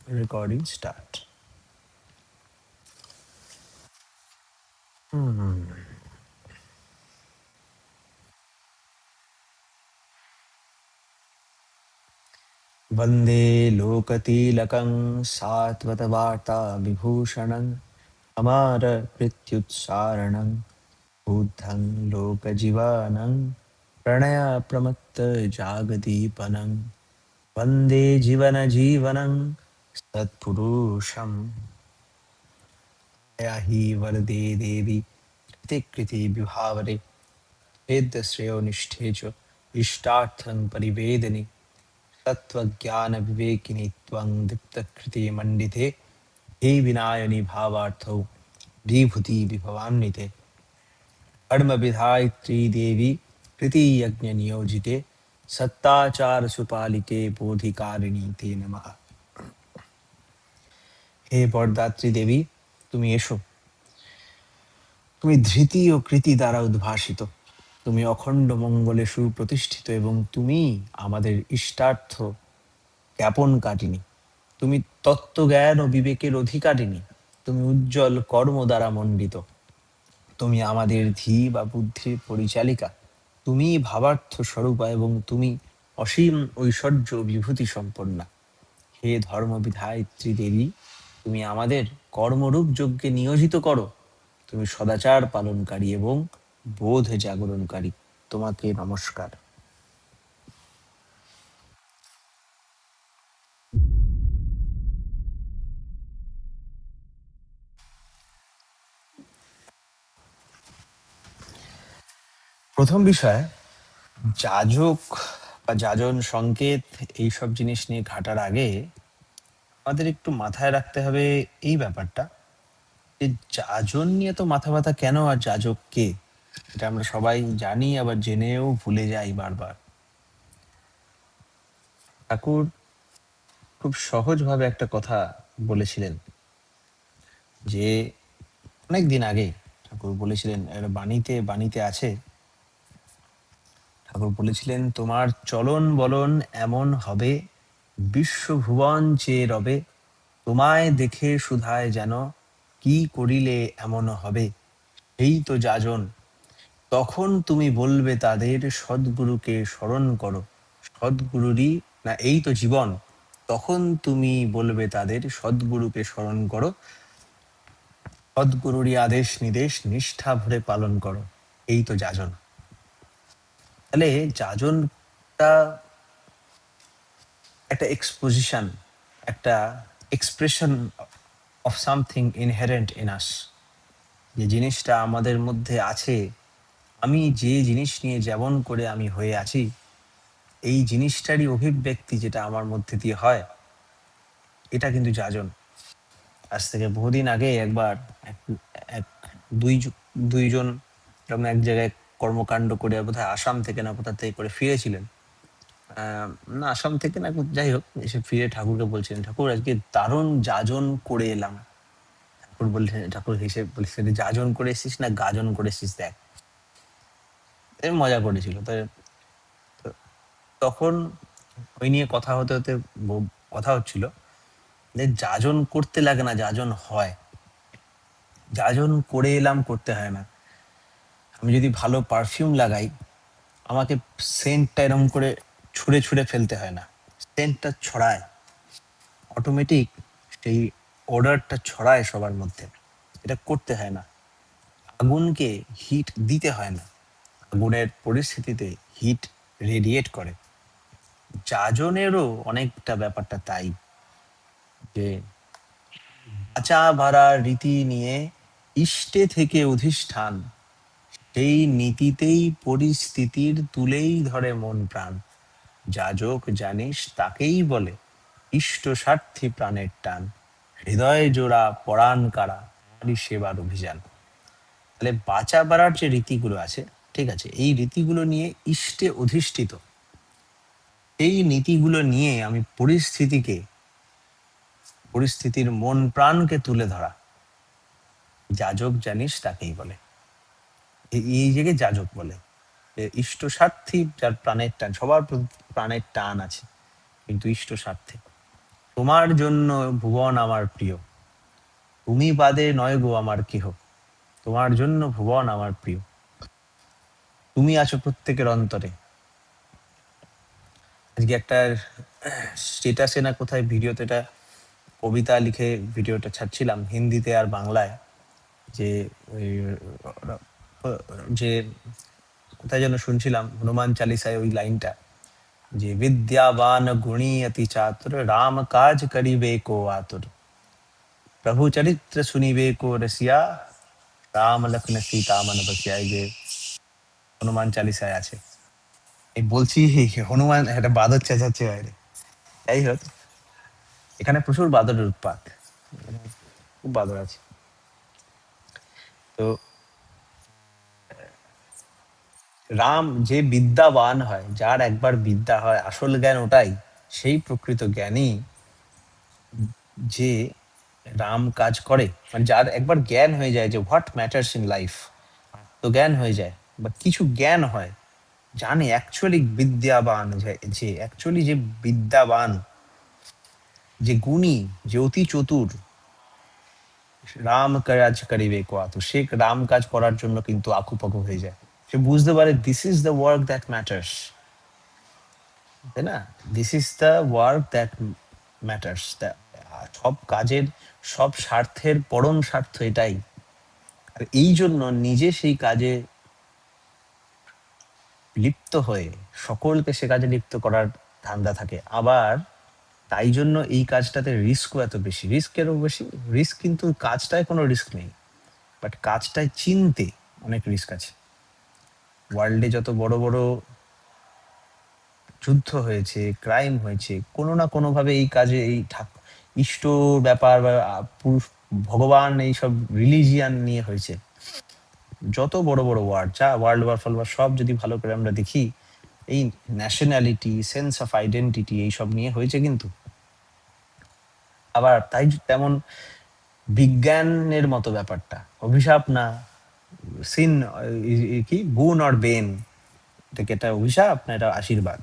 Recording start. वन्दे लोकतिलकं सात्वतवार्ता विभूषणम् अमारमृत्युत्सारणं बुद्धं लोकजीवनं प्रणयप्रमत्तजागदीपनं वन्दे जीवनजीवनं सत्पुरुषं या हि वरदे देवी कृति विभावरे भेद्यश्रेयोनिष्ठे च इष्टार्थं परिवेदने तत्त्वज्ञानविवेकिनि त्वं दीप्तकृतिमण्डिते हे विनायनि भावार्थौ विभूतिविभवान्विते कर्मविधायित्री देवी कृतियज्ञनियोजिते सत्ताचारसुपालिके बोधिकारिणी ते नमः। হে বরদাত্রী দেবী, তুমি এসো। তুমি ধৃতি ও কৃতি দ্বারা উদ্ভাসিত, তুমি অখণ্ড মঙ্গলে সুপ্রতিষ্ঠিত এবং তুমি আমাদের ইষ্টার্থ জ্ঞাপনকারিণী। তুমি তত্ত্বজ্ঞান ও বিবেকের অধিকারিণী। তুমি উজ্জ্বল কর্ম দ্বারা মণ্ডিত। তুমি আমাদের ধী বা বুদ্ধির পরিচালিকা। তুমি ভাবার্থ স্বরূপা এবং তুমি অসীম ঐশ্বর্য বিভূতি সম্পন্না। হে ধর্মবিধায়িত্রী দেবী, তুমি আমাদের কর্মরূপ যজ্ঞে নিয়োজিত করো। তুমি সদাচার পালনকারী এবং বোধ জাগরণকারী। তোমাকে নমস্কার। প্রথম বিষয়, যাজক বা যাজন সংকেত এইসব জিনিস নিয়ে ঘাটার আগে আমাদের একটু মাথায় রাখতে হবে এই ব্যাপারটা যে যাজন নিয়ে তো মাথা ব্যথা কেন, আর যাজক কে, এটা আমরা সবাই জানি, আবার জেনেও ভুলে যাই বারবার। ঠাকুর খুব সহজভাবে একটা কথা বলেছিলেন যে অনেক দিন আগে ঠাকুর বলেছিলেন, একটা বাণীতে বাণীতে আছে, ঠাকুর বলেছিলেন, তোমার চলন বলন এমন হবে বিশ্বভুবন চেয়ে রবে, তোমায় দেখে সুধায় যেন কি করিলে এমন হবে, এই তো যাজন। তখন তুমি বলবে তাদের সদ্গুরুকে স্মরণ করো, সদ্গুরুরই না এই তো জীবন। তখন তুমি বলবে তাদের সদ্গুরুকে স্মরণ করো, সদ্গুরুরই আদেশ নির্দেশ নিষ্ঠা ভরে পালন করো, এই তো যাজন। তাহলে যাজনটা একটা এক্সপোজিশন, একটা expression of something inherent in us, যে জিনিসটা আমাদের মধ্যে আছে। আমি যে জিনিস নিয়ে যেমন করে আমি হয়ে আছি, এই জিনিসটারই অভিব্যক্তি যেটা আমার মধ্যে দিয়ে হয়, এটা কিন্তু যাজন। আজ থেকে বহুদিন আগে একবার এক এক দুইজন এরকম এক জায়গায় কর্মকাণ্ড করে বোধহয় আসাম থেকে না কোথা থেকে করে ফিরেছিলেন। না আসাম থেকে না, যাই হোক, এসে ফিরে ঠাকুরকে বলছিলেন, ঠাকুর আজকে দারুণ যাজন করে এলাম। ঠাকুর বললেন, ঠাকুর হেসে বলছিলেন, যাজন করে এসেছিস না গাজন করে এসেছিস দেখ। মজা করেছিল। তো তখন ওই নিয়ে কথা হতে হতে কথা হচ্ছিল যে যাজন করতে লাগে না, যাজন হয়। যাজন করে এলাম করতে হয় না। আমি যদি ভালো পারফিউম লাগাই, আমাকে সেন্টটা এরকম করে ছুঁড়ে ছুঁড়ে ফেলতে হয় না, সেন্টটা ছড়ায় অটোমেটিক, সেই অর্ডারটা ছড়ায় সবার মধ্যে, এটা করতে হয় না। আগুনকে হিট দিতে হয় না, আগুনের পরিস্থিতিতে হিট রেডিয়েট করে। যাজনেরও অনেকটা ব্যাপারটা তাই, যে বাঁচা ভাড়ার রীতি নিয়ে ইষ্টে থেকে অধিষ্ঠান, সেই নীতিতেই পরিস্থিতির তুলেই ধরে মন প্রাণ, যাজক জানিস তাকেই বলে ইষ্ট স্বার্থী প্রাণের টান, হৃদয় জোড়া পরাণ কারা তারই সেবার অভিযান। তাহলে বাঁচা বাড়ার যে রীতিগুলো আছে, ঠিক আছে, এই রীতিগুলো নিয়ে ইষ্টে অধিষ্ঠিত, এই নীতিগুলো নিয়ে আমি পরিস্থিতির মন প্রাণকে তুলে ধরা, যাজক জানিস তাকেই বলে। এই জায়গায় যাজক বলে ইষ্ট স্বার্থী, যার প্রাণের টান, সবার প্রাণের টান আছে কিন্তু ইষ্ট স্বার্থে। তোমার জন্য ভুবন আমার প্রিয়, তুমি বাদে নয় গো আমার কেহ, তোমার জন্য ভুবন আমার প্রিয়, তুমি আছো প্রত্যেকের অন্তরে। আজকে একটা স্টেটাসে না কোথায় ভিডিওতে এটা কবিতা লিখে ভিডিওটা ছাড়ছিলাম হিন্দিতে আর বাংলায়, যে ওই যে কোথায় যেন শুনছিলাম হনুমান চালিসায় ওই লাইনটা, যে বিদ্যাবান গুণী অতি চাতুর রাম কাজ করিবে কো আতুর, প্রভু চরিত্র শুনিবে কো রসিয়া, রাম লক্ষ্মণ সীতা মন বসিয়া, এই যে হনুমান চালিসায় আছে। এই বলছি হনুমান একটা বাদর চেঁচাচ্ছে বাইরে। যাই হোক, এখানে প্রচুর বাদরের উৎপাত, খুব বাদর আছে। তো রাম যে বিদ্যাবান হয়, যার একবার বিদ্যা হয়, আসল জ্ঞান ওটাই, সেই প্রকৃত জ্ঞানী যে রাম কাজ করে, মানে যার একবার জ্ঞান হয়ে যায় যে হোয়াট ম্যাটার্স ইন লাইফ, তো জ্ঞান হয়ে যায় বা কিছু জ্ঞান হয়, জানে অ্যাকচুয়ালি বিদ্যাবান, যে অ্যাকচুয়ালি যে বিদ্যাবান, যে গুণী, যে অতি চতুর, রাম কাজ করিবে কো আতুর, সে রাম কাজ করার জন্য কিন্তু আকুপাকু হয়ে যায়। সে বুঝতে পারে this is the work that matters, তাই না? This is the work that matters, সব কাজের, সব স্বার্থের পরম স্বার্থ এটাই। আর এই জন্য নিজে সেই কাজে লিপ্ত হয়ে সকলকে সে কাজে লিপ্ত করার ধান্দা থাকে। আবার তাই জন্য এই কাজটাতে রিস্কও এত বেশি, রিস্কেরও বেশি। রিস্ক কিন্তু কাজটায় কোনো রিস্ক নেই, বাট কাজটায় চিনতে অনেক রিস্ক আছে। ওয়ার্ল্ডে যত বড় বড় যুদ্ধ হয়েছে, ক্রাইম হয়েছে, কোনো না কোনো ভাবে এই কাজে, এই ইষ্ট ব্যাপার বা পুরুষ, ভগবান, এইসব রিলিজিয়ান নিয়ে হয়েছে। যত বড় বড় ওয়ার, যা ওয়ার্ল্ড ওয়ার ফলওয়ার সব যদি ভালো করে আমরা দেখি, এই ন্যাশনালিটি, সেন্স অফ আইডেন্টিটি, এইসব নিয়ে হয়েছে কিন্তু। আবার তাই তেমন বিজ্ঞানের মতো ব্যাপারটা অভিশাপ না, সিন, কি গুণ আর বেন, এটাকে এটা অভিশাপ না এটা আশীর্বাদ,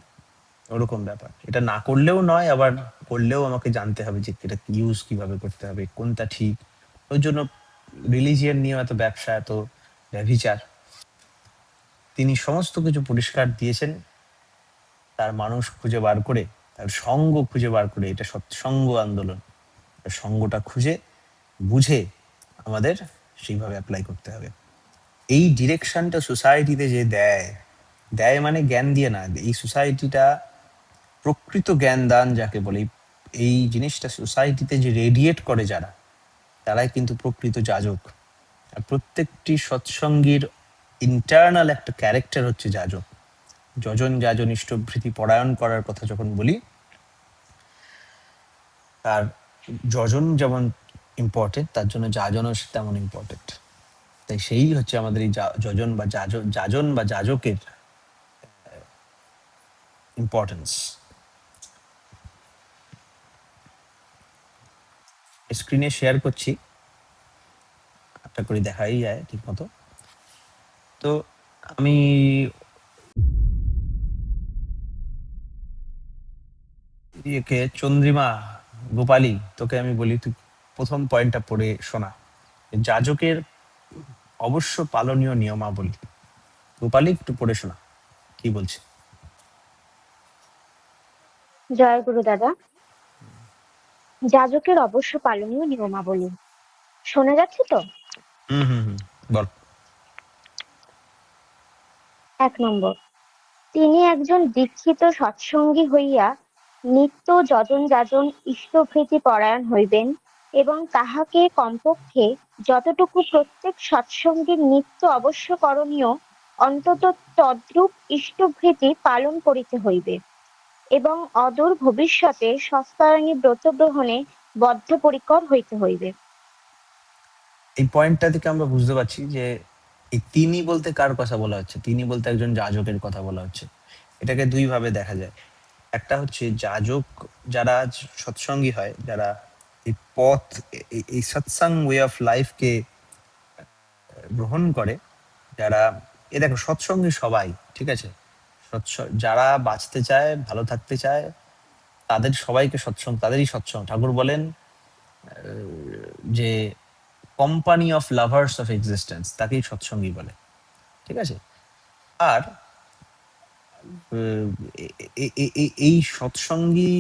ওরকম ব্যাপার। এটা না করলেও নয়, আবার করলেও আমাকে জানতে হবে যে এটা ইউজ কিভাবে করতে হবে, কোনটা ঠিক। ওই জন্য রিলিজিয়ান নিয়ে এত ব্যবসা, এত ব্যভিচার। তিনি সমস্ত কিছু পরিষ্কার দিয়েছেন, তার মানুষ খুঁজে বার করে, তার সঙ্গ খুঁজে বার করে, এটা সৎসঙ্গ আন্দোলন, সঙ্গটা খুঁজে বুঝে আমাদের সেইভাবে অ্যাপ্লাই করতে হবে। এই ডিরেকশনটা সোসাইটিতে যে দেয়, দেয় মানে জ্ঞান দিয়ে না, এই সোসাইটিটা প্রকৃত জ্ঞান দান যাকে বলে, এই জিনিসটা সোসাইটিতে যে রেডিয়েট করে যারা, তারাই কিন্তু প্রকৃত যাজক। আর প্রত্যেকটি সৎসঙ্গীর ইন্টারনাল একটা ক্যারেক্টার হচ্ছে যাজক। যজন যাজন ইষ্টভৃতি পরায়ণ করার কথা যখন বলি, তার যজন যেমন ইম্পর্টেন্ট, তার জন্য যাজনও তেমন ইম্পর্টেন্ট। তাই সেই হচ্ছে আমাদের এই যজন বা যাজন বা যাজকের ইম্পর্টেন্স। স্ক্রিনে শেয়ার করছি, আশা করি দেখাই যায় ঠিক মতো। তো আমি ইয়েকে চন্দ্রিমা, গোপালী, তোকে আমি বলি, তুই প্রথম পয়েন্টটা পড়ে শোনা। যাজকের অবশ্য পালনীয় নিয়মাবলী, গোপালী একটু পড়ে শোনা কি বলছে। জয় গুরু দাদা। যাজকের অবশ্য পালনীয় নিয়মাবলী শোনা যাচ্ছে তো? হুম হুম হুম, বল। 1 নম্বর, তিনি একজন দীক্ষিত সৎসঙ্গী হইয়া নিত্য যজন যাজন ইষ্টভৃতি পরায়ণ হইবেন এবং তাহাকে কমপক্ষে যতটুকু প্রত্যেক সৎসঙ্গীর নিত্য অবশ্য করণীয় অন্তত তদ্রূপ ইষ্টভৃতি পালন করিতে হইবে এবং অদূর ভবিষ্যতে সস্তায়নী ব্রত গ্রহণে বদ্ধপরিকর হইতে হইবে। এই পয়েন্টটা থেকে আমরা বুঝতে পারছি যে এই তিনি বলতে কার কথা বলা হচ্ছে, তিনি বলতে একজন যাজকের কথা বলা হচ্ছে। এটাকে দুই ভাবে দেখা যায়। একটা হচ্ছে যাজক যারা সৎসঙ্গী হয়, যারা এই পথ, এই সৎসঙ্গ ওয়ে অফ লাইফকে গ্রহণ করে, যারা, এ দেখো সৎসঙ্গী সবাই, ঠিক আছে, যারা বাঁচতে চায়, ভালো থাকতে চায়, তাদের সবাইকে সৎসঙ্গ, তাদেরই সৎসঙ্গ। ঠাকুর বলেন যে company of lovers of existence, তাকেই সৎসঙ্গী বলে। ঠিক আছে? আর এই সৎসঙ্গী,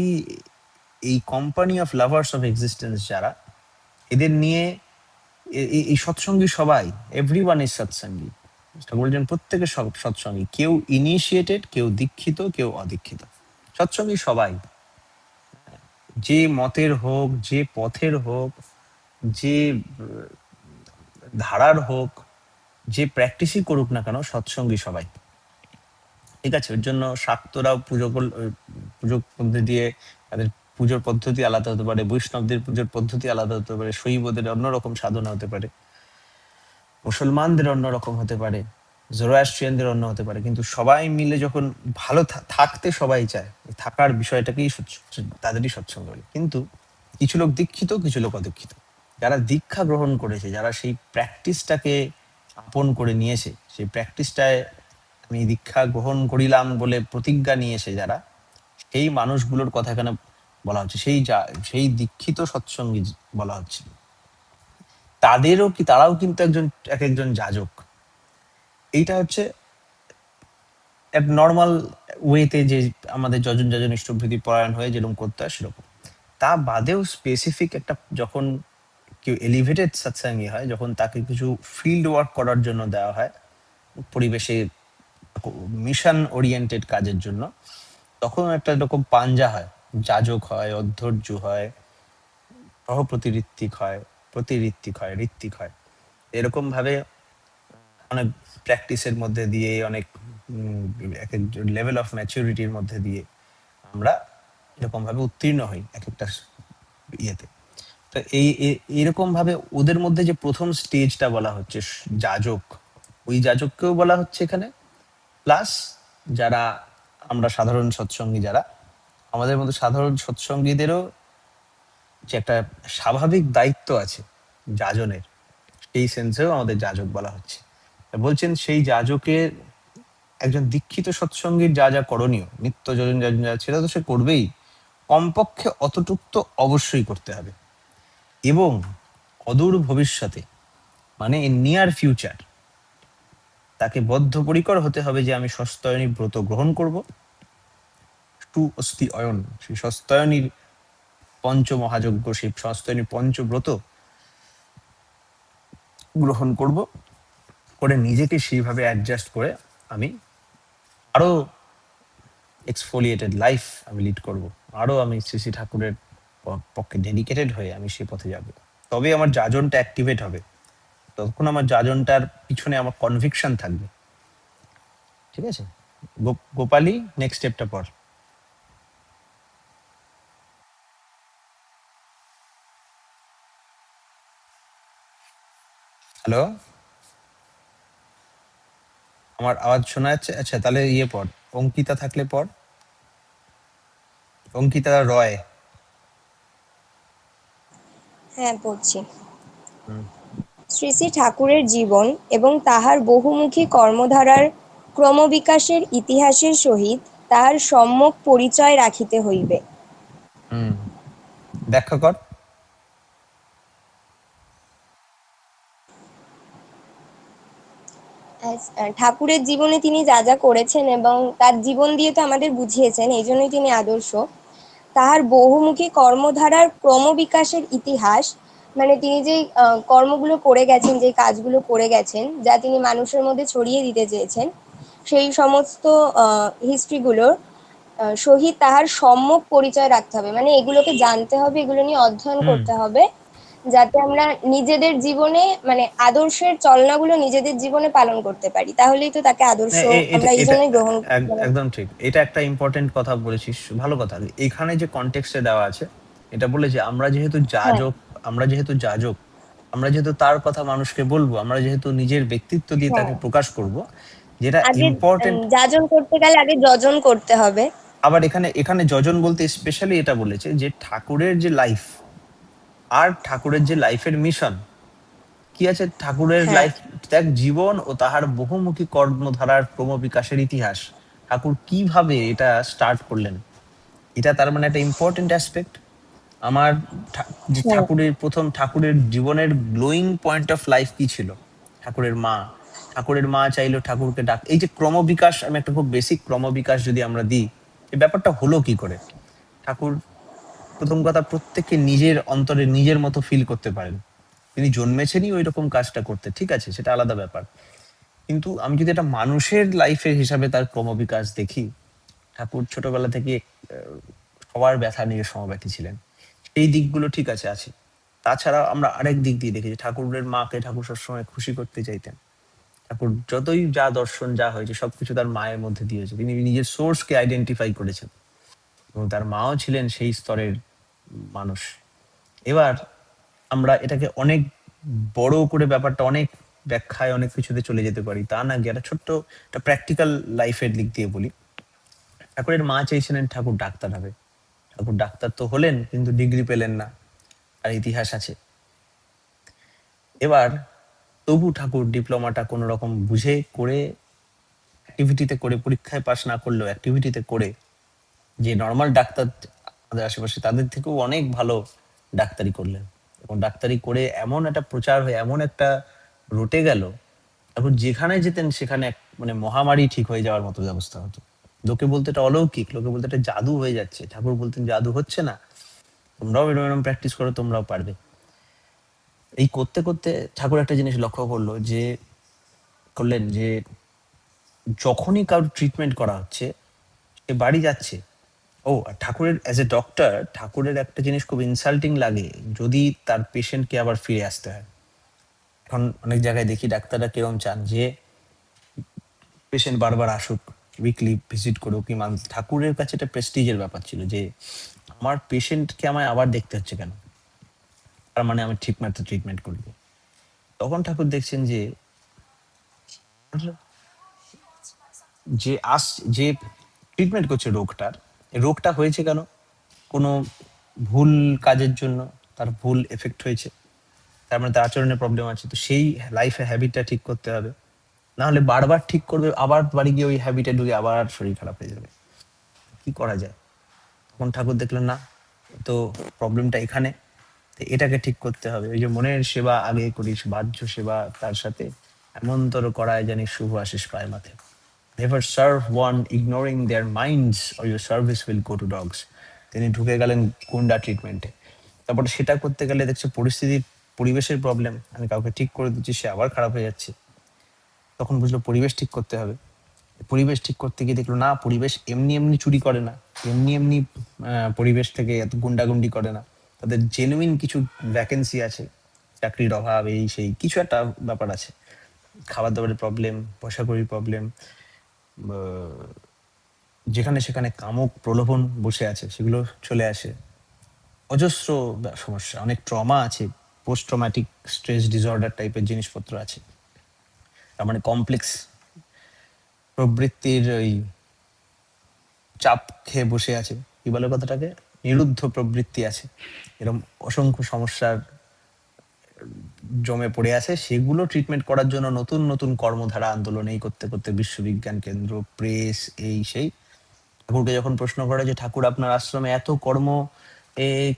এই company of lovers of existence যারা, এদের নিয়ে এই সৎসঙ্গী সবাই, এভরিওয়ান ইজ সৎসঙ্গী। ঠাকুর বলছেন প্রত্যেকে সৎসঙ্গী, কেউ ইনিশিয়েটেড, কেউ দীক্ষিত, কেউ অদীক্ষিত। সৎসঙ্গী সবাই, যে মতের হোক, যে পথের হোক, যে ধারার হোক, যে প্র্যাকটিসই করুক না কেন, সৎসঙ্গী সবাই। ঠিক আছে? ওর জন্য শাক্তরাও পুজো পদ্ধতি দিয়ে তাদের পুজোর পদ্ধতি আলাদা হতে পারে, বৈষ্ণবদের পুজোর পদ্ধতি আলাদা হতে পারে, শৈবদের অন্যরকম সাধনা হতে পারে, মুসলমানদের অন্যরকম হতে পারে, জোরাস্ট্রিয়ানদের অন্য হতে পারে, কিন্তু সবাই মিলে যখন ভালো থাকতে সবাই চায়, এই থাকার বিষয়টাকেই তাদেরই সৎসঙ্গ বলে। কিন্তু কিছু লোক দীক্ষিত, কিছু লোক অদীক্ষিত। যারা দীক্ষা গ্রহণ করেছে, যারা সেই প্র্যাকটিসটাকে আপন করে নিয়েছে, সেই প্র্যাকটিসটায় আমি দীক্ষা গ্রহণ করিলাম বলে প্রতিজ্ঞা নিয়েছে যারা, সেই মানুষগুলোর কথা এখানে বলা হচ্ছে, সেই দীক্ষিত সৎসঙ্গী বলা হচ্ছে। তারাও কিন্তু এক একজন যাজক। এইটা হচ্ছে এক নর্মাল ওয়েতে যে আমাদের যজন যজন ইষ্টভৃতি পরায়ণ হয়ে যেরকম করতে হয় সেরকম। তা বাদেও স্পেসিফিক একটা, যখন কেউ এলিভেটেড সৎসঙ্গী হয়, যখন তাকে কিছু ফিল্ড ওয়ার্ক করার জন্য দেওয়া হয়, পরিবেশে মিশন ওরিয়েন্টেড কাজের জন্য, তখন একটা এরকম পাঞ্জা হয়, যাজক হয়, অধ্যর্য হয়, সহপ্রতিঋত্বিক হয়, প্রতিঋত্বিক হয়, ঋত্বিক হয়। এরকম ভাবে অনেক প্র্যাকটিসের মধ্যে দিয়ে, অনেক এক এক লেভেল অফ ম্যাচুরিটির মধ্যে দিয়ে আমরা এরকম ভাবে উত্তীর্ণ হই এক একটা ইয়েতে। তো এরকম ভাবে ওদের মধ্যে যে প্রথম স্টেজটা বলা হচ্ছে যাজক, ওই যাজককেও বলা হচ্ছে এখানে। প্লাস যারা আমরা সাধারণ সৎসঙ্গী, যারা আমাদের মধ্যে সাধারণ সৎসঙ্গীদেরও যে একটা স্বাভাবিক দায়িত্ব আছে যাজনের, সেই সেন্সেও আমাদের যাজক বলা হচ্ছে। বলছেন সেই যাজকের, একজন দীক্ষিত সৎসঙ্গীর যা যা করণীয়, নিত্য যজন যজন যা, সেটা তো সে করবেই, কমপক্ষে অতটুক তো অবশ্যই করতে হবে। এবং অদূর ভবিষ্যতে, মানে নিয়ার ফিউচার, তাকে বদ্ধপরিকর হতে হবে যে আমি সস্তয়নী ব্রত গ্রহণ করব। টু অস্তি অয়ন, সেই সস্তয়নীর পঞ্চমহাযজ্ঞ, সেই সস্তয়নী পঞ্চব্রত গ্রহণ করব, করে নিজেকে সেইভাবে অ্যাডজাস্ট করে আমি আরো এক্সফোলিয়েটেড লাইফ আমি লিড করব, আরো আমি শ্রী শ্রী ঠাকুরের পক্ষে ডেডিকেটেড হয়ে আমি সে পথে যাব। তবে আমার যাজনটা অ্যাক্টিভেট হবে, তখন আমার যাজনটার পিছনে আমার কনভিকশন থাকবে। ঠিক আছে? গোপালি, নেক্সট স্টেপটা পর। হ্যালো, আমার আওয়াজ শোনা যাচ্ছে? আচ্ছা, তাহলে ইয়ে পর, অঙ্কিতা থাকলে পর, অঙ্কিতা রয়। হ্যাঁ, পড়ছি। হুম। শ্রী শ্রী ঠাকুরের জীবন এবং তাহার বহুমুখী কর্মধারার ক্রমবিকাশের ইতিহাসের সহিত তাহার সম্যক পরিচয় রাখিতে হইবে। হুম, ব্যাখ্যা কর। ঠাকুরের জীবনে তিনি যা যা করেছেন এবং তার জীবন দিয়ে তো আমাদের বুঝিয়েছেন, এই জন্যই তিনি আদর্শ। তাহার বহুমুখী কর্মধারার ক্রমবিকাশের ইতিহাস, মানে তিনি যেই কর্মগুলো করে গেছেন, যে কাজগুলো করে গেছেন, যা তিনি মানুষের মধ্যে ছড়িয়ে দিতে চেয়েছেন, সেই সমস্ত হিস্ট্রিগুলোর সহিত তাহার সম্যক পরিচয় রাখতে হবে। মানে এগুলোকে জানতে হবে, এগুলো নিয়ে অধ্যয়ন হুম, করতে হবে, যাতে আমরা নিজেদের জীবনে, মানে আদর্শের চলনাগুলো নিজেদের জীবনে পালন করতে পারি। তাহলেই তো তাকে আদর্শ এটা আমরা এই এটা জন্যই গ্রহণ মানে। একদম ঠিক। এটা একটা ইম্পর্টেন্ট কথা বলেছিস, ভালো কথা। এখানে যে কনটেক্সটে দেওয়া আছে, এটা বলে যে আমরা যেহেতু হ্যাঁ, যাজক, আমরা যেহেতু যাজক, আমরা যেহেতু তার কথা মানুষকে বলবো, আমরা যেহেতু নিজের ব্যক্তিত্ব দিয়ে হ্যাঁ, তাকে প্রকাশ করব, যেটা আগে ইম্পর্টেন্ট। যাজন করতে গেলে আগে যজন করতে হবে। আবার এখানে এখানে যজন বলতে স্পেশালি এটা বলেছে যে ঠাকুরের যে লাইফ, আর ঠাকুরের যে লাইফের মিশন কি আছে, ঠাকুরের হ্যাঁ, লাইফ, ত্যাগ জীবন ও তাহার বহুমুখী কর্মধারার ক্রমবিকাশের ইতিহাস, ঠাকুর কিভাবে এটা স্টার্ট করলেন, এটা তার মানে একটা ইম্পর্টেন্ট অ্যাসপেক্ট। আমার যে হ্যাঁ, ঠাকুরের জীবনের গ্লোয়িং পয়েন্ট অফ লাইফ কি ছিল? ঠাকুরের মা চাইলো ঠাকুরকে ডাক, এই যে ক্রমবিকাশ, আমি একটা খুব বেসিক ক্রমবিকাশ যদি আমরা দিই, এই ব্যাপারটা হলো কি করে? ঠাকুর, প্রথম কথা, প্রত্যেককে নিজের অন্তরে নিজের মতো ফিল করতে পারেন। তিনি জন্মেছেনই ওই রকম কাজটা করতে, ঠিক আছে, সেটা আলাদা ব্যাপার। কিন্তু আমি যদি একটা মানুষের লাইফের হিসাবে তার ক্রমবিকাশ দেখি, ঠাকুর ছোটবেলা থেকে সবার ব্যথা নিয়ে সমব্যথী ছিলেন। এই দিকগুলো ঠিক আছে, আছে। তাছাড়া আমরা আরেক দিক দিয়ে দেখি যে ঠাকুরের মাকে ঠাকুর সবসময় খুশি করতে চাইতেন। ঠাকুর যতই যা দর্শন যা হয়েছে সবকিছু তার মায়ের মধ্যে দিয়েছে, তিনি নিজের সোর্সকে আইডেন্টিফাই করেছেন এবং তার মাও ছিলেন সেই স্তরের মানুষ। এবার আমরা এটাকে অনেক বড় করে ব্যাপারটা অনেক ব্যাখ্যায় অনেক কিছুতে চলে যেতে পারি, তা না গিয়ে একটা ছোট্ট একটা প্র্যাকটিক্যাল লাইফের দিক দিয়ে বলি। ঠাকুরের মা চেয়েছিলেন ঠাকুর ডাক্তার হবে। ঠাকুর ডাক্তার তো হলেন কিন্তু ডিগ্রি পেলেন না, আর ইতিহাস আছে। এবার তবু ঠাকুর ডিপ্লোমাটা কোনো রকম বুঝে করে, অ্যাক্টিভিটিতে করে, পরীক্ষায় পাশ না করলেও অ্যাক্টিভিটিতে করে, যে নর্মাল ডাক্তার আমাদের আশেপাশে তাদের থেকেও অনেক ভালো ডাক্তারি করলেন। এবং ডাক্তারি করে এমন একটা প্রচার হয়ে এমন একটা রটে গেল, এখন যেখানে যেতেন সেখানে মানে মহামারী ঠিক হয়ে যাওয়ার মতো ব্যবস্থা হতো। লোকে বলতে এটা অলৌকিক, লোকে বলতে এটা জাদু হয়ে যাচ্ছে। ঠাকুর বলতেন জাদু হচ্ছে না, তোমরাও এরকম এরকম প্র্যাকটিস করো, তোমরাও পারবে। এই করতে করতে ঠাকুর একটা জিনিস লক্ষ্য করলেন যে যখনই কারোর ট্রিটমেন্ট করা হচ্ছে, সে বাড়ি যাচ্ছে। ও, আর ঠাকুরের অ্যাজ এ ডক্টর ঠাকুরের একটা জিনিস খুব ইনসাল্টিং লাগে, যদি তার পেশেন্টকে আবার ফিরে আসতে হয়। এখন অনেক জায়গায় দেখি ডাক্তাররা কিরম চান যে পেশেন্ট বারবার আসুক, উইকলি ভিজিট করুক কি মান্থ। ঠাকুরের কাছে একটা প্রেস্টিজের ব্যাপার ছিল যে আমার পেশেন্টকে আমায় আবার দেখতে হচ্ছে কেন, তার মানে আমি ঠিক মতো ট্রিটমেন্ট করবো। তখন ঠাকুর দেখছেন যে যে আস যে ট্রিটমেন্ট করছে রোগটার, এই রোগটা হয়েছে কেন? কোনো ভুল কাজের জন্য তার ভুল এফেক্ট হয়েছে, তার মানে তার আচরণের প্রবলেম আছে, তো সেই লাইফে হ্যাবিটটা ঠিক করতে হবে। না হলে বারবার ঠিক করবে, আবার বাড়ি গিয়ে ওই হ্যাবিটে ঢুকে আবার শরীর খারাপ হয়ে যাবে। কি করা যায়? তখন ঠাকুর দেখলেন না, তো প্রবলেমটা এখানে, তো এটাকে ঠিক করতে হবে। ওই যে মনের সেবা আগে করিস বাহ্য সেবা তার সাথে, এমনতর করায় জানি শুভ আশিস পায় মাথে। Never serve one ignoring their minds or your service will go to dogs. তিনি ঢুকে গেলেন গুন্ডা ট্রিটমেন্টে। তারপরে সেটা করতে গেলে দেখছে পরিস্থিতির, পরিবেশের প্রবলেম, আমি কাউকে ঠিক করে দিচ্ছি সে আবার খারাপ হয়ে যাচ্ছে। তখন বুঝলো পরিবেশ ঠিক করতে হবে। পরিবেশ ঠিক করতে গিয়ে দেখলো না, পরিবেশ এমনি এমনি চুরি করে না, এমনি এমনি পরিবেশ থেকে এত গুন্ডাগুন্ডি করে না, তাদের জেনুইন কিছু ভ্যাকেন্সি আছে, চাকরির অভাব, এই সেই কিছু একটা ব্যাপার আছে, খাবার দাবারের প্রবলেম, পয়সা কড়ির প্রবলেম, যেখানে সেখানে কামক প্রলোভন বসে আছে, সেগুলো চলে আসে। অজস্র সমস্যা, অনেক ট্রমা আছে, পোস্ট ট্রমাটিক স্ট্রেস ডিসঅর্ডার টাইপের জিনিসপত্র আছে। তার মানে কমপ্লেক্স প্রবৃত্তির ওই চাপ খেয়ে বসে আছে, কি বলে কথাটাকে, নিরুদ্ধ প্রবৃত্তি আছে, এরকম অসংখ্য সমস্যার জমে পড়ে আছে। সেগুলো ট্রিটমেন্ট করার জন্য নতুন নতুন কর্মধারা আন্দোলন এই করতে করতে বিশ্ববিজ্ঞান কেন্দ্র, প্রেস, এই সেই। ঠাকুরকে যখন প্রশ্ন করে যে ঠাকুর আপনার আশ্রমে এত কর্ম,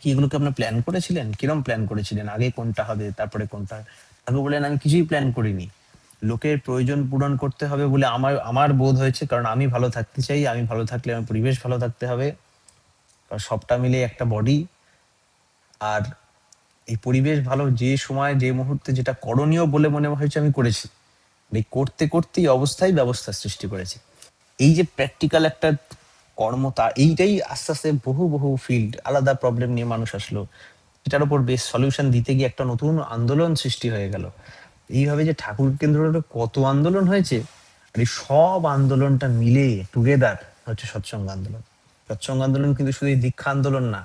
কি এগুলোকে আপনি প্ল্যান করেছিলেন, কিরম প্ল্যান করেছিলেন, আগে কোনটা হবে তারপরে কোনটা? ঠাকুর বলেন আমি কিছুই প্ল্যান করিনি, লোকের প্রয়োজন পূরণ করতে হবে বলে আমার আমার বোধ হয়েছে, কারণ আমি ভালো থাকতে চাই, আমি ভালো থাকলে আমার পরিবেশ ভালো থাকতে হবে, কারণ সবটা মিলে একটা বডি। আর এই পরিবেশ ভালো, যে সময় যে মুহূর্তে যেটা করণীয় বলে মনে হয়েছে আমি করেছি, এই করতে করতেই অবস্থায় ব্যবস্থা সৃষ্টি করেছে। এই যে প্র্যাকটিক্যাল একটা কর্ম, তা এইটাই আস্তে আস্তে বহু বহু ফিল্ড, আলাদা প্রবলেম নিয়ে মানুষ আসলো, এটার উপর বেশ সলিউশন দিতে গিয়ে একটা নতুন আন্দোলন সৃষ্টি হয়ে গেল। এইভাবে যে ঠাকুর কেন্দ্র কত আন্দোলন হয়েছে, আর এই সব আন্দোলনটা মিলে টুগেদার হচ্ছে সৎসঙ্গ আন্দোলন। সৎসঙ্গ আন্দোলন কিন্তু শুধু এই দীক্ষা আন্দোলন না,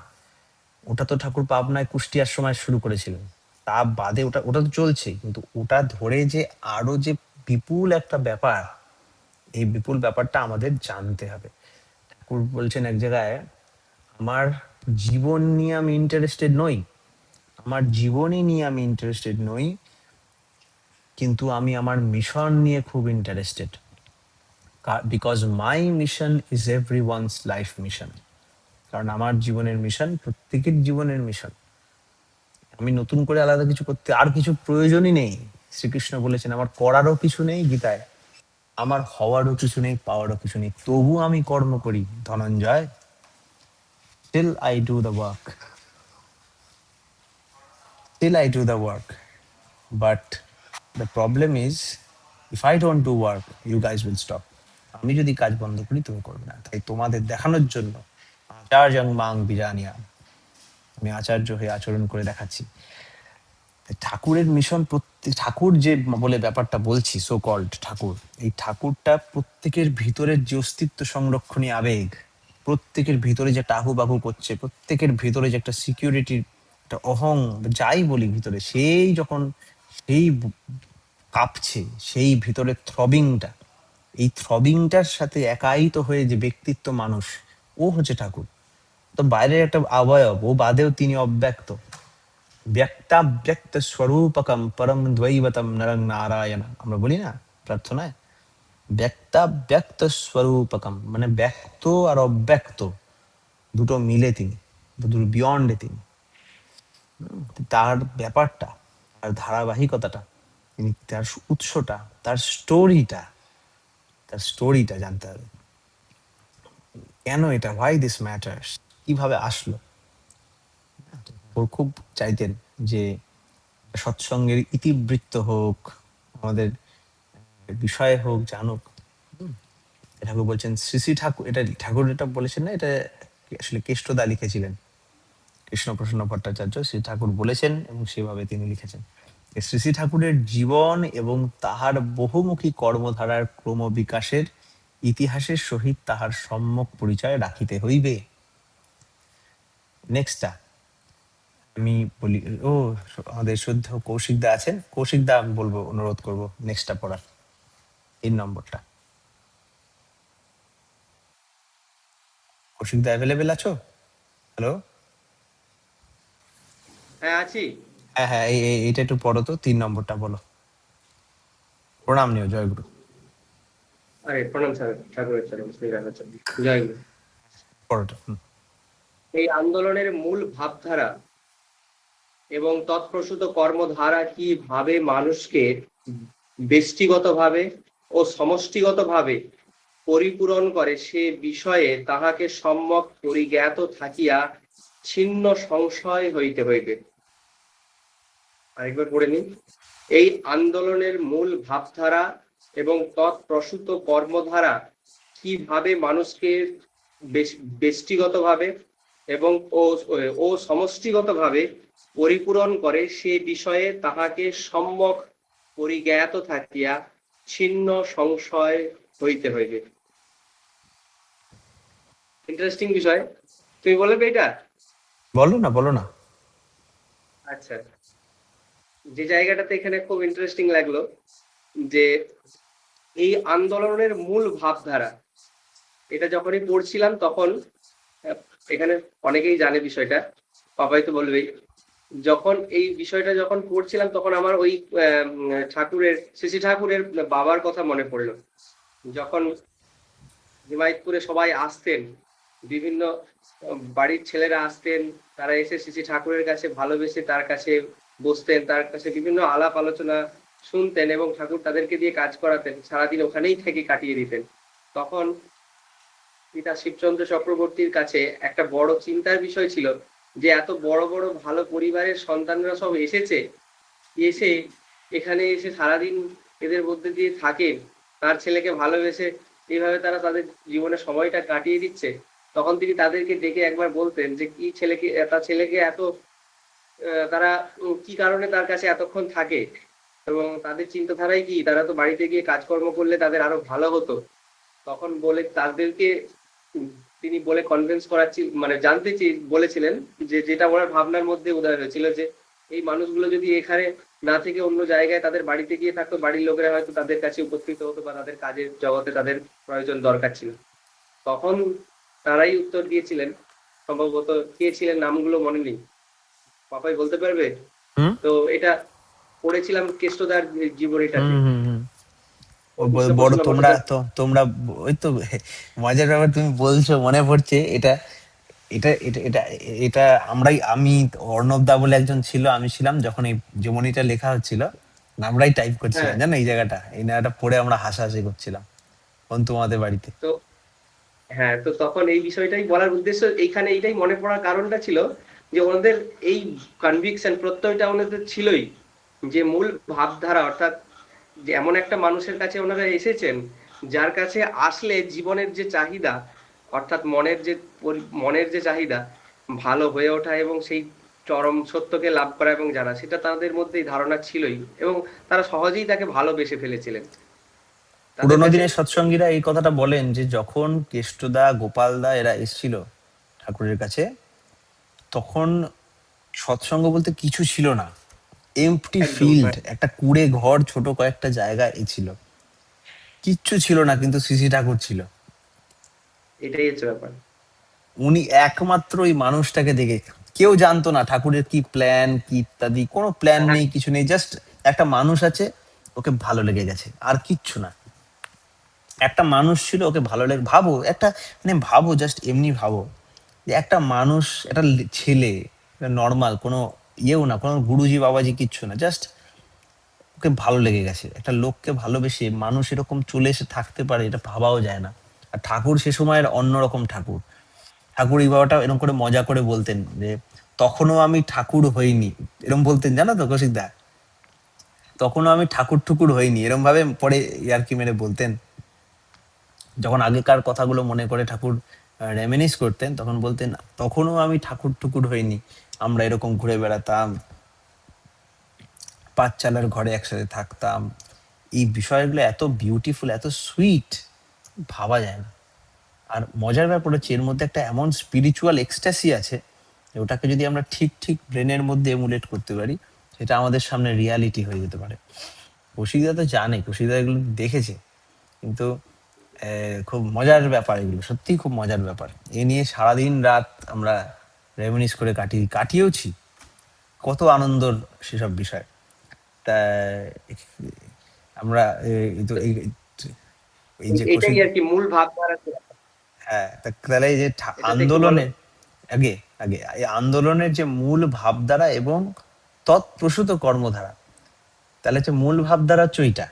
ওটা তো ঠাকুর পাবনায় কুষ্টিয়ার সময় শুরু করেছিলেন, তা বাদে ওটা ওটা তো চলছেই, কিন্তু ওটা ধরে যে আরো যে বিপুল একটা ব্যাপার, এই বিপুল ব্যাপারটা আমাদের জানতে হবে। ঠাকুর বলছেন এক জায়গায়, আমার জীবন নিয়ে আমি ইন্টারেস্টেড নই, আমার জীবনই নিয়ে আমি ইন্টারেস্টেড নই, কিন্তু আমি আমার মিশন নিয়ে খুব interested, because my mission is every one's life mission. কারণ আমার জীবনের মিশন প্রত্যেকের জীবনের মিশন। আমি নতুন করে আলাদা কিছু করতে আর কিছু প্রয়োজনই নেই। শ্রীকৃষ্ণ বলেছেন আমার করারও কিছু নেই গীতায়, আমার হওয়ারও কিছু নেই, পাওয়ারও কিছু নেই, তবু আমি কর্ম করি Dhananjay. Still I do the work, still I do the work. But the problem is if I don't do work you guys will stop. আমি যদি কাজ বন্ধ করি তুমি করবে না। তাই তোমাদের দেখানোর জন্য আচার্যং মাং বিজানিয়া, আমি আচার্য হয়ে আচরণ করে দেখাচ্ছি। ঠাকুরের মিশন প্রত্যেক ঠাকুর যে বলে ব্যাপারটা বলছি, সো কল্ড ঠাকুর, এই ঠাকুরটা প্রত্যেকের ভিতরের যে অস্তিত্ব সংরক্ষণী আবেগ, প্রত্যেকের ভিতরে যে টাহু বাহু করছে, প্রত্যেকের ভিতরে যে একটা সিকিউরিটির একটা অহং যাই বলি ভিতরে, সেই যখন সেই কাঁপছে, সেই ভিতরে থ্রবিংটা, এই থ্রবিংটার সাথে একায়িত হয়ে যে ব্যক্তিত্ব মানুষ, ও হচ্ছে ঠাকুর। তো বাইরের একটা অবয়ব, ও বাদেও তিনি অব্যক্ত। ব্যক্তাব্যক্ত স্বরূপকম পরম দ্বৈবতম নরং নারায়ণ, আমরা বলি না প্রার্থনায়, ব্যক্তাব্যক্ত স্বরূপকম, মানে ব্যক্ত আর অব্যক্ত দুটো মিলে তিনি, দুটো বিয়ন্ডে তিনি। তার ব্যাপারটা, তার ধারাবাহিকতাটা, তিনি তার উৎসটা, তার স্টোরিটা, তার স্টোরিটা জানতে হবে। কেন এটা, হোয়াই দিস ম্যাটার্স, কিভাবে আসলো। ও খুব চাইতেন যে সৎসঙ্গের ইতিবৃত্ত হোক, আমাদের বিষয় হোক, জানুক। ঠাকুর বলছেন শ্রী শ্রী ঠাকুর, এটা ঠাকুর এটা বলেছেন না, এটা আসলে কেষ্টদা লিখেছিলেন, কৃষ্ণপ্রসন্ন ভট্টাচার্য শ্রী ঠাকুর বলেছেন এবং সেভাবে তিনি লিখেছেন। শ্রী শ্রী ঠাকুরের জীবন এবং তাহার বহুমুখী কর্মধারার ক্রমবিকাশের ইতিহাসের সহিত তাহার সম্যক পরিচয় রাখিতে হইবে। নেক্সটটা আমি বলি, ও আমাদের শুদ্ধ কৌশিক দা আছেন, কৌশিক দা আমি বলবো, অনুরোধ করবো নেক্সটটা পড়ার, 3 নম্বরটা। কৌশিক দা অ্যাভেলেবেল আছো? হ্যালো? হ্যাঁ আছি। হ্যাঁ হ্যাঁ, এইটা একটু পড়ো তো, 3 নম্বরটা বলো। প্রণাম নিও, জয়গুরু। আরে প্রণাম স্যার, ঠাকুরের চরণ শ্রীরামের চরণ জয় গুরু। পড়োটা। এই আন্দোলনের মূল ভাবধারা এবং তৎপ্রসূত কর্মধারা কিভাবে মানুষকে ব্যষ্টিগতভাবে ও সমষ্টিগতভাবে পরিপূরণ করে, সে বিষয়ে তাহাকে সম্যক পরিজ্ঞাত থাকিয়া ছিন্ন সংশয় হইতে হইবে। আরেকবার পড়ে নিন। এই আন্দোলনের মূল ভাবধারা এবং তৎপ্রসূত কর্মধারা কিভাবে মানুষকে ব্যষ্টিগতভাবে এবং ও সমষ্টিগতভাবে পরিপূরণ করে, সে বিষয়ে তাহাকে সম্যক পরিজ্ঞাত থাকিয়া ছিন্ন সংশয় হইতে হইবে। ইন্টারেস্টিং বিষয়, তুমি বলবে এটা? বলো না, বলো না। আচ্ছা, যে জায়গাটাতে এখানে খুব ইন্টারেস্টিং লাগলো, যে এই আন্দোলনের মূল ভাবধারা, এটা যখনই পড়ছিলাম তখন এখানে অনেকেই জানে বিষয়টা, পাপাই তো বলবেই, যখন এই বিষয়টা যখন পড়ছিলাম তখন আমার ওই ঠাকুরের, শ্রী ঠাকুরের বাবার কথা মনে পড়লো। যখন হিমায়তপুরে সবাই আসতেন, বিভিন্ন বাড়ির ছেলেরা আসতেন, তারা এসে শ্রী ঠাকুরের কাছে ভালোবেসে তার কাছে বসতেন, তার কাছে বিভিন্ন আলাপ আলোচনা শুনতেন এবং ঠাকুর তাদেরকে দিয়ে কাজ করাতেন, সারাদিন ওখানেই থেকে কাটিয়ে দিতেন। তখন পিতা শিবচন্দ্র চক্রবর্তীর কাছে একটা বড় চিন্তার বিষয় ছিল যে এত বড় বড় ভালো পরিবারের সন্তানরা সব এসেছে, এসে এখানে এসে সারাদিন এদের মধ্যে দিয়ে থাকে, তার ছেলেকে ভালোবেসে এইভাবে তারা তাদের জীবনের সময়টা কাটিয়ে দিচ্ছে। তখন তিনি তাদেরকে ডেকে একবার বলতেন যে কি ছেলেকে, তার ছেলেকে এত তারা কি কারণে তার কাছে এতক্ষণ থাকে এবং তাদের চিন্তাধারাই কি, তারা তো বাড়িতে গিয়ে কাজকর্ম করলে তাদের আরো ভালো হতো। তখন বলে তাদেরকে তিনি বলে কনভিন্স করাচ্ছি, মানে জানতে বলেছিলেন যে যেটা ওনার ভাবনার মধ্যে উদয় হয়েছিল, যে এই মানুষগুলো যদি এখানে না থেকে অন্য জায়গায় তাদের বাড়িতে গিয়ে থাকতো, বাড়ির লোকেরা হয়তো তাদের কাছে উপস্থিত হতো বা তাদের কাজের জগতে তাদের প্রয়োজন দরকার ছিল। তখন তারাই উত্তর দিয়েছিলেন, সম্ভবত কে ছিলেন নামগুলো মনে নেই, পাপাই বলতে পারবে? তো এটা পড়েছিলাম কেষ্টদার জীবনীটাতে। বড় তোমরা ওই তো মজার ব্যাপার, তুমি বলছো মনে পড়ছে এটা, এটা এটা এটা এটা আমি অর্ণব দা বলে একজন ছিল, আমি ছিলাম যখন এই জীবনীটা লেখা হচ্ছিল, আমরাই টাইপ করছিলাম হ্যাঁ, জানো এই জায়গাটা পড়ে আমরা হাসাহাসি করছিলাম তোমাদের বাড়িতে। তো হ্যাঁ, তো তখন এই বিষয়টাই বলার উদ্দেশ্য, এইখানে এইটাই মনে পড়ার কারণটা ছিল যে ওনাদের এই কনভিকশন প্রত্যয়টা ওনাদের ছিলই, যে মূল ভাবধারা, অর্থাৎ যে এমন একটা মানুষের কাছে ওনারা এসেছেন যার কাছে আসলে জীবনের যে চাহিদা, অর্থাৎ মনের যে চাহিদা ভালো হয়ে ওঠা এবং সেই চরম সত্যকে লাভ করা এবং জানা, সেটা তাদের মধ্যে এই ধারণা ছিলই, এবং তারা সহজেই তাকে ভালোবেসে ফেলেছিলেন তাদের পুরোনো কাছে। দিনের সৎসঙ্গীরা এই কথাটা বলেন যে যখন কেষ্টদা গোপালদা এরা এসেছিল ঠাকুরের কাছে, তখন সৎসঙ্গ বলতে কিছু ছিল না, এমপ্টি একদম, ফিল্ড, হ্যাঁ, একটা কুড়ে ঘর, ছোট কয়েকটা জায়গা এই ছিল, কিচ্ছু ছিল না, কিন্তু শ্রী ঠাকুর ছিল। এটাই হচ্ছে ব্যাপার। উনি একমাত্র ওই মানুষটাকে দেখে, কেউ জানতো না ঠাকুরের কি প্ল্যান কি ইত্যাদি, কোনো প্ল্যান হ্যাঁ, নেই, কিছু নেই, জাস্ট একটা মানুষ আছে, ওকে ভালো লেগে গেছে, আর কিচ্ছু না। একটা মানুষ ছিল, ওকে ভালো লেগে, ভাবো একটা, ভাবো জাস্ট এমনি ভাবো যে একটা মানুষ, একটা ছেলে, নর্মাল কোনো ইয়েও না, কোনো গুরুজি বাবাজি কিচ্ছু না, জাস্ট ওকে ভালো লেগে গেছে। একটা লোককে ভালোবেসে মানুষ এরকম চলে এসে থাকতে পারে, এটা ভাবাও যায় না। আর ঠাকুর সে সময়ের অন্যরকম ঠাকুর। ঠাকুর এই বাবাটা এরকম করে মজা করে বলতেন যে তখনও আমি ঠাকুর হইনি, এরকম বলতেন জানো তো কৌশিক দা, তখনও আমি ঠাকুর ঠুকুর হইনি, এরকম ভাবে পরে ইয়ার্কি মেরে বলতেন। যখন আগেকার কথাগুলো মনে করে ঠাকুর রেমিনিস করতেন, তখন বলতেন তখনও আমি ঠাকুর ঠুকুর হইনি, আমরা এরকম ঘুরে বেড়াতাম, পাঁচ চালার ঘরে একসাথে থাকতাম। এই বিষয়গুলো এত বিউটিফুল, এত সুইট, ভাবা যায় না। আর মজার ব্যাপার হচ্ছে এর মধ্যে একটা এমন স্পিরিচুয়াল এক্সট্যাসি আছে যে ওটাকে যদি আমরা ঠিক ঠিক ব্রেনের মধ্যে এমুলেট করতে পারি, সেটা আমাদের সামনে রিয়ালিটি হয়ে যেতে পারে। কৌশিকদা তো জানে, কৌশিকদা এগুলো দেখেছে, কিন্তু খুব মজার ব্যাপার, এগুলো সত্যিই খুব মজার ব্যাপার। এ নিয়ে সারাদিন রাত আমরা রেমিনিস করে কাটিয়েওছি, কত আনন্দর সেসব বিষয়। তা আমরা এই যে এটাই কৌশিক, আর কি মূল ভাবধারা। হ্যাঁ, তাহলে এই যে এটাতে একটু বলো। আন্দোলনের আগে আগে এই আন্দোলনের যে মূল ভাবধারা এবং তৎপ্রসূত কর্মধারা, তাহলে হচ্ছে মূল ভাবধারা হচ্ছে ওইটা,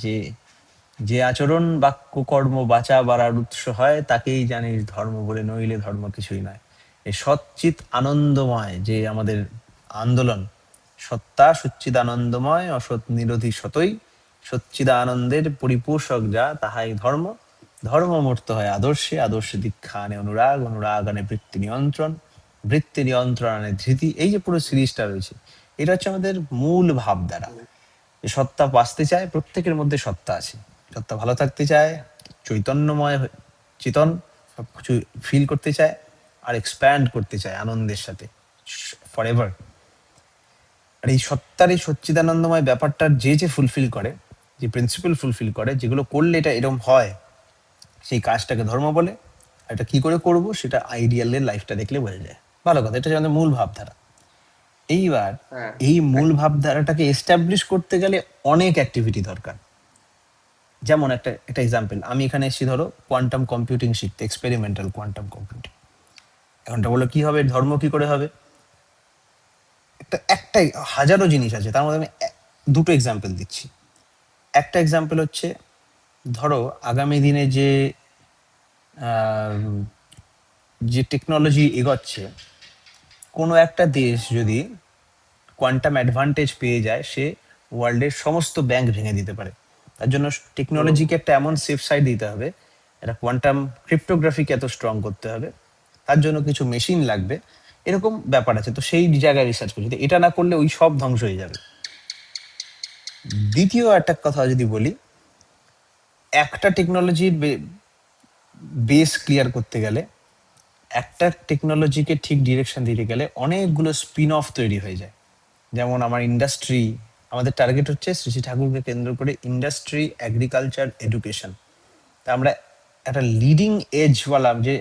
যে যে আচরণ বাক্য কর্ম বাঁচা বাড়ার উৎস হয় তাকেই জানিস ধর্ম বলে, নইলে ধর্ম কিছুই নয়। এই সচ্চিত আনন্দময় যে আমাদের আন্দোলন, সত্তা সচ্চিদ আনন্দময়, অসৎ নিরোধী সতই, সচ্চিদানন্দের পরিপোষক যা তাহাই ধর্ম, ধর্মমূর্ত হয় আদর্শে, আদর্শে দীক্ষা আনে অনুরাগ, অনুরাগ আনে বৃত্তি নিয়ন্ত্রণ, বৃত্তি নিয়ন্ত্রণ আনে ধৃতি। এই যে পুরো সিরিজটা রয়েছে, এটা হচ্ছে আমাদের মূল ভাবধারা। যে সত্তা বাঁচতে চায়, প্রত্যেকের মধ্যে সত্তা আছে, সত্তা ভালো থাকতে চায়, চৈতন্যময় চেতন, সবকিছু ফিল করতে চায়, আর এক্সপ্যান্ড করতে চায় আনন্দের সাথে ফর এভার। আর এই সত্তার এই সচ্চিদানন্দময় ব্যাপারটার যে যে ফুলফিল করে, যে প্রিন্সিপাল ফুলফিল করে, যেগুলো করলে এটা এরকম হয়, সেই কাজটাকে ধর্ম বলে। আর এটা কি করে করব সেটা আইডিয়ালের লাইফটা দেখলে বোঝা যায়। ভালো কথা, এটা হচ্ছে আমাদের মূল ভাবধারা। এইবার হ্যাঁ, এই মূল ভাবধারাটাকে এস্টাবলিশ করতে গেলে অনেক অ্যাক্টিভিটি দরকার। যেমন একটা একটা এক্সাম্পল, আমি এখানে এসেছি ধরো কোয়ান্টাম কম্পিউটিং শিখতে, এক্সপেরিমেন্টাল কোয়ান্টাম কম্পিউটিং। এখনটা বলো কি হবে, ধর্ম কি করে হবে? একটাই, হাজারো জিনিস আছে, তার মধ্যে আমি দুটো এক্সাম্পল দিচ্ছি। একটা এক্সাম্পল হচ্ছে, ধরো আগামী দিনে যে যে টেকনোলজি এগোচ্ছে, কোনো একটা দেশ যদি কোয়ান্টাম অ্যাডভান্টেজ পেয়ে যায়, সে ওয়ার্ল্ডের সমস্ত ব্যাংক ভেঙে দিতে পারে। তার জন্য হুম, টেকনোলজিকে একটা এমন সেফ সাইড দিতে হবে, একটা কোয়ান্টাম ক্রিপ্টোগ্রাফিকে এত স্ট্রং করতে হবে, তার জন্য কিছু মেশিন লাগবে, এরকম ব্যাপার আছে। তো সেই জায়গায় রিসার্চ করছি, তো এটা না করলে ওই সব ধ্বংস হয়ে যাবে। দ্বিতীয় একটা কথা যদি বলি, একটা টেকনোলজির বেস ক্লিয়ার করতে গেলে, একটা টেকনোলজিকে ঠিক ডিরেকশন দিতে গেলে অনেকগুলো স্পিন অফ তৈরি হয়ে যায়। যেমন আমার ইন্ডাস্ট্রি, আমাদের টার্গেট হচ্ছে শ্রী শ্রী ঠাকুরকে কেন্দ্র করে ইন্ডাস্ট্রি, এগ্রিকালচার, এডুকেশন। তা আমরা একটা লিডিং এজওয়ালা, যে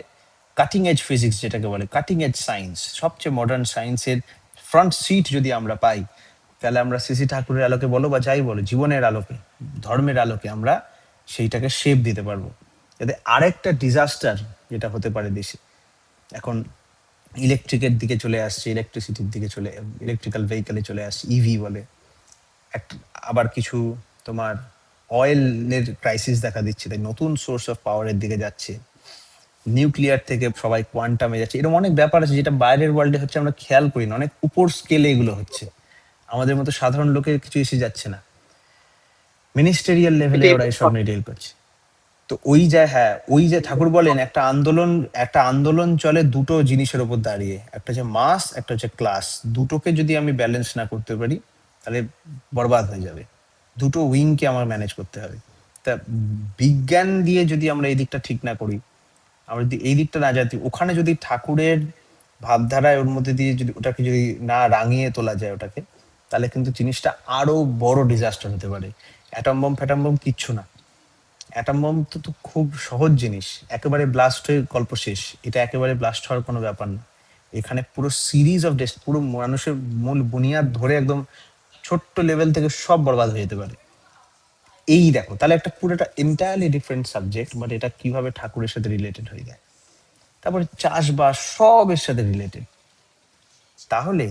কাটিং এজ ফিজিক্স যেটাকে বলে, কাটিং এজ সায়েন্স, সবচেয়ে মডার্ন সায়েন্সের ফ্রন্ট সিট যদি আমরা পাই, তাহলে আমরা শ্রী শ্রী ঠাকুরের আলোকে বলো বা যাই বলো, জীবনের আলোকে, ধর্মের আলোকে আমরা সেইটাকে শেপ দিতে পারবো, যাতে আরেকটা ডিজাস্টার যেটা হতে পারে দেশে। এখন ইলেকট্রিকের দিকে চলে আসছে, ইলেকট্রিসিটির দিকে ইলেকট্রিক্যাল ভেহিকেলে চলে আসছে, ইভি বলে। একটা আবার কিছু তোমার অয়েলের ক্রাইসিস দেখা দিচ্ছে, তাই নতুন সোর্স অফ পাওয়ারের দিকে যাচ্ছে। নিউক্লিয়ার থেকে সবাই কোয়ান্টামে যাচ্ছে। এরকম অনেক ব্যাপার আছে যেটা বাইরের ওয়ার্ল্ডে হচ্ছে, আমরা খেয়াল করি না, অনেক উপর স্কেলে এগুলো হচ্ছে, আমাদের মতো সাধারণ লোকের কিছু এসে যাচ্ছে না। মিনিস্টেরিয়াল লেভেলে এটা ওরা এসব নিয়ে ডিল করছে। তো ওই যে, হ্যাঁ, ওই যে ঠাকুর বলেন একটা আন্দোলন চলে দুটো জিনিসের উপর দাঁড়িয়ে, একটা হচ্ছে মাস, একটা হচ্ছে ক্লাস। দুটোকে যদি আমি ব্যালেন্স না করতে পারি তাহলে বরবাদ হয়ে যাবে। দুটো উইংকে আমার ম্যানেজ করতে হবে। তা বিজ্ঞান দিয়ে যদি আমরা এই দিকটা ঠিক না করি, আমরা যদি এই দিকটা না জানি, ওখানে যদি ঠাকুরের ভাবধারায় ওর মধ্যে দিয়ে যদি ওটাকে যদি না রাঙিয়ে তোলা যায় ওটাকে, তাহলে কিন্তু জিনিসটা আরো বড় ডিজাস্টার হতে পারে। অ্যাটম বম ফ্যাটম বম কিচ্ছু না। অ্যাটম বম তো খুব সহজ জিনিস, একেবারে ব্লাস্ট হয়ে গল্প শেষ। এটা একেবারে ব্লাস্ট হওয়ার কোনো ব্যাপার না। এখানে পুরো সিরিজ অফ পুরো মানুষের মূল বুনিয়াদ ধরে একদম ছোট্ট লেভেল থেকে সব বরবাদ হয়ে যেতে পারে। এই দেখো, তাহলে একটা পুরোটা এন্টায়ারলি ডিফারেন্ট সাবজেক্ট, বাট এটা কিভাবে ঠাকুরের সাথে রিলেটেড হয়ে যায়। তারপরে চাষবাস সব এর সাথে রিলেটেড। তাহলে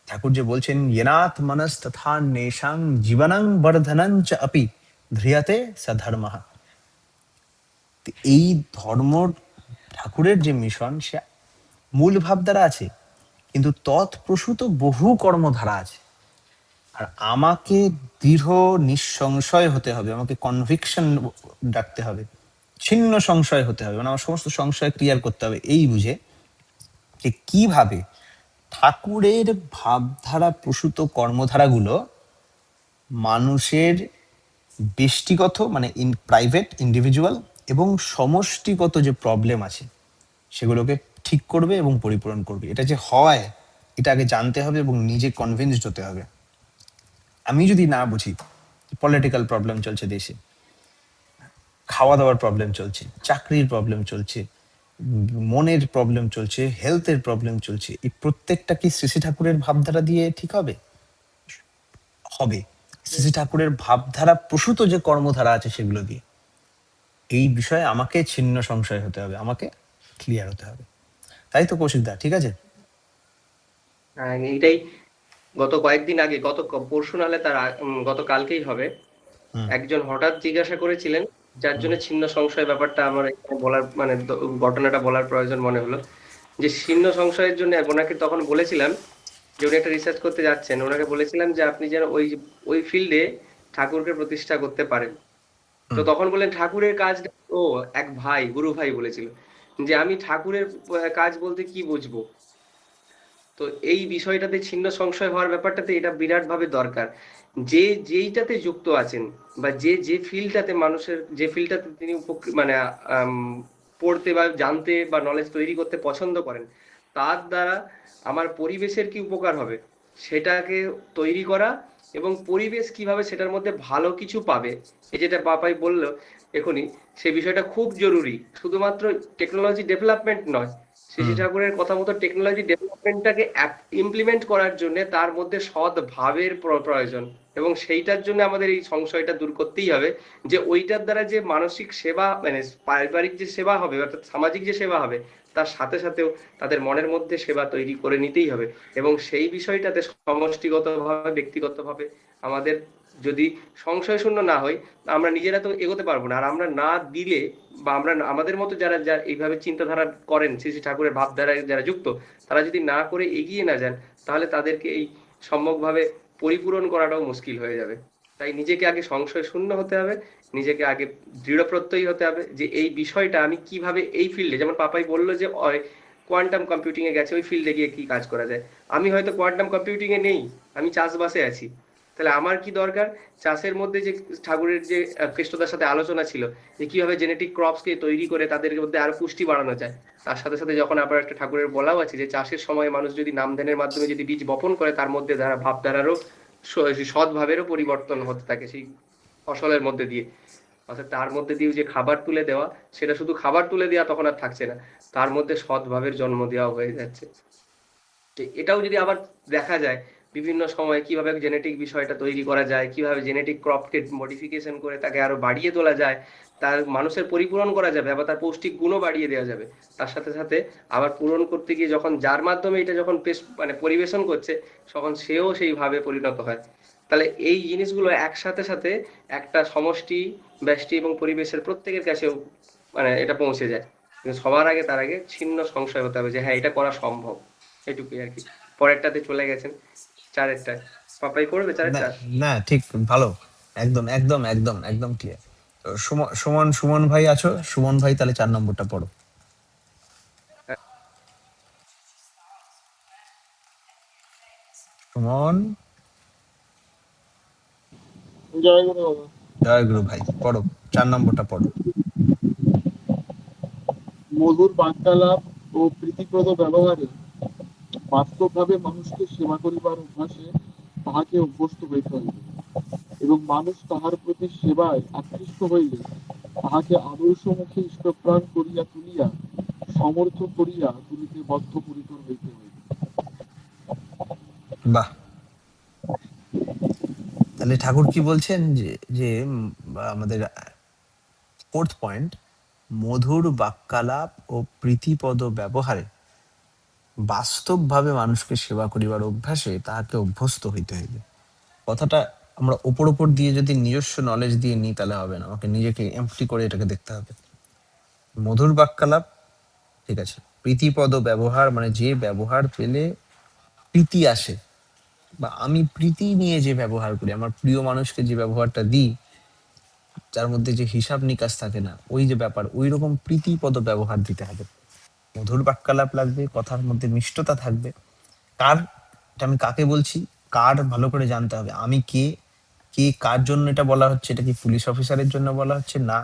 ঠাকুর যে বলছেন, ইয়েনাথ মনস তথা নেশাং জীবনং বর্ধনং চ আপি ধ্রিয়তে সধর্মঃ। এই ধর্ম, ঠাকুরের যে মিশন, সে মূল ভাবধারা আছে, কিন্তু তৎপ্রসূত বহু কর্মধারা আছে। আর আমাকে দৃঢ় নিঃসংশয় হতে হবে, আমাকে কনভিকশন রাখতে হবে, ছিন্ন সংশয় হতে হবে, মানে আমার সমস্ত সংশয় ক্লিয়ার করতে হবে, এই বুঝে যে কিভাবে ঠাকুরের ভাবধারা প্রসূত কর্মধারাগুলো মানুষের ব্যক্তিগত, মানে প্রাইভেট ইন্ডিভিজুয়াল এবং সমষ্টিগত যে প্রবলেম আছে সেগুলোকে ঠিক করবে এবং পরিপূরণ করবে। এটা যে হয়, এটা আগে জানতে হবে এবং নিজে কনভিন্সড হতে হবে। আমি যদি না বুঝি, পলিটিক্যাল প্রবলেম চলছে দেশে, খাওয়া দাওয়ার প্রবলেম চলছে, চাকরির প্রবলেম চলছে, মনের প্রবলেম চলছে, হেলথের প্রবলেম চলছে, এই প্রত্যেকটা কি শ্রী শ্রী ঠাকুরের ভাবধারা দিয়ে ঠিক হবে? হবে শ্রী শ্রী ঠাকুরের ভাবধারা প্রসূত যে কর্মধারা আছে সেগুলো দিয়ে। এই বিষয়ে আমাকে ছিন্ন সংশয় হতে হবে, আমাকে ক্লিয়ার হতে হবে। তাই তো কৌশিকদা, ঠিক আছে? এইটাই গত কয়েকদিন আগে, পরশু নাহলে গতকালকেই হবে, হুম একজন হঠাৎ জিজ্ঞাসা করেছিলেন, যার জন্য ছিন্ন সংশয় ব্যাপারটা আমার এখানে বলার মানে ঘটনাটা বলার প্রয়োজন মনে হলো। যে ছিন্ন সংশয়ের জন্য ওনাকে তখন বলেছিলাম যে উনি একটা রিসার্চ করতে যাচ্ছেন, ওনাকে বলেছিলাম যে আপনি যেন ওই ফিল্ডে ঠাকুরকে প্রতিষ্ঠা করতে পারেন। তো হুম তখন বললেন ঠাকুরের কাজ, ও এক ভাই, গুরু ভাই বলেছিল যে আমি ঠাকুরের কাজ বলতে কি বুঝবো। তো এই বিষয়টাতে ছিন্ন সংশয় হওয়ার ব্যাপারটাতে এটা বিরাট ভাবে দরকার। যেইটাতে যুক্ত আছেন বা যে ফিল্ডটাতে মানুষের, যে ফিল্ডটাতে তিনি মানে পড়তে বা জানতে বা নলেজ তৈরি করতে পছন্দ করেন, তার দ্বারা আমার পরিবেশের কি উপকার হবে সেটাকে তৈরি করা, এবং পরিবেশ কিভাবে সেটার মধ্যে ভালো কিছু পাবে, এই যেটা বাপাই বললো এখনই, সে বিষয়টা খুব জরুরি। শুধুমাত্র টেকনোলজি ডেভেলপমেন্ট নয়, শ্রী শ্রী হুম ঠাকুরের কথা মতো টেকনোলজি ডেভেলপমেন্টটাকে ইমপ্লিমেন্ট করার জন্য তার মধ্যে সৎ ভাবের প্রয়োজন, এবং সেইটার জন্য আমাদের এই সংশয়টা দূর করতেই হবে যে ওইটার দ্বারা যে মানসিক সেবা, মানে পারিবারিক যে সেবা হবে অর্থাৎ সামাজিক যে সেবা হবে, তার সাথে সাথেও তাদের মনের মধ্যে সেবা তৈরি করে নিতেই হবে। এবং সেই বিষয়টাতে সমষ্টিগতভাবে, ব্যক্তিগতভাবে আমাদের যদি সংশয় শূন্য না হই, আমরা নিজেরা তো এগোতে পারবো না। আর আমরা না দিলে, বা আমরা আমাদের মতো যারা যারা এইভাবে চিন্তাধারা করেন, শ্রী শ্রী ঠাকুরের ভাবধারায় যারা যুক্ত, তারা যদি না করে এগিয়ে না যান, তাহলে তাদেরকে এই সম্যকভাবে পরিপূরণ করাটাও মুশকিল হয়ে যাবে। তাই নিজেকে আগে সংশয় শূন্য হতে হবে, নিজেকে আগে দৃঢ় প্রত্যয়ী হতে হবে যে এই বিষয়টা আমি কিভাবে এই ফিল্ডে, যেমন পাপাই বললো যে কোয়ান্টাম কম্পিউটিং এ গেছে, ওই ফিল্ডে গিয়ে কি কাজ করা যায়। আমি হয়তো কোয়ান্টাম কম্পিউটিং এ নেই, আমি চাষবাসে আছি, তাহলে আমার কি দরকার চাষের মধ্যে যে ঠাকুরের যে কৃষ্ণদার সাথে আলোচনা ছিল যে কিভাবে জেনেটিক ক্রপসকে তৈরি করে তাদের মধ্যে আরো পুষ্টি বাড়ানো যায়, তার সাথে সাথে যখন আবার একটা ঠাকুরের বলাও আছে যে চাষের সময় মানুষ যদি নামধ্যানের মাধ্যমে যদি বীজ বপন করে, তার মধ্যে ভাবধারারও সৎভাবেরও পরিবর্তন হতে থাকে সেই ফসলের মধ্যে দিয়ে। অর্থাৎ তার মধ্যে দিয়ে যে খাবার তুলে দেওয়া, সেটা শুধু খাবার তুলে দেওয়া তখন আর থাকছে না, তার মধ্যে সৎভাবের জন্ম দেওয়া হয়ে যাচ্ছে। এটাও যদি আবার দেখা যায় বিভিন্ন সময় কিভাবে জেনেটিক বিষয়টা তৈরি করা যায়, কিভাবে জেনেটিক ক্রপকে মডিফিকেশন করে তাকে আরো বাড়িয়ে তোলা যায়, তার মানুষের পরিপূরণ করা যাবে, আবার তার পৌষ্টিক গুণও বাড়িয়ে দেওয়া যাবে। তার সাথে সাথে আবার পূরণ করতে গিয়ে যখন যার মাধ্যমে এটা যখন মানে পরিবেশন করছে, তখন সেও সেইভাবে পরিণত হয়। তাহলে এই জিনিসগুলো একসাথে সাথে একটা সমষ্টি, ব্যষ্টি এবং পরিবেশের প্রত্যেকের কাছেও মানে এটা পৌঁছে যায়। কিন্তু সবার আগে তার আগে ছিন্ন সংশয় হতে হবে যে হ্যাঁ এটা করা সম্ভব। এটুকুই আর কি। পরেরটাতে চলে গেছেন, চারেরটায়। পাপাই করবে না চারেরটা? না, ঠিক, ভালো, একদম একদম একদম একদম ক্লিয়ার। সুমন সুমন সুমন ভাই আছো? সুমন ভাই তাহলে 4 নম্বরটা পড়ো। সুমন, জয় গুরু বাবা। জয় গুরু ভাই, পড়ো, 4 নম্বরটা পড়ো। মধুর বার্তালাপ ও প্রীতিপ্রদ ব্যবহারে বাস্তবভাবে মানুষকে সেবা করিবার অভ্যাসে তাহাকে অভ্যস্ত হইতে হইবে, এবং মানুষ তাহার প্রতি সেবায় আকৃষ্ট হইলে তাহাকে আদর্শমুখী ইষ্টপ্রাণ করিয়া তুলিয়া সমর্থ করিয়া তুলিতে বদ্ধপরিকর হইতে হইবে। বাহ! তাহলে ঠাকুর কি বলছেন যে যে আমাদের ফোর্থ পয়েন্ট, মধুর বাক্যালাপ ও প্রীতিপদ ব্যবহারে বাস্তবভাবে মানুষকে সেবা করিবার অভ্যাসে তাহাকে অভ্যস্ত হইতে হইবে। কথাটা আমরা ওপর ওপর দিয়ে যদি নিজস্ব নলেজ দিয়ে নিই তাহলে হবে না, আমাকে নিজেকে এমপ্টি করে এটাকে দেখতে হবে। মধুর বাক্যালাপ, ঠিক আছে, প্রীতিপদ ব্যবহার মানে যে ব্যবহার পেলে প্রীতি আসে, বা আমি প্রীতি নিয়ে যে ব্যবহার করি, আমার প্রিয় মানুষকে যে ব্যবহারটা দিই, যার মধ্যে যে হিসাব নিকাশ থাকে না, ওই যে ব্যাপার, ওই রকম প্রীতিপদ ব্যবহার দিতে হবে। মধুর বাক্যালাপ লাগবে, কথার মধ্যে মিষ্টতা থাকবে। কার, এটা আমি কাকে বলছি, কার ভালো করে জানতে হবে। আমি কে, কে কার জন্য এটা বলা হচ্ছে, এটা কি পুলিশ অফিসারের জন্য বলা হচ্ছে? না।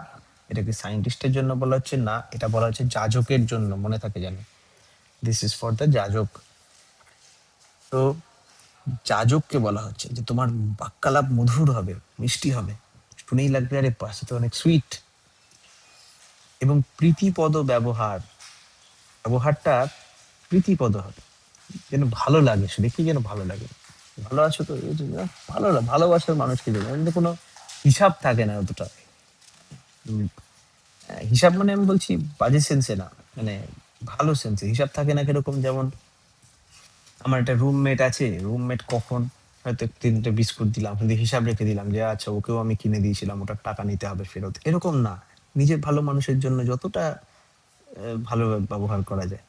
এটা কি সায়েন্টিস্টের জন্য বলা হচ্ছে? না। এটা বলা হচ্ছে যাজকের জন্য, মনে থাকে জানো, দিস ইজ ফর দ্য যাজক। তো যাজককে বলা হচ্ছে যে তোমার বাক্যালাপ মধুর হবে, মিষ্টি হবে, শুনেই লাগবে আরে বাস, তো অনেক সুইট। এবং প্রীতিপদ ব্যবহার, ব্যবহারটা প্রীতিপদ হবে, যেন ভালো লাগে, সে দেখি যেন ভালো লাগে। ভালো আছো তো, এই যে ভালো, ভালোবাসার মানুষকে দেবে, এর মধ্যে কোনো হিসাব থাকে না অতটা। উম, হিসাব মানে আমি বলছি বাজে সেন্সে না, মানে ভালো সেন্সে হিসাব থাকে না। কিরকম, যেমন আমার একটা রুমমেট আছে, রুমমেট কখন হয়তো 3টে বিস্কুট দিলাম, কিন্তু হিসাব রেখে দিলাম যে আচ্ছা ওকেও আমি কিনে দিয়েছিলাম, ওটার টাকা নিতে হবে ফেরত, এরকম না। নিজের ভালো মানুষের জন্য যতটা ভালো ব্যবহার করা যায়,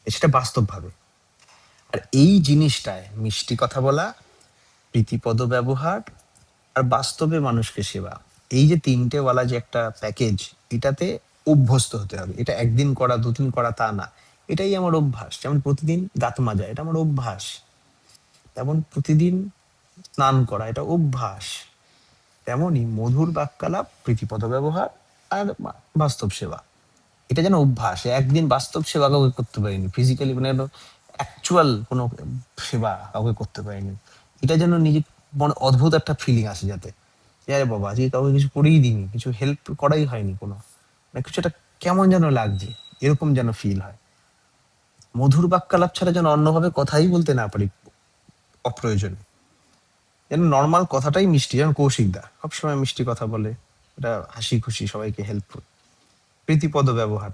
সেটা বাস্তবভাবে। আর এই জিনিসটায় মিষ্টি কথা বলা, প্রীতিপদ ব্যবহার, আর বাস্তবে মানুষকে সেবা, এই যে 3টে ওয়ালা যে একটা প্যাকেজ, এটাতে অভ্যস্ত হতে হবে। এটা একদিন করা, দুদিন করা তা না, এটাই আমার অভ্যাস। যেমন প্রতিদিন দাঁত মাজা, এটা আমার অভ্যাস। তেমন প্রতিদিন স্নান করা, এটা অভ্যাস। তেমনই মধুর বাক্যালাপ, প্রীতিপদ ব্যবহার, আর বাস্তব সেবা, এটা যেন অভ্যাস। একদিন বাস্তব সেবা কাউকে করতে পারিনি, ফিজিক্যালি মানে অ্যাকচুয়াল কোনো সেবা কাউকে করতে পারিনি, এটা যেন নিজে মনে অদ্ভুত একটা ফিলিং আসে, যাতে যে আরে বাবা আজকে কাউকে কিছু করেই দিইনি, কিছু হেল্প করাই হয়নি কোনো, মানে কিছু একটা কেমন যেন লাগছে, এরকম যেন ফিল হয়। মধুর বাক্যালাপ ছাড়া যেন অন্যভাবে কথাই বলতে না পারি অপ্রয়োজনে, যেন নর্মাল কথাটাই মিষ্টি। যেমন কৌশিক দা সবসময় মিষ্টি কথা বলে, এটা হাসি খুশি, সবাইকে হেল্পফুল। প্রীতিপদ ব্যবহার,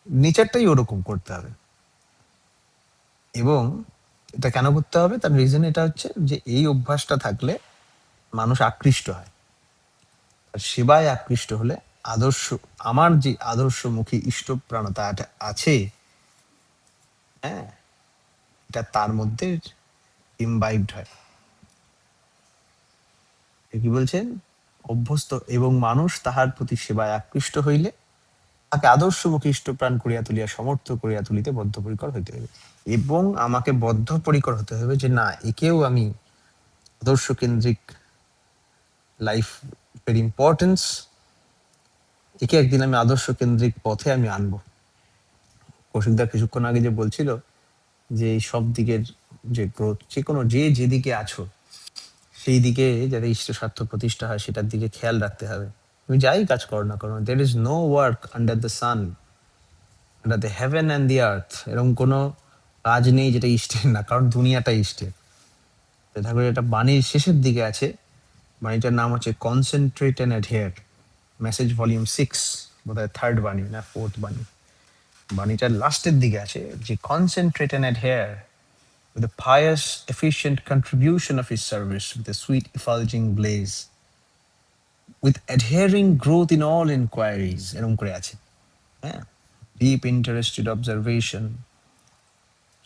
নেচারটাই ওরকম করতে হবে। এবং এটা কেন করতে হবে, তার রিজন এটা হচ্ছে যে এই অভ্যাসটা থাকলে মানুষ আকৃষ্ট হয়। আর সেবায় আকৃষ্ট হলে আদর্শ, আমার যে আদর্শমুখী ইষ্টপ্রাণতা এটা আছে, হ্যাঁ, এটা তার মধ্যে ইমবাইবড হয়। এ কি বলছেন, অভ্যস্ত, এবং মানুষ তাহার প্রতি সেবায় আকৃষ্ট হইলে তাকে আদর্শমুখী ইষ্টপ্রাণ করিয়া তুলিয়া সমর্থ করিয়া তুলিতে বদ্ধপরিকর হইতে হবে। এবং আমাকে বদ্ধপরিকর হতে হবে যে না, একেও আমি আদর্শ কেন্দ্রিক লাইফ, ভেরি ইম্পর্টেন্স, একে একদিন আমি আদর্শ কেন্দ্রিক পথে আমি আনবো। কৌশিকদা কিছুক্ষণ আগে যে বলছিল যে এই সব দিকের যে গ্রোথ, যে কোনো যে যেদিকে আছো সেই দিকে যাতে ইষ্ট স্বার্থ প্রতিষ্ঠা হয়, সেটার দিকে খেয়াল রাখতে হবে। তুমি যাই কাজ করো না করো, there is no work under the sun, under the heaven and the earth, এরকম কোনো কাজ নেই যেটা ইষ্টের না, কারণ দুনিয়াটা ইষ্টের। ঠাকুরের একটা বাণীর শেষের দিকে আছে, বাণীটার নাম হচ্ছে concentrate and adhere, message volume 6, বোধহয় থার্ড বাণী না ফোর্থ বাণী। বাণীটার লাস্টের দিকে আছে যে concentrate and adhere with a pious, efficient contribution of his service, with a sweet effulging blaze, with adhering growth in all inquiries, এরকম করে আছে, হ্যাঁ, deep interested observation,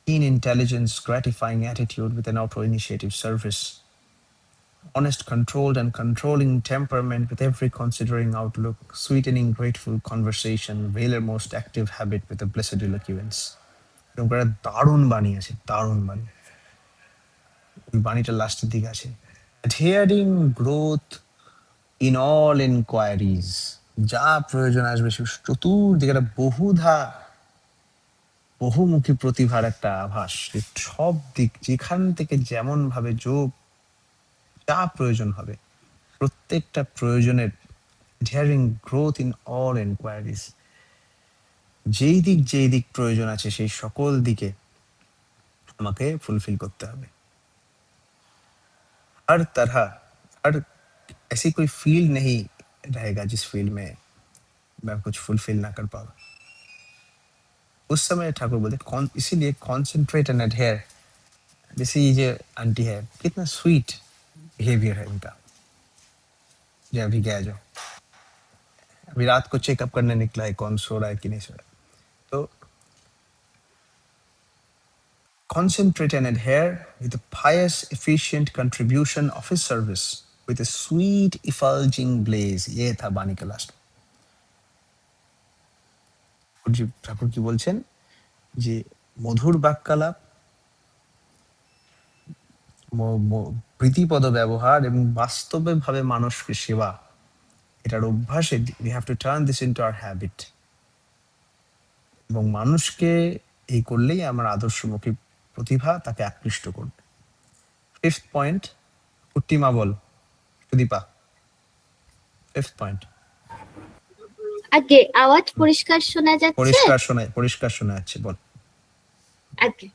keen intelligence, gratifying attitude with an auto-initiative service, honest, controlled, and controlling temperament with every considering outlook, sweetening, grateful conversation, valour most active habit with a blessed eloquence. এরকম করে দারুণ বাণী আছে, দারুণ বাণী। ওই বাণীটার লাস্টের দিকে আছে adhering growth in all inquiries, যা প্রয়োজন আসবে সে চতুর্দিকে একটা বহুমুখী প্রতিভার একটা আভাস, যে সব দিক যেখান থেকে যেমন ভাবে যোগ যা প্রয়োজন হবে প্রত্যেকটা প্রয়োজনের adhering growth in all inquiries, যেই দিক প্রয়োজন আছে সেই সকল দিকে আমাকে ফুলফিল করতে হবে। हर तरह हर ऐसी कोई फील्ड नहीं रहेगा जिस फील्ड में मैं कुछ फुलफिल ना कर पाऊँ। उस समय ठाकुर बोलते कौन, इसीलिए कॉन्सेंट्रेट एंड एडहेयर। जैसे ये जो आंटी है कितना स्वीट बिहेवियर है इनका, जो अभी गया जो अभी रात को चेकअप करने निकला है कौन सो रहा है कि नहीं सो रहा है। तो concentrate and adhere with a pious, efficient contribution of his service with a sweet, effulging blaze। ये था बानी का लास्ट। ঠাকুর কি বলছেন যে মধুর বাক্যালাপ, প্রীতিপদ ব্যবহার এবং বাস্তবে ভাবে মানুষকে সেবা, এটার অভ্যাসে we have to turn this into our habit, এবং মানুষকে এই করলেই আমার আদর্শমুখী প্রতিভা তাকে আকৃষ্ট করবে। ফিফথ পয়েন্ট, পুট্টিমা বল, সুদীপা, ফিফথ পয়েন্ট। আগে আওয়াজ পরিষ্কার শোনা যাচ্ছে? পরিষ্কার শোনা যাচ্ছে, বল। আগে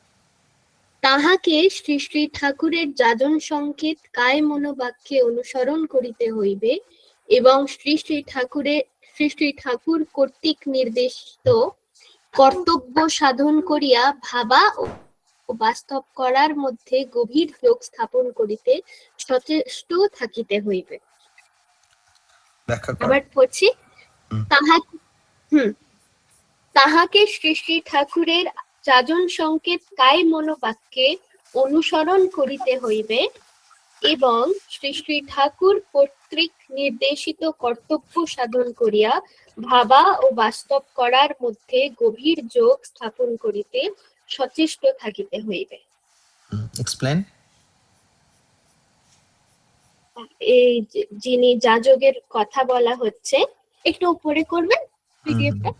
তাহাকে শ্রী শ্রী ঠাকুরের যাজন সংকেত কায় মনোবাক্যে অনুসরণ করিতে হইবে এবং শ্রী শ্রী ঠাকুর কর্তৃক নির্দেশিত কর্তব্য সাধন করিয়া ভাবা ও বাস্তব করার মধ্যে গভীর যোগ স্থাপন করিতে সচেষ্ট থাকিতে হইবে। আবার পড়ছি, তাহাকে শ্রী শ্রী ঠাকুরের যাজন সংকেত কায় মনোবাক্যে অনুসরণ করিতে হইবে এবং শ্রী শ্রী ঠাকুর কর্তৃক নির্দেশিত কর্তব্য সাধন করিয়া ভাবা ও বাস্তব করার মধ্যে গভীর যোগ স্থাপন করিতে সচেষ্ট থাকিতে হইবে। এক্সপ্লেন। এই যিনি যাজকের কথা বলা হচ্ছে, একটু উপরে করবেন পিডিএফটা।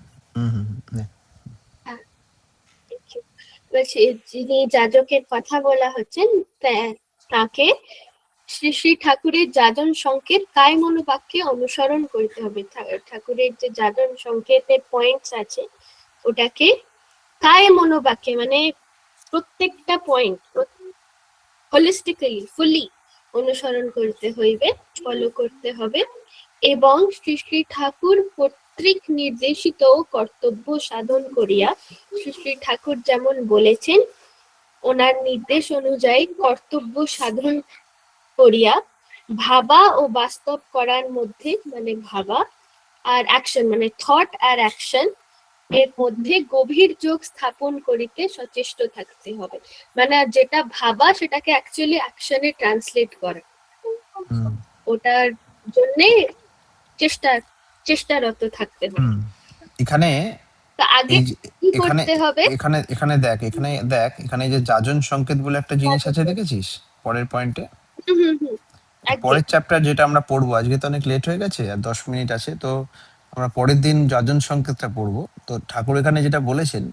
যিনি যাজকের কথা বলা হচ্ছেন তাকে শ্রী শ্রী ঠাকুরের যাজন সংকেত কায় মনোবাক্যে অনুসরণ করতে হবে। ঠাকুরের যে যাজন সংকেতের পয়েন্টস আছে ওটাকে কায় মনোবাক্যে মানে প্রত্যেকটা পয়েন্ট হোলিস্টিক্যালি ফুলি অনুসরণ করতে হইবে, ফলো করতে হবে এবং শ্রী শ্রী ঠাকুর কর্তৃক নির্দেশিত কর্তব্য সাধন করিয়া শ্রী শ্রী ঠাকুর যেমন বলেছেন ওনার নির্দেশ অনুযায়ী কর্তব্য সাধন করিয়া ভাবা ও বাস্তব করার মধ্যে মানে ভাবা আর অ্যাকশন মানে থট আর অ্যাকশন এর মধ্যে গভীর যোগ স্থাপন করিতে সচেষ্ট থাকতে হবে। মানে যেটা ভাবা সেটাকে অ্যাকচুয়ালি অ্যাকশনে ট্রান্সলেট করা, ওটার জন্যে চেষ্টারত থাকতে হবে। এখানে আগে কি করতে হবে? এখানে দেখ এখানে যে যাজন সংকেত বলে একটা জিনিস আছে, দেখেছিস পরের পয়েন্টে? পরের চ্যাপ্টার যেটা আমরা পড়বো, আজকে তো অনেক লেট হয়ে গেছে আর 10 মিনিট আছে, তো আমরা পরের দিন যাজন সংকেতটা পড়বো। তো ঠাকুর এখানে যেটা বলেছেন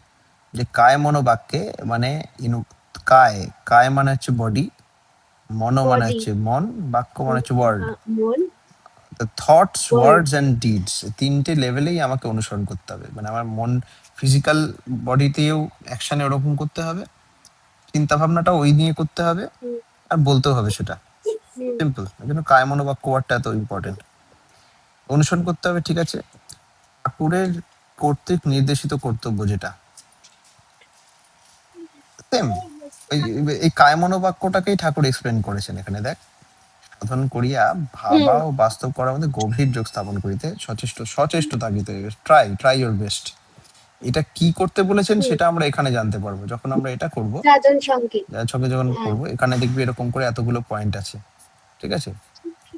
যে কায় মনোবাক্যে মানে কায় মানে হচ্ছে বডি, মনো মানে হচ্ছে মন, বাক্য মানে হচ্ছে word. Thoughts, words and deeds, তিনটে লেভেলেই আমাকে অনুসরণ করতে হবে। মানে আমার মন ফিজিক্যাল বডিতেও অ্যাকশনে ওরকম করতে হবে, চিন্তা ভাবনাটাও ওই নিয়ে করতে হবে, আর বলতেও হবে সেটা, হুম, সিম্পল। এই জন্য কায়মনোবাক্য ওয়ার্ডটা এত ইম্পর্টেন্ট। অনুসরণ করতে হবে, ঠিক আছে। ঠাকুরের কর্তৃক নির্দেশিত কর্তব্য যেটা, সেম এই এই কায়মনোবাক্যটাকেই ঠাকুর এক্সপ্লেন করেছেন এখানে। দেখ, সাধন করিয়া ভাবা হুম, ও বাস্তব করার মধ্যে গভীর যোগ স্থাপন করিতে সচেষ্ট সচেষ্ট থাকিতে, ট্রাই ট্রাই ইউর বেস্ট। এটা কি করতে বলেছেন হুম। সেটা আমরা এখানে জানতে পারবো যখন আমরা এটা করব। যাজন সংকেত। ছকে যখন হ্যাঁ। করবো, এখানে দেখবি এরকম করে এতগুলো পয়েন্ট আছে, ঠিক আছে।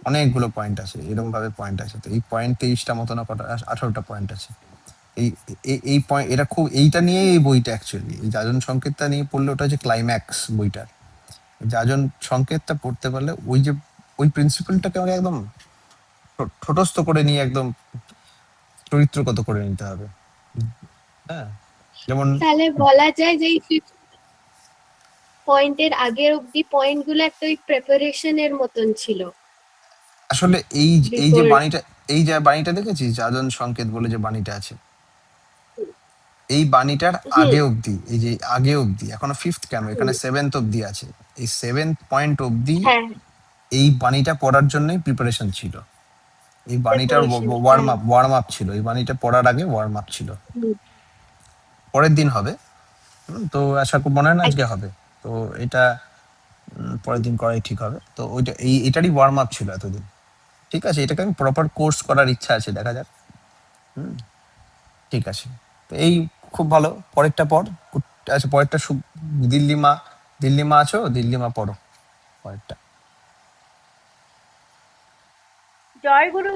অনেকগুলো পয়েন্ট আছে, এরকম ভাবে পয়েন্ট আছে। তো এই পয়েন্ট 23টা মতো না কটা, 18টা পয়েন্ট আছে। এই এই পয়েন্ট, এটা খুব, এইটা নিয়ে এই বইটা অ্যাকচুয়ালি, এই যাজন সংকেতটা নিয়ে পড়লে ওটা হচ্ছে ক্লাইম্যাক্স বইটার। যাজন সংকেতটা পড়তে পারলে ওই যে ওই প্রিন্সিপালটাকে আমাকে একদম ঠোঁটস্থ করে নিয়ে একদম চরিত্রগত করে নিতে হবে। হ্যাঁ, যেমন তাহলে বলা যায় যে এই ফিফথ পয়েন্টের আগের অব্দি পয়েন্ট গুলো একটা ওই প্রেপারেশনের মতন ছিল আসলে এই এই যে বিফোর। বাণীটা, এই যে বাণীটা দেখেছিস, যাজন সংকেত বলে যে বাণীটা আছে, এই বাণীটার হুম, আগে অবধি, এই যে আগে অবধি, এখনো ফিফথ কেন, এখানে সেভেন্থ অবধি আছে। এই সেভেন্থ পয়েন্ট অবধি হ্যাঁ, এই বাণীটা পড়ার জন্যই প্রিপারেশন ছিল। এই বাণীটার প্রেপারেশন, ওয়ার্ম হ্যাঁ। আপ, ওয়ার্ম আপ ছিল। এই বাণীটা পড়ার আগে ওয়ার্ম আপ ছিল। হুম, পরের দিন হবে। তো আশা করি মনে হয় না আজকে আচ্ছা। হবে। তো এটা পরের দিন করাই ঠিক হবে। তো ওইটা এটারই ওয়ার্ম আপ ছিল এতদিন। ঠিক আছে, এটাকে আমি প্রপার কোর্স করার ইচ্ছা আছে, দেখা যাক। ঠিক আছে, তো এই খুব ভালো। পরেরটা পর। আচ্ছা, পরেরটা দিল্লি মা, দিল্লি মা আছো, দিল্লি মা পড়ো পরেরটা। জয় গুরু।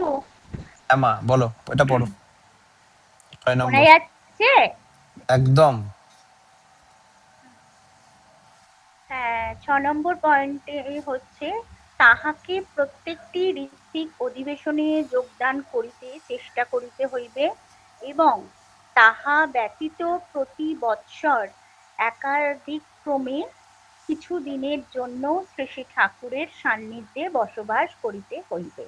হ্যাঁ মা, বলো, এটা পড়ো, 6 নম্বর। শোনা যাচ্ছে? একদম। হ্যাঁ, 6 নম্বর পয়েন্টে হচ্ছে, তাহাকে প্রত্যেকটি ঋত্বিক অধিবেশনে যোগদান করিতে চেষ্টা করিতে হইবে এবং তাহা ব্যতীত প্রতি বৎসর একাদিক্রমে কিছু দিনের জন্য শ্রী শ্রী ঠাকুরের সান্নিধ্যে বসবাস করিতে হইবে।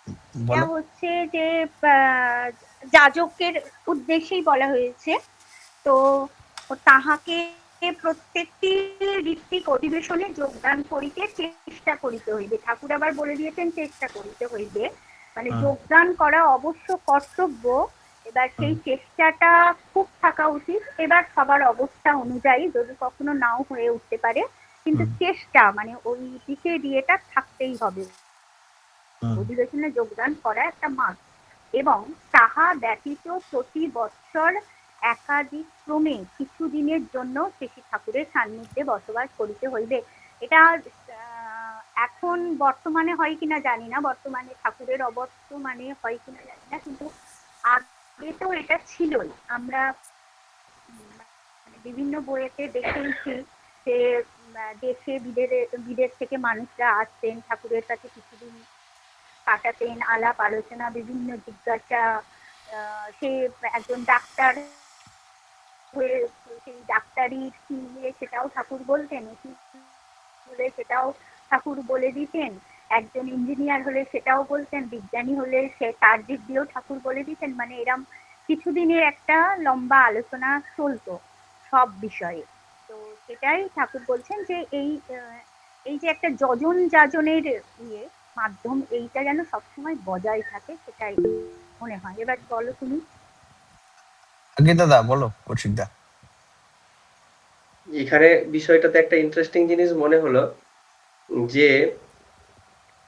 এটা বলো। হচ্ছে যে আহ, যাজকের উদ্দেশ্যেই বলা হয়েছে। তো তাহাকে প্রত্যেকটি ঋত্বিক অধিবেশনে যোগদান করিতে চেষ্টা করিতে হইবে। ঠাকুর আবার বলে দিয়েছেন চেষ্টা করিতে হইবে, মানে হুম, যোগদান করা অবশ্য কর্তব্য। এবার হুম, সেই চেষ্টাটা খুব থাকা উচিত। এবার সবার অবস্থা অনুযায়ী যদি কখনো নাও হয়ে উঠতে পারে, কিন্তু হুম, চেষ্টা মানে ওই দিকে দিয়েটা থাকতেই হবে। হুম, অধিবেশনে যোগদান করা একটা মাস, এবং তাহা ব্যতীত প্রতি বৎসর একাদিক্রমে কিছু দিনের জন্য শ্রী শ্রী ঠাকুরের সান্নিধ্যে বসবাস করিতে হইবে। এটা এখন বর্তমানে হয় কিনা জানি না, বর্তমানে ঠাকুরের অবর্তমানে হয় কিনা জানি না, কিন্তু আগে তো এটা ছিলই। আমরা মানে বিভিন্ন বইয়েতে দেখেছি যে দেশে বিদেশ থেকে মানুষরা আসতেন ঠাকুরের কাছে কিছুদিন কাটাতেন, আলাপ আলোচনা, বিভিন্ন জিজ্ঞাসা। সে একজন ডাক্তার হয়ে সেই ডাক্তারি কি নিয়ে সেটাও ঠাকুর বলতেন, উকিল হলে সেটাও ঠাকুর বলে দিতেন, একজন ইঞ্জিনিয়ার হলে সেটাও বলতেন, বিজ্ঞানী হলে সে তার দিক দিয়েও ঠাকুর বলে দিতেন। মানে এরম কিছুদিনের একটা লম্বা আলোচনা চলতো সব বিষয়ে। তো সেটাই ঠাকুর বলছেন যে এই যে একটা যজন যাজনের ইয়ে মাধ্যম, এইটা যেন সবসময় বজায় থাকে, সেটাই মনে হয়। এবার বলো তুমি। আগে দাদা বলো, কৌশিক দা। এখানে বিষয়টাতে একটা ইন্টারেস্টিং জিনিস মনে হলো যে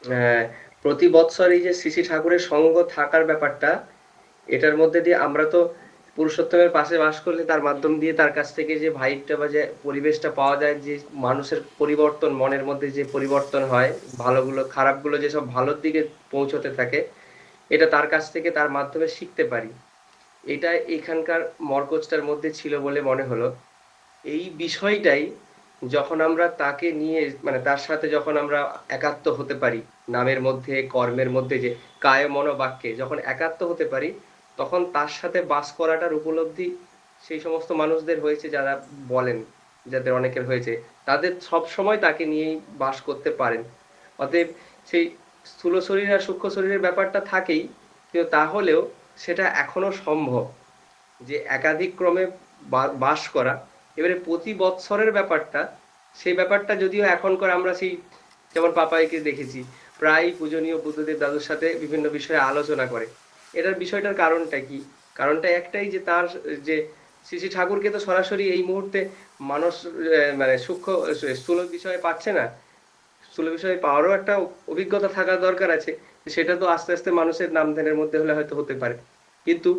আহ, প্রতি বৎসর এই যে শ্রী শ্রী ঠাকুরের সঙ্গ থাকার ব্যাপারটা, এটার মধ্যে দিয়ে আমরা তো পুরুষোত্তমের পাশে বাস করলে তার মাধ্যম দিয়ে তার কাছ থেকে যে ভাইবটা বা যে পরিবেশটা পাওয়া যায়, যে মানুষের পরিবর্তন, মনের মধ্যে যে পরিবর্তন হয়, ভালোগুলো খারাপগুলো যেসব ভালোর দিকে পৌঁছতে থাকে, এটা তার কাছ থেকে তার মাধ্যমে শিখতে পারি। এটা এখানকার মর্কজটার মধ্যে ছিল বলে মনে হলো। এই বিষয়টাই যখন আমরা তাকে নিয়ে, মানে তার সাথে যখন আমরা একাত্ম হতে পারি, নামের মধ্যে কর্মের মধ্যে, যে কায় মন বাক্যে যখন একাত্ম হতে পারি, তখন তার সাথে বাস করাটার উপলব্ধি সেই সমস্ত মানুষদের হয়েছে যারা বলেন, যাদের অনেকের হয়েছে, তাদের সব সময় তাকে নিয়েই বাস করতে পারেন। অতএব সেই স্থূল শরীর আর সূক্ষ্ম শরীরের ব্যাপারটা থাকেই, কিন্তু তাহলেও সেটা এখনো সম্ভব যে একাধিক ক্রমে বাস করা। এবারে প্রতি বৎসরের ব্যাপারটা, সেই ব্যাপারটা যদিও এখনকার আমরা সেই যেমন পাপাইকে দেখেছি প্রায় পূজনীয় বুদ্ধদেব দাদুর সাথে বিভিন্ন বিষয়ে আলোচনা করে। এটার বিষয়টার কারণটা কি? কারণটা একটাই যে তার যে শ্রী শ্রী ঠাকুরকে তো সরাসরি এই মুহূর্তে মানুষ মানে সূক্ষ্ম স্থূল বিষয়ে পাচ্ছে না। স্থূল বিষয়ে পাওয়ারও একটা অভিজ্ঞতা থাকা দরকার আছে। সেটা তো আস্তে আস্তে মানুষের নাম ধ্যানের মধ্যে হলে হয়তো হতে পারে। কিন্তু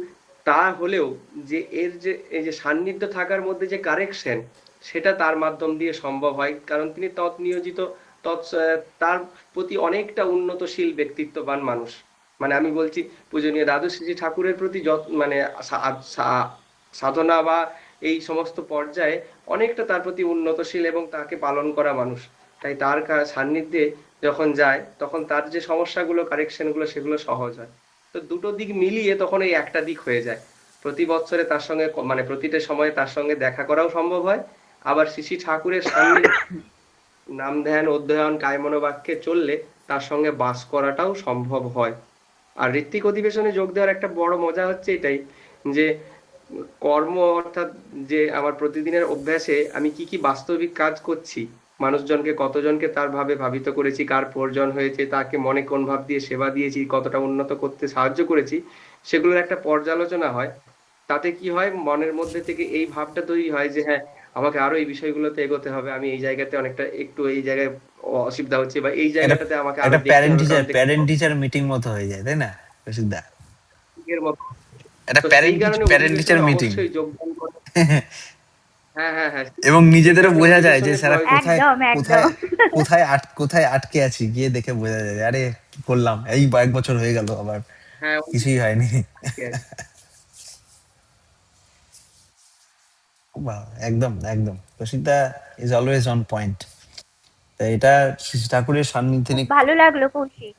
তা হলেও যে এর যে এই যে সান্নিধ্য থাকার মধ্যে যে কারেকশন, সেটা তার মাধ্যম দিয়ে সম্ভব হয়, কারণ তিনি তৎ নিয়োজিত, তৎ তার প্রতি অনেকটা উন্নতশীল ব্যক্তিত্ববান মানুষ। মানে আমি বলছি পূজনীয় দাদু শ্রী ঠাকুরের প্রতি যত মানে সাধনা বা এই সমস্ত পর্যায়ে অনেকটা তার প্রতি উন্নতশীল এবং তাকে পালন করা মানুষ। তাই তার সান্নিধ্যে যখন যায় তখন তার যে সমস্যাগুলো কারেকশনগুলো সেগুলো সহজ হয়। তো দুটো দিক মিলিয়ে তখন এই একটা দিক হয়ে যায়। প্রতি বছরে তার সঙ্গে মানে প্রতিটা সময়ে তার সঙ্গে দেখা করাও সম্ভব হয়। আবার শ্রী শ্রী ঠাকুরের সান্নিধ্য নাম ধ্যান অধ্যয়ন কায়মনোবাক্যে চললে তার সঙ্গে বাস করাটাও সম্ভব হয়। আর ঋত্বিক অধিবেশনে যোগ দেওয়ার একটা বড় মজা হচ্ছে এটাই যে কর্ম অর্থাৎ যে আমার প্রতিদিনের অভ্যাসে আমি কি কি বাস্তবিক কাজ করছি, মানুষজনকে কতজনকে তার ভাবে ভাবিত করেছি, কার প্রয়োজন হয়েছে, তাকে মনে কোন ভাব দিয়ে সেবা দিয়েছি, কতটা উন্নত করতে সাহায্য করেছি, সেগুলোর একটা পর্যালোচনা হয়। তাতে কি হয়, মনের মধ্যে থেকে এই ভাবটা তৈরি হয় যে হ্যাঁ, আমাকে আরো এই বিষয়গুলোতে এগোতে হবে, আমি এই জায়গাতে অনেকটা একটু এই জায়গায় অসুবিধা হচ্ছে বা এই একটা জায়গাটাতে আমাকে আরো একটা দেখতে হবে, কারণ দেখতে প্যারেন্ট টিচার মিটিং মতো হয়ে যায়, তাই না রসিকদা? এর মতো। একটা তো সেই কারণে প্যারেন্ট টিচার অধিবেশনে মিটিং। অবশ্যই যোগদান করে। হ্যাঁ হ্যাঁ হ্যাঁ, এবং সেই নিজেদেরও কারণে বোঝা যায় যে অধিবেশনে সারা কোথায় একদম কোথায় একদম। কোথায় আটকে আছি, গিয়ে দেখে বোঝা যায় যে, আরে কি করলাম, এই এক বছর হয়ে গেল আবার হ্যাঁ কিছুই হয়নি। ঠিক আছে। বাহ, একদম একদম রসিকদা ইজ অলওয়েজ অন পয়েন্ট। তা এটা শ্রী ঠাকুরের সান্নিধ্যে খুব ভালো লাগলো কৌশিক।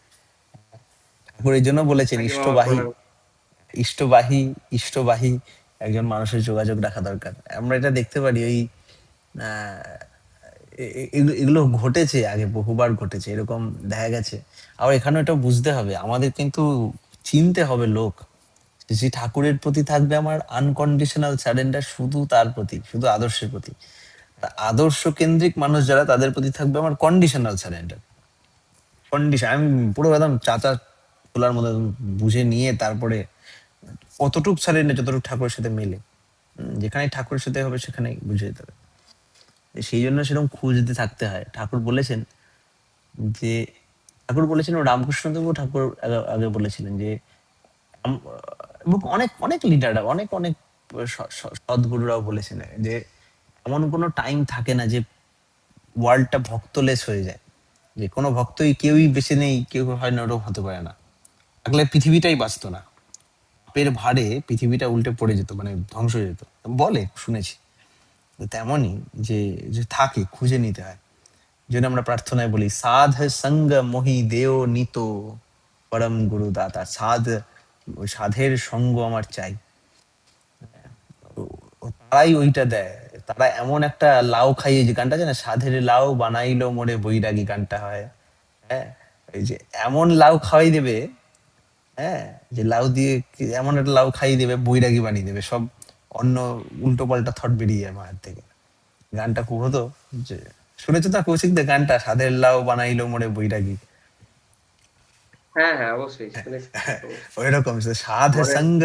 ঠাকুর এই জন্য বলেছেন আগে মামা ইষ্টবাহী প্রণাম। ইষ্টবাহী ইষ্টবাহী একজন মানুষের যোগাযোগ রাখা দরকার। আমরা এটা দেখতে পারি ওই আহ, এগুলো ঘটেছে আগে, বহুবার ঘটেছে, এরকম দেখা গেছে। আবার এখানে এটা বুঝতে হবে, আমাদের কিন্তু চিনতে হবে লোক। শ্রী ঠাকুরের প্রতি থাকবে আমার আনকন্ডিশনাল সারেন্ডার, শুধু তার প্রতি, শুধু আদর্শের প্রতি। আর আদর্শ কেন্দ্রিক মানুষ যারা, তাদের প্রতি থাকবে আমার কন্ডিশনাল সারেন্ডার। কন্ডিশন, আমি পুরো একদম চাচা খোলার মতো বুঝে নিয়ে তারপরে কতটুক সারেন্ডার, যতটুকু ঠাকুরের সাথে মেলে। যেখানে ঠাকুরের সাথে হবে সেখানে বুঝে যেতে হবে। সেই জন্য সেরকম খুঁজতে থাকতে হয়। যে ঠাকুর বলেছেন, ও রামকৃষ্ণদেব ঠাকুর আগে আগে বলেছিলেন যে এবং অনেক অনেক লিডাররা, অনেক অনেক সদ্গুরুরাও বলেছেন যে এমন কোনো টাইম থাকে না যে ওয়ার্ল্ডটা ভক্তলেস হয়ে যায়, যে কোনো ভক্তই কেউই বেঁচে নেই, কেউ হয় না, ওরকম হতে পারে না। থাকলে পৃথিবীটাই বাঁচতো না, পাপের ভারে পৃথিবীটা উল্টে পড়ে যেত, মানে ধ্বংস হয়ে যেত বলে শুনেছি। তো তেমনই যে যে থাকে, খুঁজে নিতে হয়। যেন আমরা প্রার্থনায় বলি, সাধ সঙ্গ মোহি দেও নিত পরম গুরু দাতা। ওই সাধের সঙ্গ আমার চাই। তারাই ওইটা দেয়। তারা এমন একটা লাউ খাইয়ে, যে গানটা আছে না, সাধের লাউ বানাইলো মোরে বৈরাগী, গানটা হয়। হ্যাঁ, এই যে এমন লাউ খাওয়াই দেবে, হ্যাঁ, যে লাউ দিয়ে এমন একটা লাউ খাইয়ে দেবে, বৈরাগী বানিয়ে দেবে, সব অন্য উল্টো পাল্টা থট বেরিয়ে যায় মায়ের থেকে। গানটা খুব হতো যে, শুনেছো তো কৌশিক দা গানটা, সাধের লাউ বানাইলো মোরে বৈরাগী? হ্যাঁ হ্যাঁ, অবশ্যই শুনেছি। অবশ্যই। ওই রকম সাধ আমাদের সঙ্গ,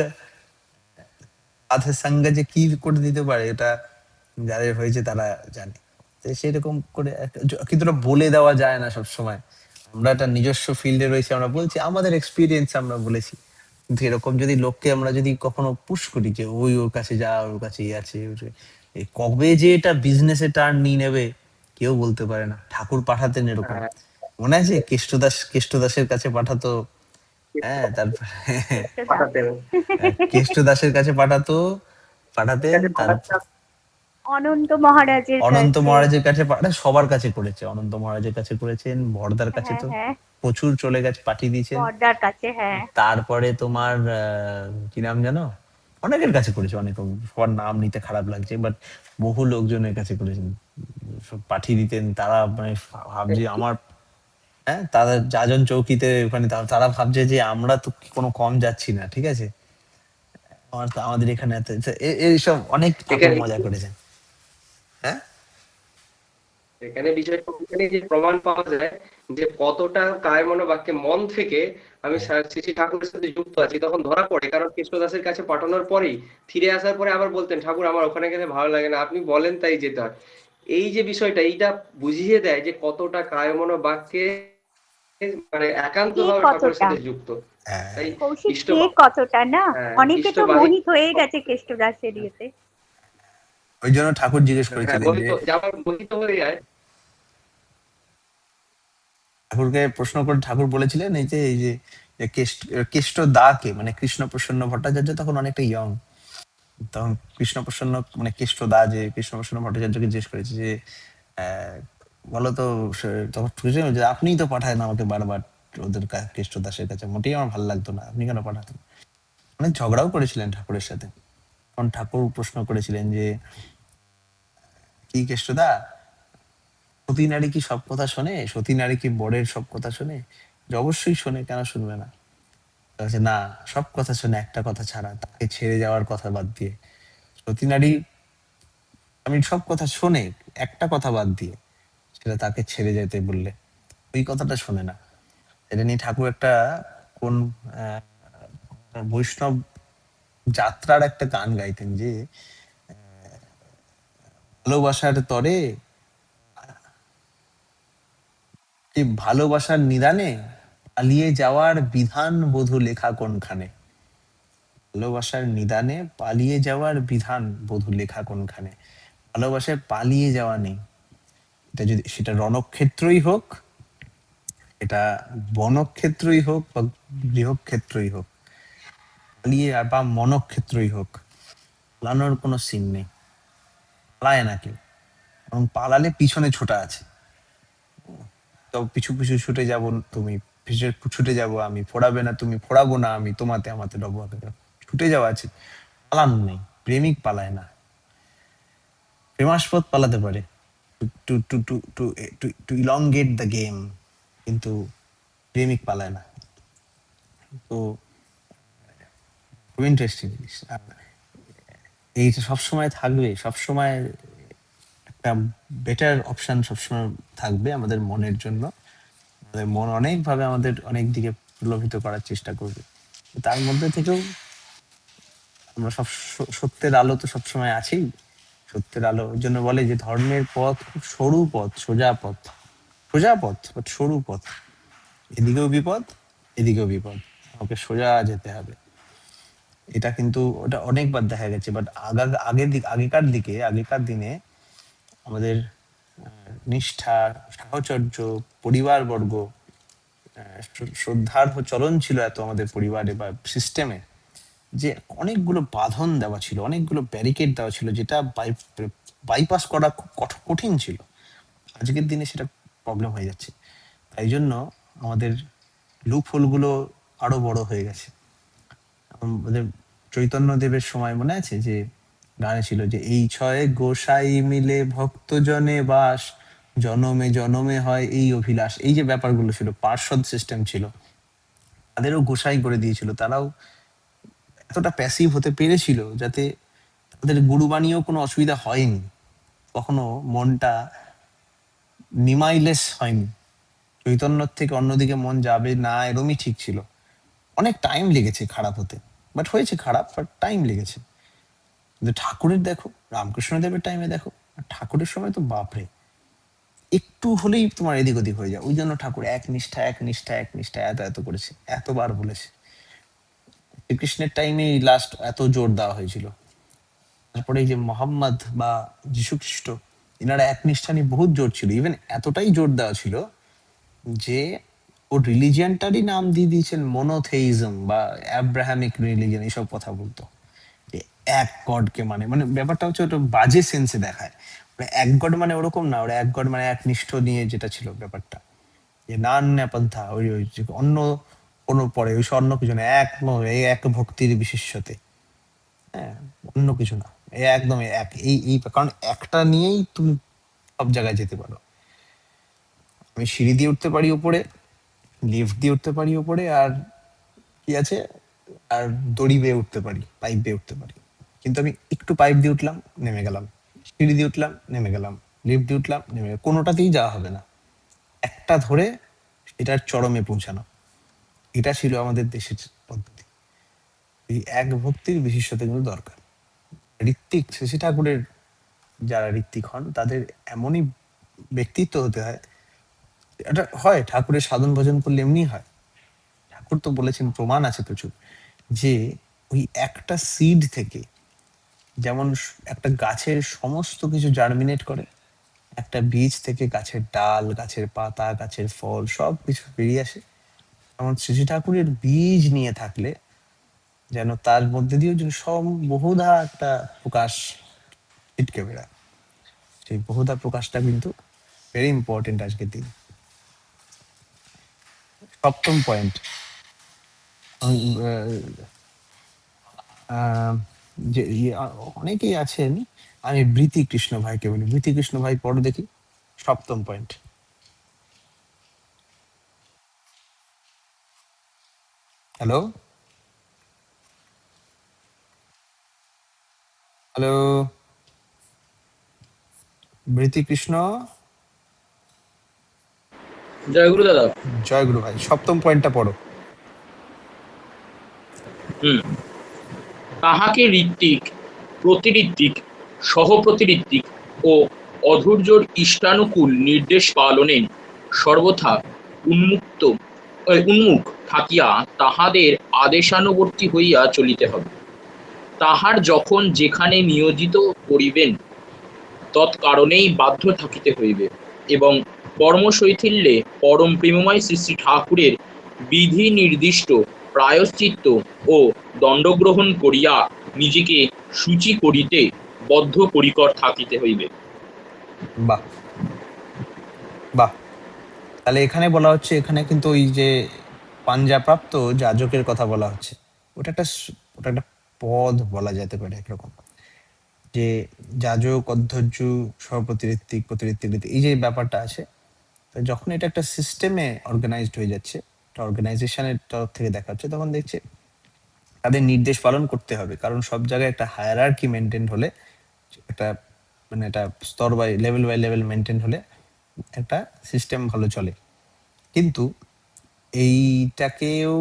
সাধের সঙ্গে যে কি করে দিতে পারে, এটা যাদের হয়েছে তারা জানে। তো সেরকম করে কিন্তু ওটা বলে দেওয়া যায় না সব সময়। আমরা একটা নিজস্ব ফিল্ডে রয়েছে, আমরা বলছি আমাদের এক্সপিরিয়েন্স, আমরা বলেছি। কিন্তু এরকম যদি লোককে আমরা যদি কখনো পুশ করি যে ওই ওর কাছে যা, ওর কাছে আছে, কবে যে এটা বিজনেসে টার্ন নিয়ে নেবে কেউ বলতে পারে না। ঠাকুর পাঠাতেন এরকম, হ্যাঁ, মনে আছে কেষ্টদাসের কাছে পাঠাতো। হ্যাঁ, তারপর পাঠাতেন। কেষ্ট দাসের কাছে পাঠাতেন। কাছে তার পাঠাচ্ছেন। অনন্ত মহারাজের অনন্ত কাছে। মহারাজের কাছে সবার কাছে করেছে, অনন্ত মহারাজের কাছে করেছেন, বড়দার কাছে হ্যাঁ তো হ্যাঁ, প্রচুর চলে গেছে, পাঠিয়ে দিয়েছেন। বর্দার কাছে, হ্যাঁ। তারপরে তোমার কি নাম জানো, অনেকের কাছে করেছে, অনেক, সবার নাম নিতে খারাপ লাগছে, বাট বহু লোকজনের কাছে করেছেন। সব পাঠিয়ে দিতেন তারা, মানে ভাবছে আমার, হ্যাঁ, তাদের যাজন চৌকিতে ওখানে তারা ভাবছে যে আমরা তো কোনো কম যাচ্ছি না, ঠিক আছে, আমাদের এখানে এইসব অনেক ঠাকুর এখানে মজা করেছেন। হ্যাঁ, এখানে বিষয়টা ওখানে যে প্রমাণ পাওয়া যায় যে কতটা কায়মনো বাক্যে মন থেকে আমি শ্রী শ্রী ঠাকুরের সাথে যুক্ত আছি, তখন ধরা পড়ে। কারণ কৃষ্ণদাসের কাছে পাঠানোর পরেই ফিরে আসার পরে আবার বলতেন, ঠাকুর আমার ওখানে গেলে ভালো লাগে না, আপনি বলেন তাই যেতে হয়। এই যে বিষয়টা, এইটা বুঝিয়ে দেয় যে কতটা কায়মনো বাক্যে মানে একান্ত কে ভাবে ঠাকুরের কতটা সাথে যুক্ত। হ্যাঁ, তাই কৌশিক ইষ্ট, কে কতটা না, হ্যাঁ অনেকে তো ইষ্টবাহী, মোহিত হয়ে গেছে কেষ্টদাসের ইয়েতে। ওই জন্য ঠাকুর জিজ্ঞেস হ্যাঁ করেছিলেন যে, মোহিত, যাবার মোহিত হয়ে যায়। ঠাকুরকে প্রশ্ন করে ঠাকুর বলেছিলেন এই যে যে কেষ্ট দা কে, মানে কৃষ্ণ প্রসন্ন ভট্টাচার্য তখন অনেকটা ইয়ং। তখন কৃষ্ণ প্রসন্ন মানে কেষ্ট দা, যে কৃষ্ণ প্রসন্ন ভট্টাচার্যকে জিজ্ঞেস করেছে যে আহ, বলো তো, তখন বুঝলেন যে আপনিই তো পাঠায় না আমাকে বারবার ওদের কেষ্ট দাসের কাছে, মোটেই আমার ভালো লাগতো না, আপনি কেন পাঠাতেন। অনেক ঝগড়াও করেছিলেন ঠাকুরের সাথে। তখন ঠাকুর প্রশ্ন করেছিলেন যে কি কেষ্টদা, সতী নারী কি সব কথা শোনে? সতী নারী কি বরের সব কথা শোনে? যে অবশ্যই শোনে, কেন শুনবে না? বলছে, না, সব কথা শোনে একটা কথা ছাড়া, তাকে ছেড়ে যাওয়ার কথা বাদ দিয়ে। সতী নারী আমি সব কথা শোনে, একটা কথা বাদ দিয়ে, সেটা তাকে ছেড়ে যেতে বললে ওই কথাটা শোনে না। এটা নিয়ে ঠাকুর একটা কোন আহ, বৈষ্ণব যাত্রার একটা গান গাইতেন যে ভালোবাসার তরে, যে ভালোবাসার নিদানে পালিয়ে যাওয়ার বিধান বধূ লেখা কোনখানে। ভালোবাসার নিদানে পালিয়ে যাওয়ার বিধান বধূ লেখা কোনখানে। ভালোবাসায় পালিয়ে যাওয়া নেই। এটা যদি সেটা রণক্ষেত্রই হোক, এটা বনক্ষেত্রই হোক, বা গৃহক্ষেত্রই হোক, পালিয়ে বা মনক্ষেত্রই হোক, পালানোর কোনো সিন নেই। পালায় না কেউ, এবং পালালে পিছনে ছোটা আছে। তো পিছু পিছু ছুটে যাব তুমি, ছুটে যাব আমি, ফোড়াবে না তুমি, ফোড়াবো না আমি, তোমাতে আমাতে ডবো হাতে ডবো। ছুটে যাওয়া আছে, পালানো নেই। প্রেমিক পালায় না। প্রেমাস্পদ পালাতে পারে, to to to to to to elongate the game, কিন্তু প্রেমিক পালায় না। তো খুব ইন্টারেস্টিং জিনিস। আর এইটা সবসময় থাকবে, সবসময় একটা বেটার অপশন সবসময় থাকবে আমাদের মনের জন্য। আমাদের মন অনেকভাবে আমাদের অনেক দিকে প্রলোভিত করার চেষ্টা করবে, তার মধ্যে থেকেও আমরা সব সত্যের আলো তো সবসময় আছেই। সত্যের আলো, ওই জন্য বলে যে ধর্মের পথ খুব সরু পথ, সোজা পথ, সোজা পথ বাট সরু পথ। এদিকেও বিপদ, এদিকেও বিপদ, আমাকে সোজা যেতে হবে। এটা কিন্তু ওটা অনেকবার দেখা গেছে, বাট আগেকার দিনে আমাদের নিষ্ঠা, সাহচর্য, পরিবারবর্গ, শ্রদ্ধার চলন ছিল এত আমাদের পরিবারে বা সিস্টেমে, যে অনেকগুলো বাঁধন দেওয়া ছিল, অনেকগুলো ব্যারিকেড দেওয়া ছিল, যেটা বাইপাস করা খুব কঠিন ছিল। আজকের দিনে সেটা প্রবলেম হয়ে যাচ্ছে। তাই জন্য আমাদের লুপ হোলগুলো আরো বড় হয়ে গেছে। আমাদের চৈতন্য দেবের সময় মনে আছে যে গানে ছিল যে এই ছয় গোসাই মিলে ভক্ত জনে বাস, জনমে জনমে হয় এই অভিলাষ। এই যে ব্যাপারগুলো ছিল, পার্ষদ সিস্টেম ছিল, তাদেরও গোসাই করে দিয়েছিল। তারাও এতটা প্যাসিভ হতে পেরেছিল যাতে তাদের গুরু বানিয়েও কোনো অসুবিধা হয়নি, কখনো মনটা নিমাইলেস হয়নি। চৈতন্যর থেকে অন্যদিকে মন যাবে না, এরমই ঠিক ছিল। অনেক টাইম লেগেছে খারাপ হতে, বাট হয়েছে খারাপ, বাট টাইম লেগেছে। কিন্তু ঠাকুরের দেখো, রামকৃষ্ণদেবের টাইমে দেখো, আর ঠাকুরের সময় তো বাপরে, একটু হলেই তোমার এদিক ওদিক হয়ে যায়। ওই জন্য ঠাকুর এক নিষ্ঠা এক নিষ্ঠা এক নিষ্ঠা এত এত করেছে, এতবার বলেছে। শ্রীকৃষ্ণের টাইমে লাস্ট এত জোর দেওয়া হয়েছিল। তারপরে এই যে মোহাম্মদ বা যীশু খ্রিস্ট, এনারা একনিষ্ঠা নিয়ে বহুত জোর ছিল। ইভেন এতটাই জোর দেওয়া ছিল যে ও রিলিজিয়ানটারই নাম দিয়ে দিয়েছেন মনোথেইজম বা অ্যাব্রাহামিক রিলিজিয়ন, এইসব কথা বলতো। যে এক গডকে মানে মানে ব্যাপারটা হচ্ছে ওটা বাজে সেন্সে দেখায়। ওরা এক গড মানে ওরকম না, ওরা এক গড মানে একনিষ্ঠ নিয়ে যেটা ছিল ব্যাপারটা, যে নান্যা পন্থা, ওই ওই যে অন্য কোনো পরে ওই অন্য কিছু না, এক এই এক ভক্তির বিশেষ্যতে। হ্যাঁ, অন্য কিছু না, এ একদম এক, এই কারণ একটা নিয়েই তুমি সব জায়গায় যেতে পারো। আমি সিঁড়ি দিয়ে উঠতে পারি উপরে, লিফট দিয়ে উঠতে পারি উপরে, আর কি আছে, আর দড়ি বেয়ে উঠতে পারি, পাইপ বেয়ে উঠতে পারি। কিন্তু আমি একটু পাইপ দিয়ে উঠলাম, নেমে গেলাম, সিঁড়ি দিয়ে উঠলাম, নেমে গেলাম, লিফট দিয়ে উঠলাম, নেমে কোনোটাতেই যাওয়া হবে না, একটা ধরে এটার চরমে পৌঁছানো। এটা ছিল আমাদের দেশের পদ্ধতি। এই এক ভক্তির বিশেষত কিন্তু দরকার। ঋত্বিক শশী ঠাকুরের যারা ঋত্বিক হন তাদের এমনই ব্যক্তিত্ব হতে হয়, এটা হয় ঠাকুরের সাধন ভজন করলে এমনি হয়। ঠাকুর তো বলেছেন, প্রমাণ আছে প্রচুর, যে ওই একটা সিড থেকে যেমন একটা গাছের সমস্ত কিছু জার্মিনেট করে, একটা বীজ থেকে গাছের ডাল, গাছের পাতা, গাছের ফল সব কিছু বেরিয়ে আসে, যেমন শ্রী ঠাকুরের বীজ নিয়ে থাকলে যেন তার মধ্যে দিয়েও যেন সব বহুধা একটা প্রকাশ ছিটকে বেড়ায়। সেই বহুধা প্রকাশটা কিন্তু ভেরি ইম্পর্টেন্ট আজকের দিন। সপ্তম পয়েন্ট, যে অনেকেই আছেন, আমি বৃতি কৃষ্ণ ভাইকে বলি, বৃতি কৃষ্ণ ভাই পড়ো দেখি সপ্তম পয়েন্ট। হ্যালো হ্যালো, বৃতি কৃষ্ণ। জয়গুরু দাদা। জয় গুরু ভাই, সপ্তম পয়েন্টটা পড়ো। তাহাকে ঋত্বিক, প্রতিঋত্বিক, সহপ্রতিঋত্বিক ও অধৈর্যর ইষ্টানুকূল নির্দেশ পালনে সর্বথা উন্মুখ থাকিয়া তাহাদের আদেশানুবর্তী হইয়া চলিতে হবে। তাহার যখন যেখানে নিয়োজিত করিবেন তৎকারণেই বাধ্য থাকিতে হইবে, এবং কর্মশৈথিল্যে পরম প্রেমময় শ্রী শ্রী ঠাকুরের বিধি নির্দিষ্ট প্রায়শ্চিত্ত ও দণ্ডগ্রহণ করিয়া নিজেকে সূচি করিতে বদ্ধপরিকর থাকিতে হইবে। বাহ বাহ, তাহলে এখানে বলা হচ্ছে, এখানে কিন্তু ওই যে পাঞ্জাপ্রাপ্ত যাজকের কথা বলা হচ্ছে, ওটা একটা পদ বলা যেতে পারে একরকম, যে যাজক, অধ্যর্য, সহপ্রতিঋত্বিক, প্রতিঋত্বিক, এই যে ব্যাপারটা আছে, তো যখন এটা একটা সিস্টেমে অর্গানাইজড হয়ে যাচ্ছে, একটা অর্গানাইজেশনের তরফ থেকে দেখা হচ্ছে, তখন দেখছে তাদের নির্দেশ পালন করতে হবে, কারণ সব জায়গায় একটা হায়ারার্কি মেনটেন হলে, একটা মানে একটা স্তর বাই লেভেল মেনটেন হলে একটা সিস্টেম ভালো চলে। কিন্তু এইটাকেও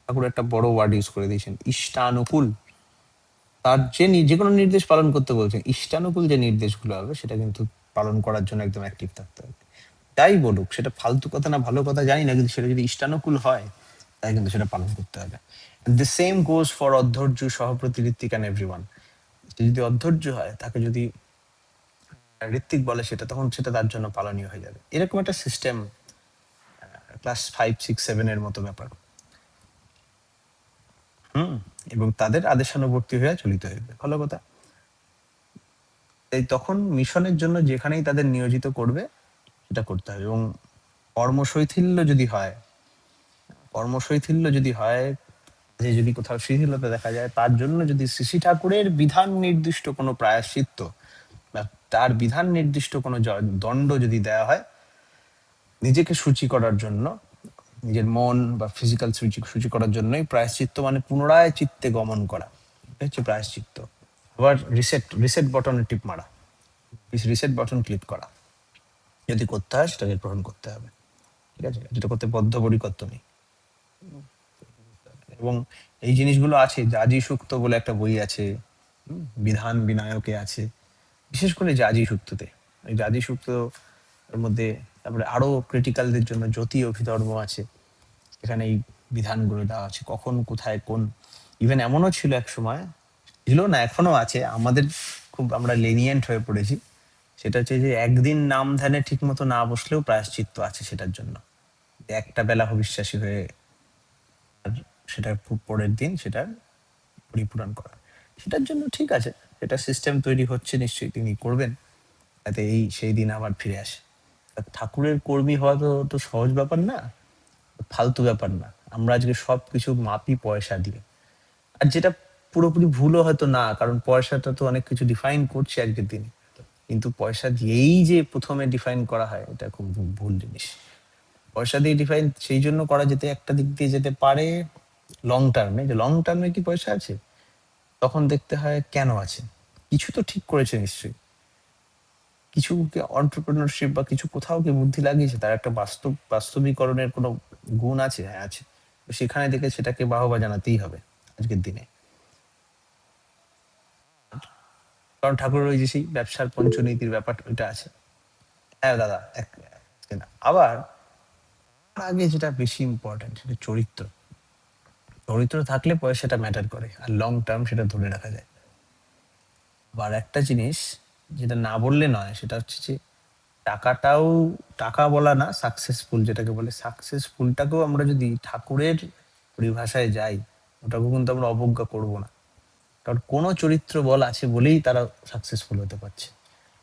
ঠাকুর একটা বড় ওয়ার্ড ইউজ করে দিয়েছেন, ইষ্টানুকূল। তার যে কোনো নির্দেশ পালন করতে বলছেন, ইষ্টানুকূল যে নির্দেশগুলো হবে সেটা কিন্তু পালন করার জন্য একদম অ্যাক্টিভ থাকতে হবে। তাই বলুক, সেটা ফালতু কথা না ভালো কথা জানি না, কিন্তু সেটা যদি ইষ্টানুকূল হয় তাই কিন্তু সেটা পালন করতে হবে। দ্য সেম গোজ ফর অধৈর্য, সহপ্রতিঋত্বিক অ্যান্ড এভরিওয়ান। যদি অধৈর্য হয়, তাকে যদি ঋত্বিক বলে সেটা, তখন সেটা তার জন্য পালনীয় হয়ে যাবে। এরকম একটা সিস্টেম ক্লাস 5, 6, 7 এর মতো ব্যাপার। এবং তাদের আদেশানুবর্তী হয়ে চলিতে হইবে, ভালো কথা। তাই তখন মিশনের জন্য যেখানেই তাদের নিয়োজিত করবে সেটা করতে হবে। এবং কর্মশৈথিল্য যদি হয়, যে যদি কোথাও শিথিলতা দেখা যায়, তার জন্য যদি শ্রী ঠাকুরের বিধান নির্দিষ্ট কোনো প্রায়শ্চিত্ত বা তার বিধান নির্দিষ্ট কোনো দণ্ড যদি দেওয়া হয়, নিজেকে সূচি করার জন্য, নিজের মন বা ফিজিক্যাল সূচি করার জন্যই প্রায়শ্চিত্ত, মানে পুনরায় চিত্তে গমন করা, এটা হচ্ছে প্রায়শ্চিত্ত। আবার রিসেট বটনে টিপ মারা, রিসেট বটন ক্লিক করা, যদি করতে হয় সেটাকে গ্রহণ করতে হবে, ঠিক আছে, যেটা করতে বদ্ধপরিকর নেই। এবং এই জিনিসগুলো আছে, জাজি সুক্ত বলে একটা বই আছে, বিধান বিনায়কে আছে, বিশেষ করে জাজি সুক্ততে। এই জাজি সুক্ত এর মধ্যে তারপরে আরো ক্রিটিক্যালদের জন্য জ্যোতি অভিধর্ম আছে, এখানে এই বিধানগুলো দেওয়া আছে, কখন কোথায় কোন। ইভেন এমনও ছিল এক সময়, ছিল না এখনো আছে, আমাদের খুব আমরা লেনিয়েন্ট হয়ে পড়েছি, সেটা হচ্ছে যে একদিন নাম ধ্যানে ঠিক মতো না বসলেও প্রায়শ্চিত্ত আছে সেটার জন্য। একটা বেলা অবিশ্বাসী হয়ে আর সেটা পরের দিন সেটার পরিপূরণ করা, সেটার জন্য ঠিক আছে, এটা সিস্টেম তৈরি হচ্ছে, নিশ্চয়ই তিনি করবেন যাতে সেই দিন আবার ফিরে আসে। ঠাকুরের কর্মী হওয়া তো সহজ ব্যাপার না, ফালতু ব্যাপার না। আমরা আজকে সবকিছু মাপি পয়সা দিয়ে, আর যেটা পুরোপুরি ভুলও হয়তো না, কারণ পয়সাটা তো অনেক কিছু ডিফাইন করছে আজকের দিনে, কিন্তু পয়সা দিয়েই যে প্রথমে ডিফাইন করা হয়, এটা খুব ভুল জিনিস। পয়সা দিয়ে ডিফাইন সেই জন্য করা যেতে একটা দিক দিয়ে যেতে পারে লং টার্মে, যে লং টার্মে কি পয়সা আছে, তখন দেখতে হয় কেন আছে, কিছু তো ঠিক করেছে নিশ্চয়ই। কিছু অন্টারপ্রেনারশিপ বা কিছু কোথাও কি বুদ্ধি লাগিয়েছে, তার একটা বাস্তবিকরণের কোনো গুণ আছে? হ্যাঁ আছে। তো সেখানে থেকে সেটাকে বাহবা জানাতেই হবে আজকের দিনে। কারণ ঠাকুরের ওই যে সেই ব্যবসার পঞ্চনীতির ব্যাপার ওইটা আছে। হ্যাঁ দাদা আবার তার আগে যেটা বেশি ইম্পর্টেন্ট সেটা চরিত্র। চরিত্র থাকলে পয়সাটা ম্যাটার করে, আর লং টার্ম সেটা ধরে রাখা যায়। আবার একটা জিনিস যেটা না বললে নয়, সেটা হচ্ছে যে টাকাটাও, টাকা বলা না, সাকসেসফুল যেটাকে বলে, সাকসেসফুলটাকেও আমরা যদি ঠাকুরের পরিভাষায় যাই, ওটাকেও কিন্তু আমরা অবজ্ঞা করব না। কারণ কোনো চরিত্র বল আছে বলেই তারা সাকসেসফুল হতে পারছে,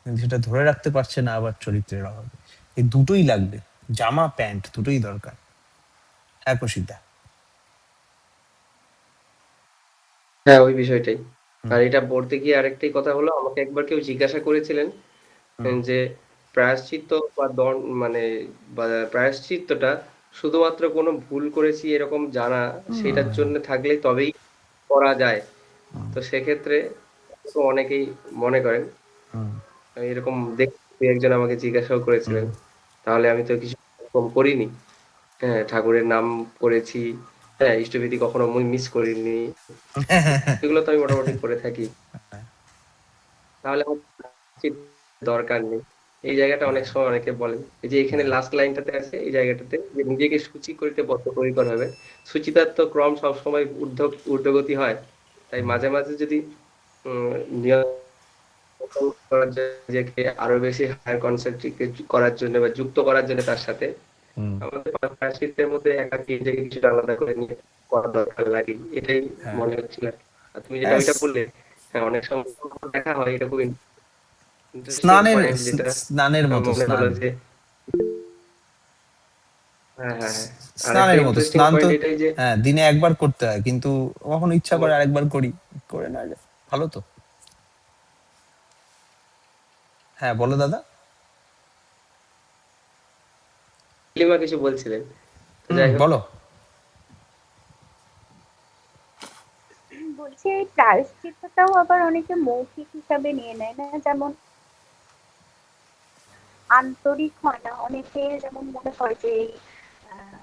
কিন্তু সেটা ধরে রাখতে পারছে না আবার চরিত্রের অভাবে। এই দুটোই লাগবে, জামা প্যান্ট দুটোই দরকার। হ্যাঁ কৌশিকদা। হ্যাঁ, ওই বিষয়টাই। হুম, আর এটা পড়তে গিয়ে আরেকটাই কথা হলো, আমাকে একবার কেউ জিজ্ঞাসা করেছিলেন হুম, যে প্রায়শ্চিত্ত বা মানে প্রায়শ্চিত্তটা শুধুমাত্র কোনো ভুল করেছি এরকম জানা, সেটার জন্য থাকলে তবেই করা যায়। তো সেক্ষেত্রে তো অনেকেই মনে করেন, হুম, এরকম দেখতে একজন আমাকে জিজ্ঞাসাও হুম। করেছিলেন, তাহলে আমি তো কিছু এরকম করিনি। হ্যাঁ, ঠাকুরের নাম করেছি, হ্যাঁ, ইষ্টবিধি কখনো মিস করিনি, এগুলো তো আমি মোটামুটি করে থাকি, তাহলে আমার প্রায়শ্চিত্তের দরকার নেই। এই জায়গাটা অনেক সময় অনেকে বলেন, এই যে এখানে লাস্ট লাইনটাতে আছে এই জায়গাটাতে, যে নিজেকে সূচি করিতে বদ্ধপরিকর হবে। সুচিতার তো ক্রম সবসময় ঊর্ধ্বগতি হয়, তাই মাঝে মাঝে যদি নিয়ন্ত্রণ করার জন্য, নিজেকে আরো বেশি হায়ার কনসেন্ট্রেট করার জন্য বা যুক্ত করার জন্য তার সাথে, হুম, আমাদের প্রায়শ্চিত্তের মধ্যে একাকী নিজেকে কিছুটা আলাদা করে নিয়ে করা দরকার লাগে, এটাই হ্যাঁ। মনে হচ্ছিল। আর তুমি যেটা ওইটা বললে, হ্যাঁ, অনেক সময় দেখা হয়, এটা খুব ইন্টারেস্টিং স্নানের পয়েন্ট যেটা স্নানের মতো মনে স্নান, হলো যে, হ্যাঁ হ্যাঁ হ্যাঁ, আর একটা স্নানের মতো ইন্টারেস্টিং স্নান তো। পয়েন্ট এটাই যে হ্যাঁ দিনে একবার করতে হয়, কিন্তু কখনো ইচ্ছা তোমার করে আরেকবার করি, করে না ভালো তো। হ্যাঁ বলো দাদা। লিমা কিছু বলছিলেন, তো হুম যাই হোক। বলো। বলছি এই প্রায়শ্চিত্তটাও আবার অনেকে মৌখিক হিসাবে নিয়ে নেয় না, যেমন আন্তরিক হয় না। অনেকে যেমন মনে করে যে এই আহ,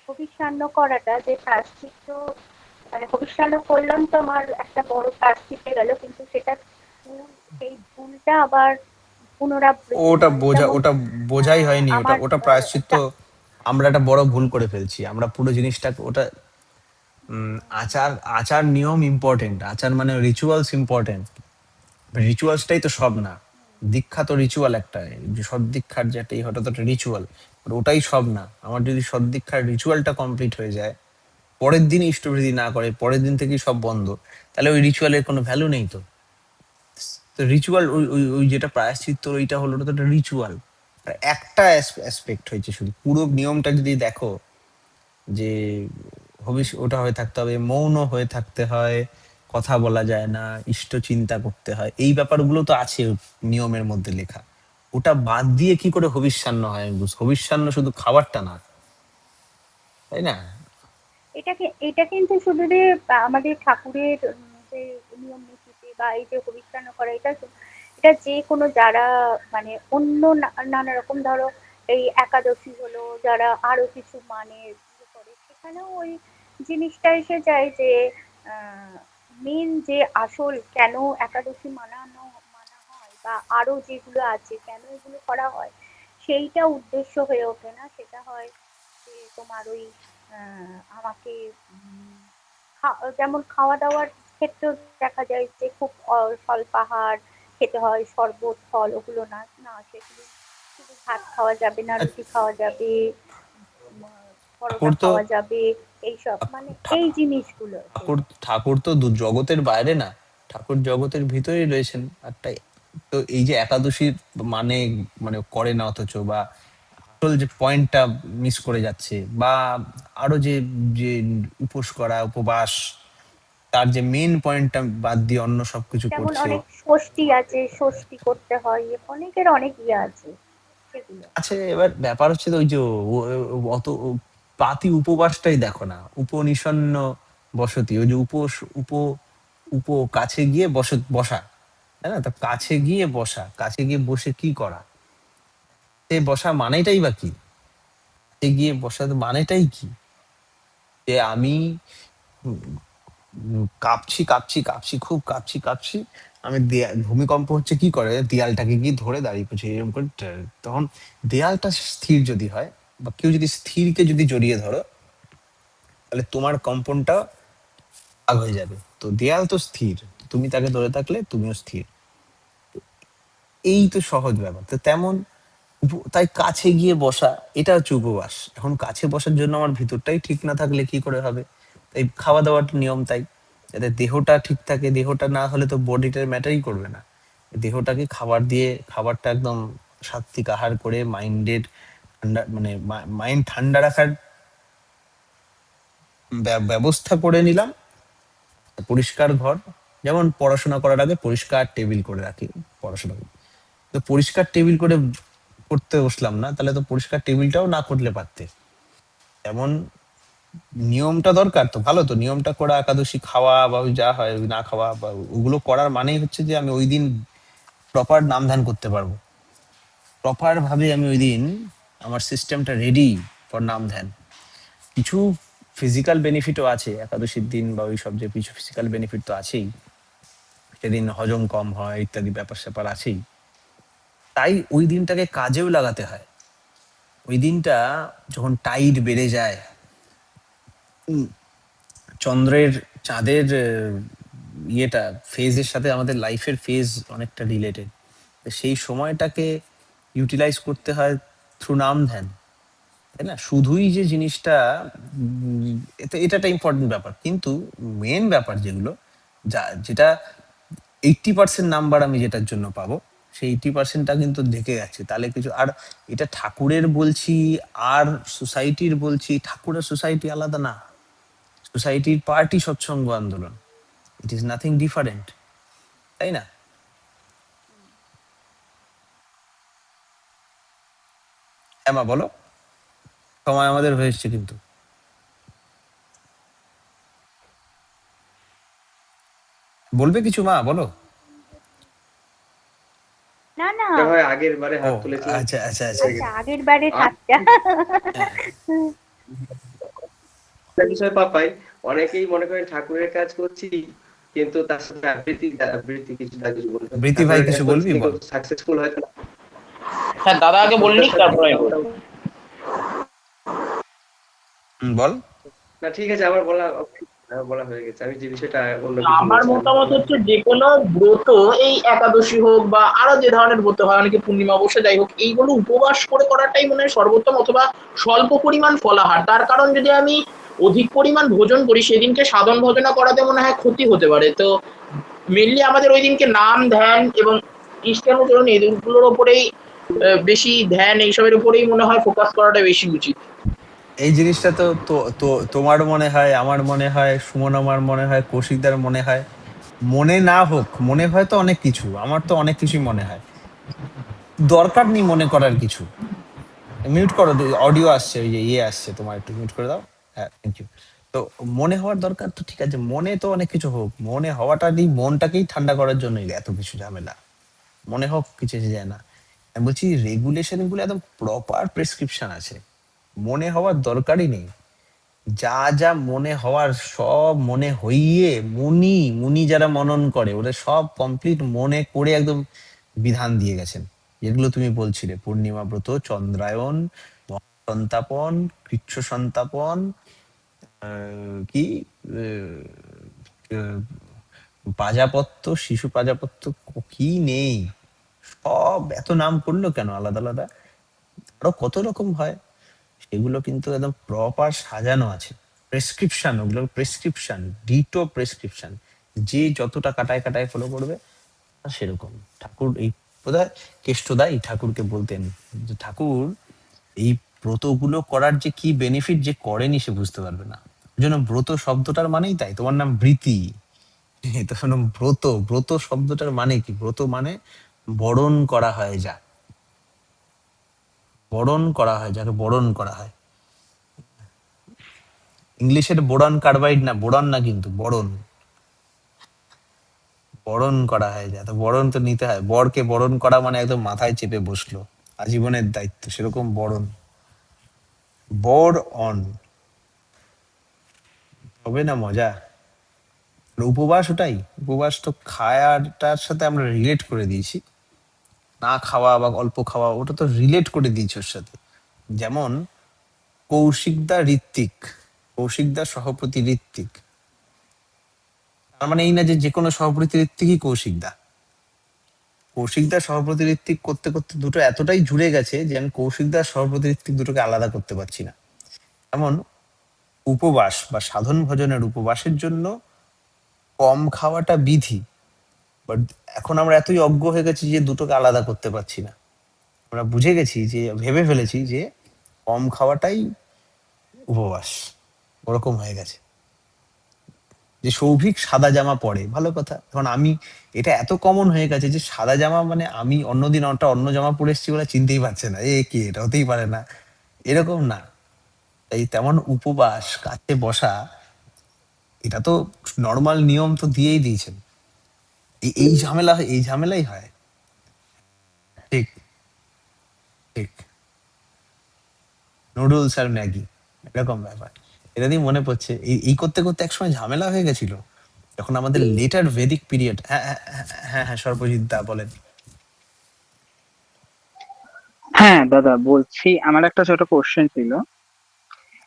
হবিষ্যান্ন করাটা যে প্রায়শ্চিত্ত, মানে হবিষ্যান্ন করলাম তো আমার একটা বড় প্রায়শ্চিত্তে গেল, কিন্তু সেটা ভুল, সেই ভুলটা আবার পুনরাবৃত্তি ওটা নয়। বোঝা, যেমন ওটা বোঝাই হয়নি, ওটা আমার ওটা প্রায়শ্চিত্ত। আমরা একটা বড় ভুল করে ফেলছি, আমরা পুরো জিনিসটা ওটা আচার, আচার নিয়ম ইম্পর্টেন্ট, আচার মানে রিচুয়ালস ইম্পর্টেন্ট, রিচুয়ালসটাই তো সব না। দীক্ষা তো রিচুয়াল একটা, যে সদ্দীক্ষার যে একটা হঠাৎ একটা রিচুয়াল, ওটাই সব না। আমার যদি সদ্দীক্ষার রিচুয়ালটা কমপ্লিট হয়ে যায়, পরের দিন ইষ্টবৃদ্ধি না করে, পরের দিন থেকেই সব বন্ধ, তাহলে ওই রিচুয়ালের কোনো ভ্যালু নেই তো। তো রিচুয়াল ওই ওই ওই যেটা প্রায়শ্চিত্ত ওইটা হলো, ওটা তো একটা রিচুয়াল, একটা অ্যাসপেক্ট হয়েছে শুধু। পুরো নিয়মটা যদি দেখো, যে ওটা হয়ে থাকতে হবে, মৌন হয়ে থাকতে হয়, কথা বলা যায় না, ইষ্ট চিন্তা করতে হয়, এই ব্যাপারগুলো তো আছে নিয়মের মধ্যে লেখা। ওটা বাদ দিয়ে কি করে হবিষ্যান্ন হয়? আমি হবিষ্যান্ন শুধু খাবারটা না, তাই না? এটা কিন্তু শুধু যে আমাদের ঠাকুরের যে নিয়ম নীতিতে বা এই যে হবিষ্যান্ন করা, এটা যে কোনো যারা মানে অন্য নানা রকম, ধরো এই একাদশী হলো, যারা আরো কিছু মানে ইয়ে করে, সেখানেও ওই জিনিসটা এসে যায় যে মেন যে আসল কেন একাদশী মানা হয় বা আরো যেগুলো আছে কেন এগুলো করা হয়, সেইটা উদ্দেশ্য হয়ে ওঠে না। সেটা হয় যে তোমার ওই আমাকে যেমন খাওয়া দাওয়ার ক্ষেত্রেও দেখা যায় যে খুব স্বল্পাহার খেতে হয়, শরবত ফল ওগুলো না, না সেগুলো শুধু ভাত খাওয়া যাবে না, আর রুটি খাওয়া যাবে, পরোটা ঠাকুর তো, খাওয়া যাবে, এইসব মানে এই জিনিসগুলো ঠাকুর ঠাকুর তো জগতের বাইরে না, ঠাকুর জগতের ভিতরেই রয়েছেন। আর তাই তো এই যে একাদশীর মানে, মানে করে না অথচ, বা আসল যে পয়েন্টটা মিস করে যাচ্ছে, বা আরো যে যে উপোস করা, উপবাস, তার যে মেইন পয়েন্টটা বাদ দিয়ে অন্য সবকিছু যেমন করছে। অনেক ষষ্ঠী আছে, ষষ্ঠী করতে হয়, অনেকের অনেক ইয়ে আছে সেগুলো। আচ্ছা এবার ব্যাপার হচ্ছে তো ওই যে অত পাতি উপবাসটাই দেখো না, উপনিষন্ন বসতি, ওই যে উপোস, উপ উপ কাছে গিয়ে বসা, তাই না? তো কাছে গিয়ে বসা, কাছে গিয়ে বসে কি করা, সে বসা মানেটাই বা কি? কাছে গিয়ে বসা মানেটাই কি? যে আমি কাঁপছি কাঁপছি কাঁপছি, খুব কাঁপছি কাঁপছি, আমি ভূমিকম্প হচ্ছে কি করে, দেয়ালটাকে গিয়ে ধরে দাঁড়িয়ে পড়ছে এরকম করে তখন দেয়ালটা স্থির যদি হয়, বা কেউ যদি স্থিরকে যদি জড়িয়ে ধরো, তাহলে তোমার কম্পনটা ভাগ হয়ে যাবে। তো দেয়াল তো স্থির, তুমি তাকে ধরে থাকলে তুমিও স্থির। এই তো সহজ ব্যাপার। তো তেমন তাই কাছে গিয়ে বসা, এটা হচ্ছে উপবাস। এখন কাছে বসার জন্য আমার ভিতরটাই ঠিক না থাকলে কি করে হবে? তাই খাওয়া দাওয়ার নিয়ম তাই, যাতে দেহটা ঠিক থাকে। দেহটা না হলে তো বডিটার ম্যাটারই করবে না। দেহটাকে খাবার দিয়ে, খাবারটা একদম সাত্বিক আহার করে মাইন্ডের ঠান্ডা, মানে মাইন্ড ঠান্ডা রাখার ব্যবস্থা করে নিলাম। পরিষ্কার ঘর, যেমন পড়াশোনা করার আগে পরিষ্কার টেবিল করে রাখি পড়াশোনা করি। তো পরিষ্কার টেবিল করে পড়তে বসলাম না, তাহলে তো পরিষ্কার টেবিলটাও না করলে পারতে। এমন নিয়মটা দরকার, তো ভালো। তো নিয়মটা করা, একাদশী খাওয়া বা ওই যা হয় ওই না খাওয়া, বা ওগুলো করার মানেই হচ্ছে যে আমি ওই দিন প্রপার নাম ধ্যান করতে পারবো। প্রপার ভাবে আমি ওই দিন আমার সিস্টেমটা রেডি ফর নাম ধ্যান। কিছু ফিজিক্যাল বেনিফিটও আছে একাদশীর দিন, বা ওই সব যে কিছু ফিজিক্যাল বেনিফিট তো আছেই, সেদিন হজম কম হয় ইত্যাদি ব্যাপার স্যাপার আছেই। তাই ওই দিনটাকে কাজেও লাগাতে হয়। ওই দিনটা যখন টাইড বেড়ে যায়, চন্দ্রের চাঁদের ইয়েটা ফেজের সাথে আমাদের লাইফের ফেজ অনেকটা রিলেটেড। সেই সময়টাকে ইউটিলাইজ করতে হয় থ্রু নাম ধ্যান, তাই না? শুধুই যে জিনিসটা এটা একটা ইম্পর্টেন্ট ব্যাপার, কিন্তু মেন ব্যাপার যেগুলো, যেটা 80% নাম্বার আমি যেটার জন্য পাবো, সেই 80%টা কিন্তু ঢেকে যাচ্ছে। তাহলে কিছু আর, এটা ঠাকুরের বলছি আর সোসাইটির বলছি, ঠাকুরের সোসাইটি আলাদা না। সোসাইটির পার্টি সৎসঙ্গ আন্দোলন, ইট ইজ নাথিং ডিফারেন্ট, তাই না? হ্যাঁ মা বলো, সময় আমাদের হয়েছে কিন্তু। বলবে কিছু মা, বলো। না না, মনে হয় আগের বারে ও হাত তুলেছিলাম, আচ্ছা আচ্ছা আচ্ছা। হয়ে আচ্ছা গেছে। আগের বারে আর সাতটা। হ্যাঁ, একটা বিষয় পাপাই, অনেকেই মনে করেন ঠাকুরের কাজ করছি, কিন্তু তার সাথে আবৃত্তি আবৃত্তি কিছু না কিছু বলতে হবে। বৃতি ভাই ঠাকুরের কাজ কিছু করছি বলবি, কিন্তু বল। সাকসেসফুল হয়তো না, হ্যাঁ, দাদা আগে বললি শ্রদ্ধার সাথে তারপর আমি বলবো। নামটাও। বল। না ঠিক আছে, আমার বলা আমার বলা হয়ে গেছে। আমি যে বিষয়টা অন্য কিছু আমার বলছিলাম। মতামত হচ্ছে যে কোনো ব্রত, এই একাদশী হোক বা আরো যে ধরনের ব্রত হয়, অনেকে পূর্ণিমা অবশ্য যাই হোক, এইগুলো উপবাস করে করাটাই মনে হয় সর্বোত্তম, অথবা স্বল্প পরিমাণ ফলাহার। তার কারণ যদি আমি অধিক পরিমাণ ভোজন করি, সেদিনকে সাধন ভজনা করাতে মনে হয় ক্ষতি হতে পারে। তো মেনলি আমাদের ওই দিনকে নাম ধ্যান এবং খ্রিস্টানুচরণ এগুলোর ওপরেই বেশি ধ্যান, এইসবের উপরেই মনে হয় ফোকাস করাটা বেশি উচিত। এই জিনিসটা তো তো তো তোমার মনে হয়, আমার মনে হয়, সুমন আমার মনে হয়, কৌশিকদার মনে হয়। মনে না হোক, মনে হয় তো অনেক কিছু, আমার তো অনেক কিছুই মনে হয়। দরকার নেই মনে করার কিছু। মিউট করো, অডিও আসছে, ওই যে ইয়ে আসছে, তোমার একটু মিউট করে দাও। হ্যাঁ, থ্যাংক ইউ। তো মনে হওয়ার দরকার তো ঠিক আছে, মনে তো অনেক কিছু হোক, মনে হওয়াটা নেই, মনটাকেই ঠান্ডা করার জন্যই এত কিছু ঝামেলা। মনে হোক কিছু এসে যায় না। আমি বলছি রেগুলেশন গুলো একদম প্রপার প্রেসক্রিপশন আছে, মনে হওয়ার দরকারই নেই। যা যা মনে হওয়ার সব মনে হইয়ে, মুনি মুনি যারা মনন করে ওরা সব কমপ্লিট মনে করে একদম বিধান দিয়ে গেছেন। যেগুলো তুমি বলছিলে, পূর্ণিমা ব্রত, চন্দ্রায়ন, সন্তাপন, কৃচ্ছ সন্তাপন, কি আহ, প্রাজাপত্য, শিশু প্রাজাপত্য, কি নেই, সব এত নাম করলো কেন আলাদা আলাদা? আরো কত রকম হয়, সেগুলো কিন্তু একদম প্রপার সাজানো আছে। প্রেসক্রিপশন, ওগুলো প্রেসক্রিপশন, ডিটো প্রেসক্রিপশন। যে যতটা কাটায় কাটায় ফলো করবে সেরকম। ঠাকুর এই বোধহয় কেষ্টদা এই ঠাকুরকে বলতেন যে ঠাকুর এই ব্রতগুলো করার যে কি বেনিফিট, যে করেনি সে বুঝতে পারবে না। ওই জন্য ব্রত শব্দটার মানেই তাই, তোমার নাম বৃতি, তো শোনো, ব্রত, ব্রত শব্দটার মানে কি? ব্রত মানে বরণ করা হয়, যা বরণ করা হয়, যাকে বরণ করা হয়। ইংলিশের বোরন কার্বাইড না, বোরন না, কিন্তু বরণ। বরণ করা হয়, যে এত বরণ তো নিতে হয়, বরকে বরণ করা মানে একদম মাথায় চেপে বসলো, আজীবনের দায়িত্ব, সেরকম বরণ। বর অন, হবে না মজা? আর উপবাস, ওটাই উপবাস, তো খায়াটার সাথে আমরা রিলেট করে দিয়েছি, না খাওয়া বা অল্প খাওয়া, ওটা তো রিলেট করে দিয়েছি ওর সাথে। যেমন কৌশিকদা ঋত্বিক, কৌশিকদা সহপতি ঋত্বিক, তার মানে এই না যে যে কোনো সহপতি ঋত্বিকই কৌশিকদা। কৌশিকদার সহপতি ঋত্বিক করতে করতে দুটো এতটাই জুড়ে গেছে যে আমি কৌশিকদার সহপতি ঋত্বিক দুটোকে আলাদা করতে পারছি না। এমন উপবাস বা সাধন ভজনের উপবাসের জন্য কম খাওয়াটা বিধি, বাট এখন আমরা এতই অজ্ঞ হয়ে গেছি যে দুটোকে আলাদা করতে পারছি না। আমরা বুঝে গেছি, যে ভেবে ফেলেছি যে কম খাওয়াটাই উপবাস, ওরকম হয়ে গেছে। যে সৌভিক সাদা জামা পরে, ভালো কথা, এখন আমি, এটা এত কমন হয়ে গেছে যে সাদা জামা মানে আমি অন্যদিন ওটা অন্য জামা পরে এসেছি বলে চিনতেই পারছে না, এ কি, এটা হতেই পারে না, এরকম না। তাই তেমন উপবাস, কাছে বসা, এটা তো নর্মাল নিয়ম তো দিয়েই দিয়েছেন। এই ঝামেলা এই ঝামেলাই হয়। ঠিক, ঠিক। নুডলস আর ম্যাগি, এরকম ব্যাপার। এটা দিয়ে মনে পড়ছে, এই এই করতে করতে একসময় ঝামেলা হয়ে গেছিল, যখন আমাদের লেটার ভেদিক পিরিয়ড। হ্যাঁ, হ্যাঁ, হ্যাঁ, হ্যাঁ, হ্যাঁ, সর্বজিৎ দা বলেন। হ্যাঁ দাদা, বলছি আমার একটা ছোট কোশ্চেন ছিল।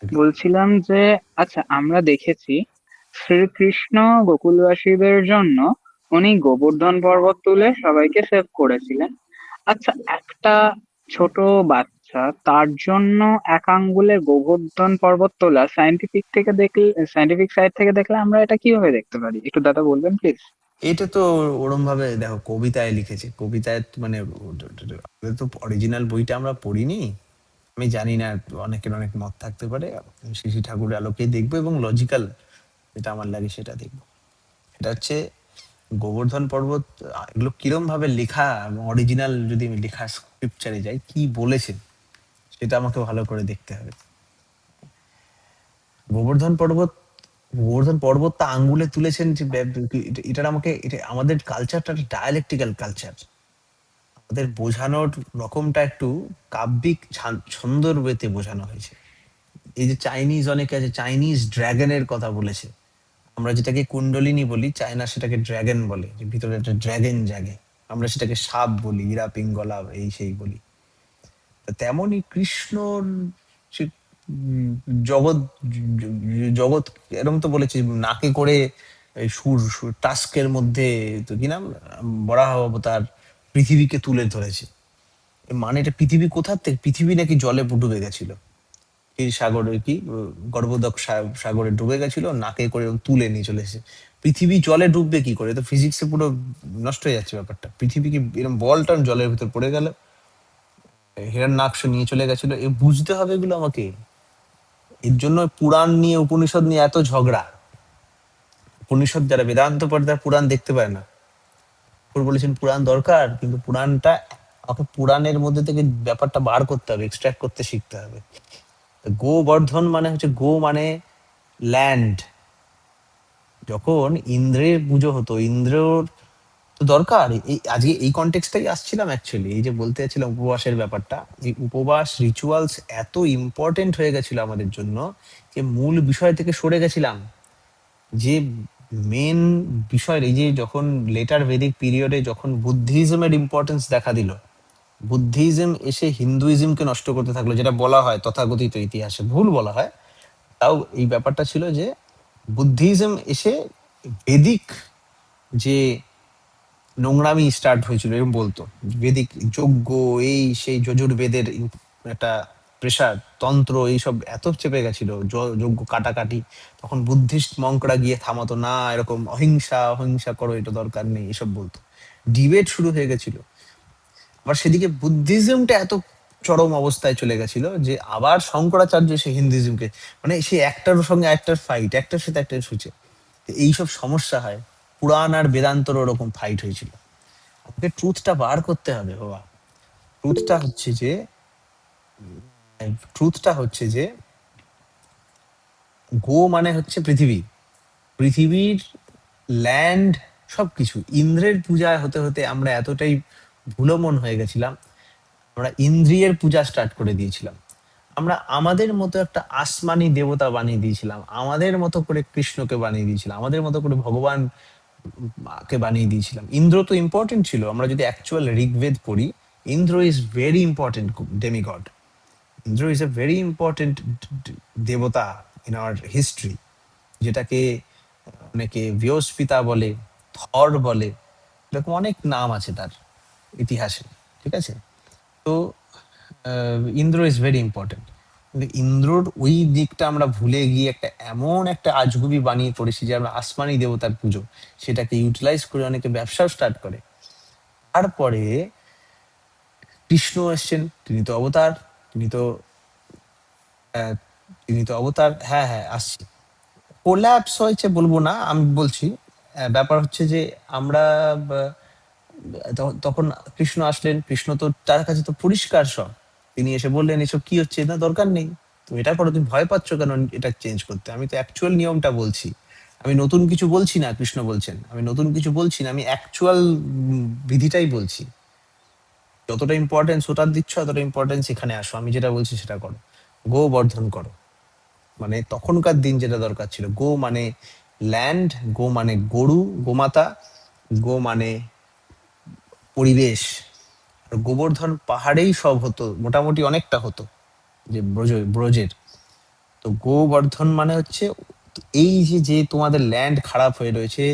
বলছিলাম যে আচ্ছা, আমরা দেখেছি শ্রীকৃষ্ণ গোকুলবাসীদের জন্য উনি গোবর্ধন পর্বত তুলে সবাইকে সেভ করেছিলেন। আচ্ছা, একটা ছোট বাচ্চা তার জন্য এক আঙ্গুলে গোবর্ধন পর্বত তোলা সাইন্টিফিক সাইড থেকে দেখলে আমরা এটা কিভাবে দেখতে পারি? একটু দাদা বলবেন প্লিজ। এটা তো ওরম ভাবে দেখো, কবিতায় লিখেছে, কবিতায় মানে আমাদের তো অরিজিনাল বইটা আমরা পড়িনি, আমি জানি না, অনেকের অনেক মত থাকতে পারে। শ্রী শ্রী ঠাকুরের আলোকেই দেখবো এবং লজিক্যাল যেটা আমার লাগে সেটা দেখবো। এটা হচ্ছে গোবর্ধন পর্বত, এগুলো কিরম ভাবে লেখা, এবং অরিজিনাল যদি আমি লেখা স্ক্রিপচারে যাই কি বলেছেন সেটা আমাকে ভালো করে দেখতে হবে। গোবর্ধন পর্বত, গোবর্ধন পর্বতটা আঙ্গুলে তুলেছেন যে এটার আমাকে, এটা আমাদের কালচারটা ডায়ালেকটিক্যাল কালচার, আমাদের বোঝানোর রকমটা একটু কাব্যিক ছন্দর ওয়েতে বোঝানো হয়েছে। এই যে চাইনিজ অনেকে আছে, চাইনিজ ড্রাগনের কথা বলেছে, আমরা যেটাকে কুণ্ডলিনী বলি, চায়না সেটাকে ড্রাগন বলে, যে ভিতরে একটা ড্রাগন জাগে, আমরা সেটাকে সাপ বলি, ইরা পিঙ্গলা এই সেই বলি। তা তেমনই কৃষ্ণর যে উম জগৎ জগৎ এরকম তো বলেছে, নাকে করে এই টাস্কের মধ্যে, তো কি নাম, বরাহ অবতার পৃথিবীকে তুলে ধরেছে। মানে এটা পৃথিবী কোথার থেকে, পৃথিবী নাকি জলে ডুবে গেছিল, এই সাগরে কি গর্ভদক সাগরে ডুবে গেছিল, নাকে করে তুলে নিয়ে চলে এসেছে। পৃথিবী জলে ডুববে কি করে? তো ফিজিক্সে পুরো নষ্ট হয়ে যাচ্ছে ব্যাপারটা। পৃথিবী কি এরকম বল টন জলের ভিতর পড়ে গেল, হিরণ্যাক্ষ নিয়ে চলে গেছিল, এ বুঝতে হবে এগুলো আমাকে। এর জন্য পুরাণ নিয়ে, উপনিষদ নিয়ে এত ঝগড়া। উপনিষদ যারা বেদান্ত পড়ে তারা পুরাণ দেখতে পারে না। ঠাকুর বলেছেন পুরাণ দরকার, কিন্তু পুরাণটা আমাকে পুরাণের মধ্যে থেকে ব্যাপারটা বার করতে হবে, এক্সট্রাক্ট করতে শিখতে হবে। গোবর্ধন মানে হচ্ছে, গো মানে ল্যান্ড। যখন ইন্দ্রের পুজো হতো, ইন্দ্রর তো দরকার, এই আজকে এই কনটেক্সটাই আসছিলাম অ্যাকচুয়ালি, এই যে বলতে যাচ্ছিলাম উপবাসের ব্যাপারটা, এই উপবাস রিচুয়ালস এত ইম্পর্টেন্ট হয়ে গেছিল আমাদের জন্য যে মূল বিষয় থেকে সরে গেছিলাম। যে মেন বিষয়, এই যে যখন লেটার ভেদিক পিরিয়ডে যখন বুদ্ধিজমের ইম্পর্টেন্স দেখা দিল, বুদ্ধিজম এসে হিন্দুইজমকে নষ্ট করতে থাকলো, যেটা বলা হয় তথাকথিত ইতিহাসে, ভুল বলা হয়, তাও এই ব্যাপারটা ছিল যে বুদ্ধিজম এসে বেদিক যে নোংরামি স্টার্ট হয়েছিল এরকম বলতো, বেদিক যজ্ঞ এই সেই যজুর্বেদের একটা প্রেশার, তন্ত্র এইসব এত চেপে গেছিল, যজ্ঞ কাটাকাটি, তখন বুদ্ধিস্ট মঙ্করা গিয়ে থামাতো না, এরকম অহিংসা অহিংসা করো, এটা দরকার নেই, এসব বলতো, ডিবেট শুরু হয়ে গেছিল। আবার সেদিকে বুদ্ধিজমটা এত চরম অবস্থায় চলে গেছিল যে আবার শঙ্করাচার্য সে হিন্দুইজমকে, মানে সে একটার সঙ্গে একটার ফাইট, একটার সাথে একটার সুচে, এইসব সমস্যা হয়। পুরাণ আর বেদান্তর ওরকম ফাইট হয়েছিল। আমাকে ট্রুথটা বার করতে হবে বাবা। ট্রুথটা হচ্ছে যে, ট্রুথটা হচ্ছে যে গো মানে হচ্ছে পৃথিবী, পৃথিবীর ল্যান্ড সবকিছু। ইন্দ্রের পূজা হতে হতে আমরা এতটাই ভুলমন হয়ে গেছিলাম, আমরা ইন্দ্রিয়ের পূজা স্টার্ট করে দিয়েছিলাম। আমরা আমাদের মতো একটা আসমানি দেবতা বানিয়ে দিয়েছিলাম, আমাদের মতো করে কৃষ্ণকে বানিয়ে দিয়েছিলাম, আমাদের মতো করে ভগবান কে বানিয়ে দিয়েছিলাম। ইন্দ্র তো ইম্পর্টেন্ট ছিল, আমরা যদি অ্যাকচুয়াল ঋগ্বেদ পড়ি, Indra is very important demigod. Indra is a very important দেবতা ইন আওয়ার হিস্ট্রি, যেটাকে অনেকে বৃহস্পিতা বলে, থর বলে, এরকম অনেক নাম আছে তার ইতিহাসে, ঠিক আছে? তো ইন্দ্র ইজ ভেরি ইম্পর্টেন্ট, কিন্তু ইন্দ্রর ওই দিকটা আমরা ভুলে গিয়ে একটা এমন একটা আজগুবি বানিয়ে পড়েছি যে আমরা আসমানি দেবতার পুজো, সেটাকে ইউটিলাইজ করে অনেকে ব্যবসাও স্টার্ট করে। তারপরে কৃষ্ণ এসছেন, তিনি তো অবতার, তিনি তো আহ, তিনি তো অবতার। হ্যাঁ হ্যাঁ আসছি। কোল্যাপস হয়েছে বলবো না, আমি বলছি ব্যাপার হচ্ছে যে আমরা তখন কৃষ্ণ আসলেন, কৃষ্ণ তো তার কাছে তো পরিষ্কার সব, তিনি এসে বললেন এসব কি হচ্ছে, না দরকার নেই, তুমি এটা করো, তুমি ভয় পাচ্ছ কেন এটা চেঞ্জ করতে, আমি তো অ্যাকচুয়াল নিয়মটা বলছি, আমি নতুন কিছু বলছি না। কৃষ্ণ বলছেন আমি নতুন কিছু বলছি না, আমি অ্যাকচুয়াল বিধিটাই বলছি। যতটা ইম্পর্টেন্স ওটার দিচ্ছ, ততটা ইম্পর্টেন্স এখানে আসো, আমি যেটা বলছি সেটা করো, গোবর্ধন করো। মানে তখনকার দিন যেটা দরকার ছিল, গো মানে ল্যান্ড, গো মানে গরু, গোমাতা, গো মানে পরিবেশ। আর গোবর্ধন পাহাড়েই সব হতো, মোটামুটি অনেকটা হতো, যে ব্রজের। তো গোবর্ধন মানে হচ্ছে এই যে যে তোমাদের ল্যান্ড খারাপ হয়ে রয়েছে,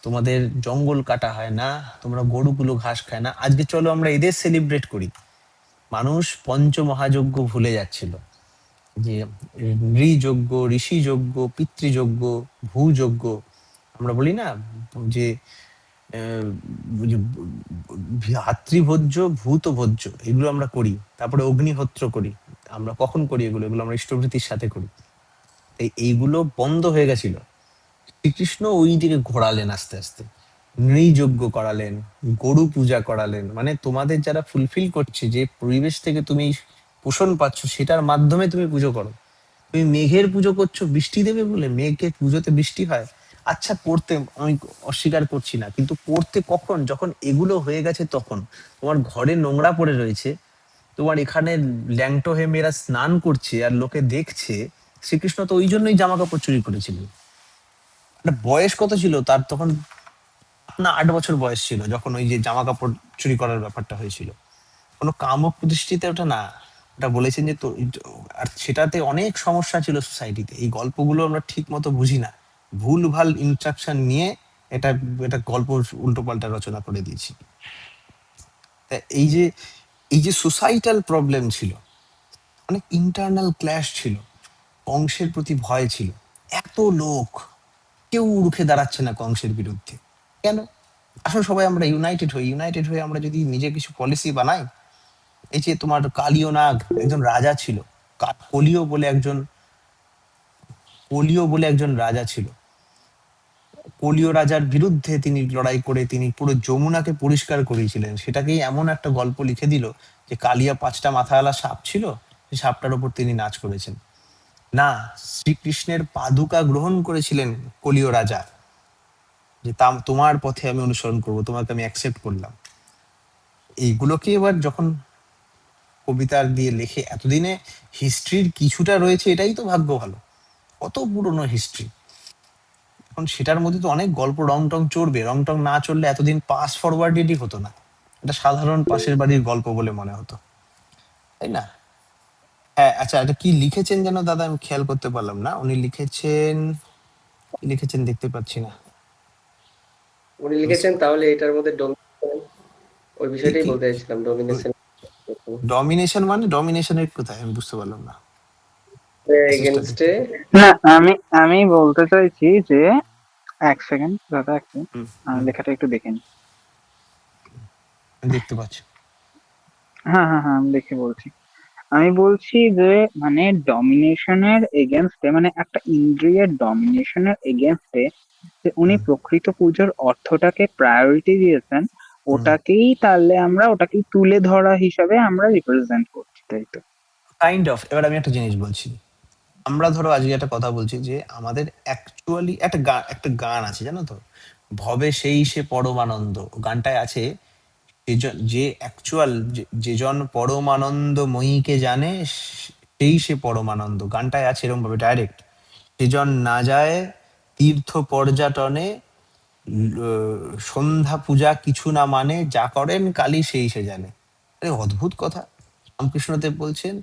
তোমাদের জঙ্গল কাটা হয় না, তোমরা গরুগুলো ঘাস খায় না, আজকে চলো আমরা এদের সেলিব্রেট করি। মানুষ পঞ্চমহাযজ্ঞ ভুলে যাচ্ছিল, যে নৃযজ্ঞ, ঋষিযজ্ঞ, পিতৃযজ্ঞ, ভূযজ্ঞ, আমরা বলি না যে আহ, যে ভাতৃভোজ্য, ভূতভোজ্য, এগুলো আমরা করি। তারপরে অগ্নিহোত্র করি, আমরা কখন করি এগুলো? এগুলো আমরা ইষ্টভৃতির সাথে করি। তাই এইগুলো বন্ধ হয়ে গেছিল, শ্রীকৃষ্ণ ওই দিকে ঘোরালেন আস্তে আস্তে, নৃযজ্ঞ করালেন, গরু পূজা করালেন। মানে তোমাদের যারা ফুলফিল করছে, যে পরিবেশ থেকে তুমি পোষণ পাচ্ছ, সেটার মাধ্যমে তুমি পুজো করো। তুমি মেঘের পুজো করছো বৃষ্টি দেবে বলে, মেঘের পুজোতে বৃষ্টি হয়। আচ্ছা করতে আমি অস্বীকার করছি না, কিন্তু করতে কখন? যখন এগুলো হয়ে গেছে তখন। তোমার ঘরে নোংরা পড়ে রয়েছে, তোমার এখানে ল্যাংটো হয়ে মেয়েরা স্নান করছে আর লোকে দেখছে। শ্রীকৃষ্ণ তো ওই জন্যই জামা কাপড় চুরি করেছিলেন। একটা বয়স কত ছিল তার তখন? না 8 বছর বয়স ছিল যখন ওই যে জামা কাপড় চুরি করার ব্যাপারটা হয়েছিল। কোনো কামক প্রতিষ্ঠিতে ওটা না, ওটা বলেছেন যে তো। আর সেটাতে অনেক সমস্যা ছিল সোসাইটিতে, এই গল্পগুলো আমরা ঠিক মতো বুঝি না, ভুল ভাল ইনস্ট্রাকশন নিয়ে এটা এটা গল্প উল্টো পাল্টা রচনা করে দিয়েছি। তা এই যে সোসাইটাল প্রবলেম ছিল, অনেক ইন্টারনাল ক্ল্যাশ ছিল, কংসের প্রতি ভয় ছিল, এত লোক, কেউ রুখে দাঁড়াচ্ছে না কংসের বিরুদ্ধে। কেন? আসলে সবাই আমরা ইউনাইটেড হয়ে আমরা যদি নিজে কিছু পলিসি বানাই। এই যে তোমার কালীয় নাগ একজন রাজা ছিল, কলিও বলে একজন, কলিও বলে একজন রাজা ছিল। কলিও রাজার বিরুদ্ধে তিনি লড়াই করে তিনি পুরো যমুনাকে পরিষ্কার করেছিলেন। সেটাকেই এমন একটা গল্প লিখে দিল যে কালিয়া 5টা মাথাওয়ালা সাপ ছিল, সেই সাপটার উপর তিনি নাচ করেছেন। না, শ্রীকৃষ্ণের পাদুকা গ্রহণ করেছিলেন কলিও রাজা, যে তোমার পথে আমি অনুসরণ করব, তোমাকে আমি অ্যাকসেপ্ট করলাম। এইগুলোকে এবার যখন কবিতার দিয়ে লেখে, এতদিনে হিস্ট্রির কিছুটা রয়েছে, এটাই তো ভাগ্য ভালো। কত পুরনো হিস্ট্রি, এখন সেটার মধ্যে তো অনেক গল্প রং টং চড়বে, রং টং না চললে এতদিন পাস ফরওয়ার্ডেডই হতো না, এটা সাধারণ পাশের বাড়ির গল্প বলে মনে হতো, তাই না? হ্যাঁ আচ্ছা, এটা কি লিখেছেন যেন দাদা, আমি খেয়াল করতে পারলাম না। উনি লিখেছেন, কি লিখেছেন দেখতে পাচ্ছি না। উনি লিখেছেন তাহলে এটার মধ্যে ওই কি বিষয়টাই কি বলতে চাইছিলাম, ডমিনেশন ডমিনেশন মানে ডমিনেশনের কোথায় আমি বুঝতে পারলাম না, মেসেজটা এগেনস্টে। দেখতে। না, আমি আমি বলতে চাইছি যে, এক সেকেন্ড দাদা, এক সেকেন্ড, হুম হুম, লেখাটা একটু দেখে নিই। আমি দেখতে পাচ্ছি। হ্যাঁ হ্যাঁ হ্যাঁ, আমি দেখে বলছি। আমি বলছি যে, মানে ডমিনেশনের এগেনস্টে, মানে একটা ইন্দ্রিয়ের ডমিনেশনের এগেনস্টে, যে উনি হুম প্রকৃত পুজোর অর্থটাকে প্রায়োরিটি দিয়েছেন, হুম, ওটাকেই তাহলে আমরা ওটাকেই তুলে ধরা হিসাবে আমরা রিপ্রেজেন্ট করছি, তাই তো? Kind of. এবার আমি একটা জিনিস বলছি, আমরা ধরো আজকে একটা কথা বলছি যে আমাদের অ্যাকচুয়ালি একটা গান আছে জানো তো, ভবে সেই সে পরমানন্দ। গানটায় আছে, যে অ্যাকচুয়াল যেজন পরমানন্দময়ীকে জানে সেই সে পরমানন্দ। গানটায় আছে এরকম ভাবে ডাইরেক্ট, সেজন না যায় তীর্থ পর্যটনে, সন্ধ্যা পূজা কিছু না মানে, যা করেন কালী সেই সে জানে। আরে অদ্ভুত কথা। রামকৃষ্ণদেব বলছেন,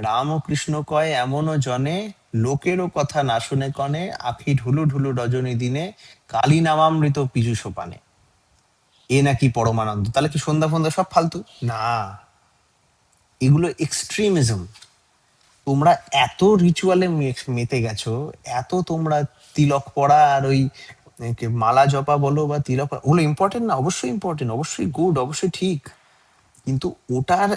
রাম ও কৃষ্ণ কয় এমনও জনে, লোকেরও কথা না শুনে কনে, আখি ঢুলু ঢুলু রজনী দিনে, কালী নামামৃত পীযুষ পানে। এ নাকি পরমানন্দ। তাহলে কি সন্ধ্যা ফন্ধ্যা সব ফালতু? না, এগুলো এক্সট্রিমিজম। তোমরা এত রিচুয়ালে মেতে গেছো, এত তোমরা তিলক পড়া আর ওই মালা জপা বলো বা তিলক পরা, ওগুলো ইম্পর্টেন্ট না? অবশ্যই ইম্পর্টেন্ট, অবশ্যই গুড, অবশ্যই ঠিক, কিন্তু ওটার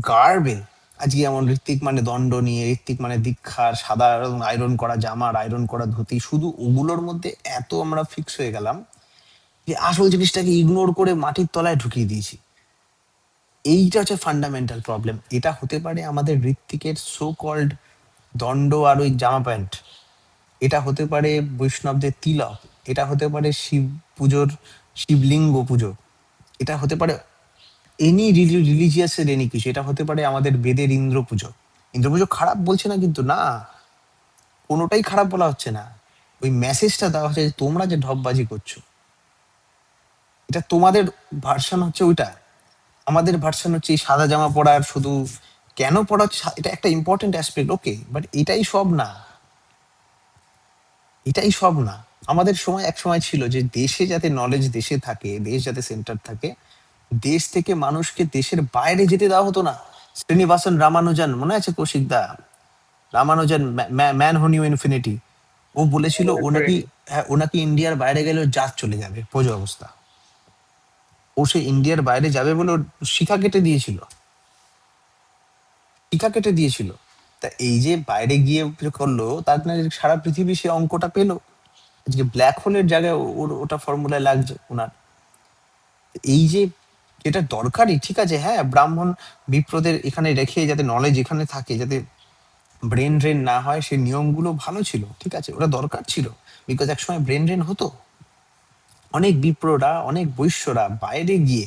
গার্বে আজকে যেমন ঋত্বিক মানে দণ্ড নিয়ে, ঋত্বিক মানে দীক্ষার সাদা আয়রন করা জামার আয়রন করা ধুতি, শুধু ওগুলোর মধ্যে এত আমরা ফিক্স হয়ে গেলাম যে আসল জিনিসটাকে ইগনোর করে মাটির তলায় ঢুকিয়ে দিয়েছি। এইটা হচ্ছে ফান্ডামেন্টাল প্রবলেম। এটা হতে পারে আমাদের ঋত্বিকের সো কল্ড দণ্ড আর ওই জামা প্যান্ট, এটা হতে পারে বৈষ্ণবদের তিলক, এটা হতে পারে শিব পুজোর শিবলিঙ্গ পুজো, এটা হতে পারে এনি রিলিজিয়াসের এনি কিছু, এটা হতে পারে আমাদের বেদের ইন্দ্র পুজো। ইন্দ্র পুজো খারাপ বলছে না, কিন্তু না, কোনোটাই খারাপ বলা হচ্ছে না। ওই মেসেজটা দেওয়া হচ্ছে যে তোমরা যে ঢপবাজি করছো, এটা তোমাদের ভার্সন হচ্ছে ওইটা, আমাদের ভার্সন হচ্ছে এই সাদা জামা পরার। শুধু কেন পড়া হচ্ছে এটা একটা ইম্পর্টেন্ট অ্যাসপেক্ট, ওকে, বাট এটাই সব না, এটাই সব না। আমাদের সময় এক সময় ছিল যে দেশে যাতে নলেজ দেশে থাকে, দেশ যাতে সেন্টার থাকে, দেশ থেকে মানুষকে দেশের বাইরে যেতে দেওয়া হতো না। শ্রীনিবাসন রামানুজন, মনে আছে কৌশিক দা? Ramanujan, man who knew infinity, ও বলেছিল ও নাকি, হ্যাঁ, ও নাকি ইন্ডিয়ার বাইরে গেলে ওর জাত চলে যাবে, বোঝো অবস্থা। ও সে ইন্ডিয়ার বাইরে যাবে বলে ওর শিখা কেটে দিয়েছিল, শিখা কেটে দিয়েছিল। তা এই যে বাইরে গিয়ে যে করলো, তার না সারা পৃথিবী সে অঙ্কটা পেলো। আজকে ব্ল্যাক হোলের জায়গায় ওর ওটা ফর্মুলায় লাগছে ওনার। এই যে যেটা দরকারি, ঠিক আছে, হ্যাঁ, ব্রাহ্মণ বিপ্রদের এখানে রেখে যাতে নলেজ এখানে থাকে, যাতে ব্রেন ড্রেন না হয়, সেই নিয়মগুলো ভালো ছিল, ঠিক আছে, ওটা দরকার ছিল। বিকজ একসময় ব্রেন ড্রেন হতো, অনেক বিপ্ররা অনেক বৈশ্যরা বাইরে গিয়ে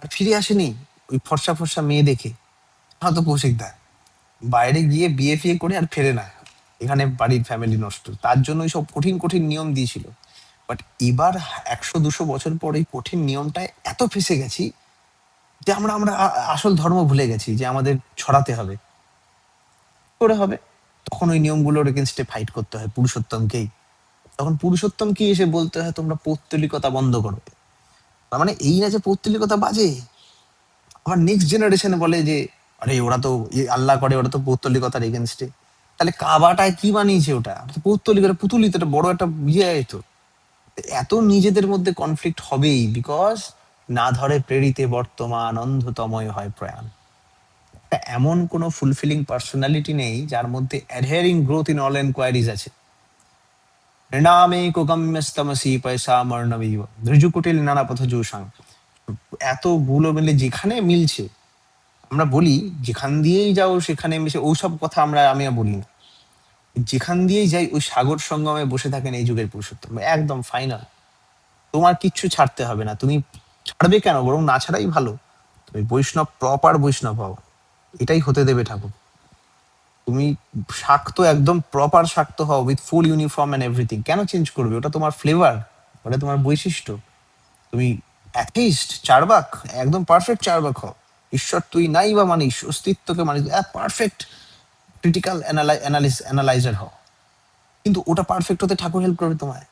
আর ফিরে আসেনি ওই ফর্সা ফর্সা মেয়ে দেখে। হয়তো কৌশিক দা বাইরে গিয়ে বিয়ে ফিয়ে করে আর ফেরে না, এখানে বাড়ির ফ্যামিলি নষ্ট, তার জন্য সব কঠিন কঠিন নিয়ম দিয়েছিল। বাট এবার 100-200 বছর পর এই কঠিন নিয়মটায় এত ফেসে গেছি যে আমরা আমরা আসল ধর্ম ভুলে গেছি, যে আমাদের ছড়াতে হবে। করে হবে, তখন ওই নিয়মগুলোর এগেনস্টে ফাইট করতে হয় পুরুষোত্তমকেই। তখন পুরুষোত্তমকে এসে বলতে হয় তোমরা পৌত্তলিকতা বন্ধ করো। তার মানে এই না যে পৌত্তলিকতা বাজে। আবার নেক্সট জেনারেশনে বলে যে আরে ওরা তো আল্লাহ করে, ওরা তো পৌত্তলিকতার এগেনস্টে। তাহলে কাবাটায় কি বানিয়েছে? ওটা পৌত্তলিকতা, পুতুলি তো, এটা বড় একটা ইয়ে। তো এত নিজেদের মধ্যে কনফ্লিক্ট হবেই, বিকজ না ধরে প্রেরিতে বর্তমান, অন্ধতময় হয় প্রয়াণ। এমন কোনো ফুলফিলিং পার্সোনালিটি নেই যার মধ্যে অ্যাডহেরিং গ্রোথ ইন অল এনকোয়ারিজ আছে। নামে গম্যস্তমসি পয়সা মর্ণবীয় ধৃজুকুটিল নানা পথ জোসাং। এত গুলো মিলে যেখানে মিলছে, আমরা বলি যেখান দিয়েই যাও সেখানে মিশে, ওসব কথা আমি আর বলি না। যেখান দিয়েই যাই ওই সাগর সঙ্গমে বসে থাকেন এই যুগের পুরুষোত্তম, একদম ফাইনাল। তোমার কিচ্ছু ছাড়তে হবে না, তুমি ছাড়বে কেন, বরং না ছাড়াই ভালো। তুমি বৈষ্ণব, প্রপার বৈষ্ণব হও, এটাই হতে দেবে ঠাকুর। তুমি শাক্ত, একদম প্রপার শাক্ত হও with full uniform and everything. কেন চেঞ্জ করবে? ওটা তোমার ফ্লেভার, ওটা তোমার বৈশিষ্ট্য। তুমি অ্যাথিস্ট, চার্বাক, একদম পারফেক্ট চার্বাক হও। ঈশ্বর তুই নাই বা মানিস, অস্তিত্বকে মানিস, পারফেক্ট ক্রিটিক্যাল অ্যানালাইজার হও। কিন্তু ওটা পারফেক্ট হতে ঠাকুর হেল্প করবে তোমায়।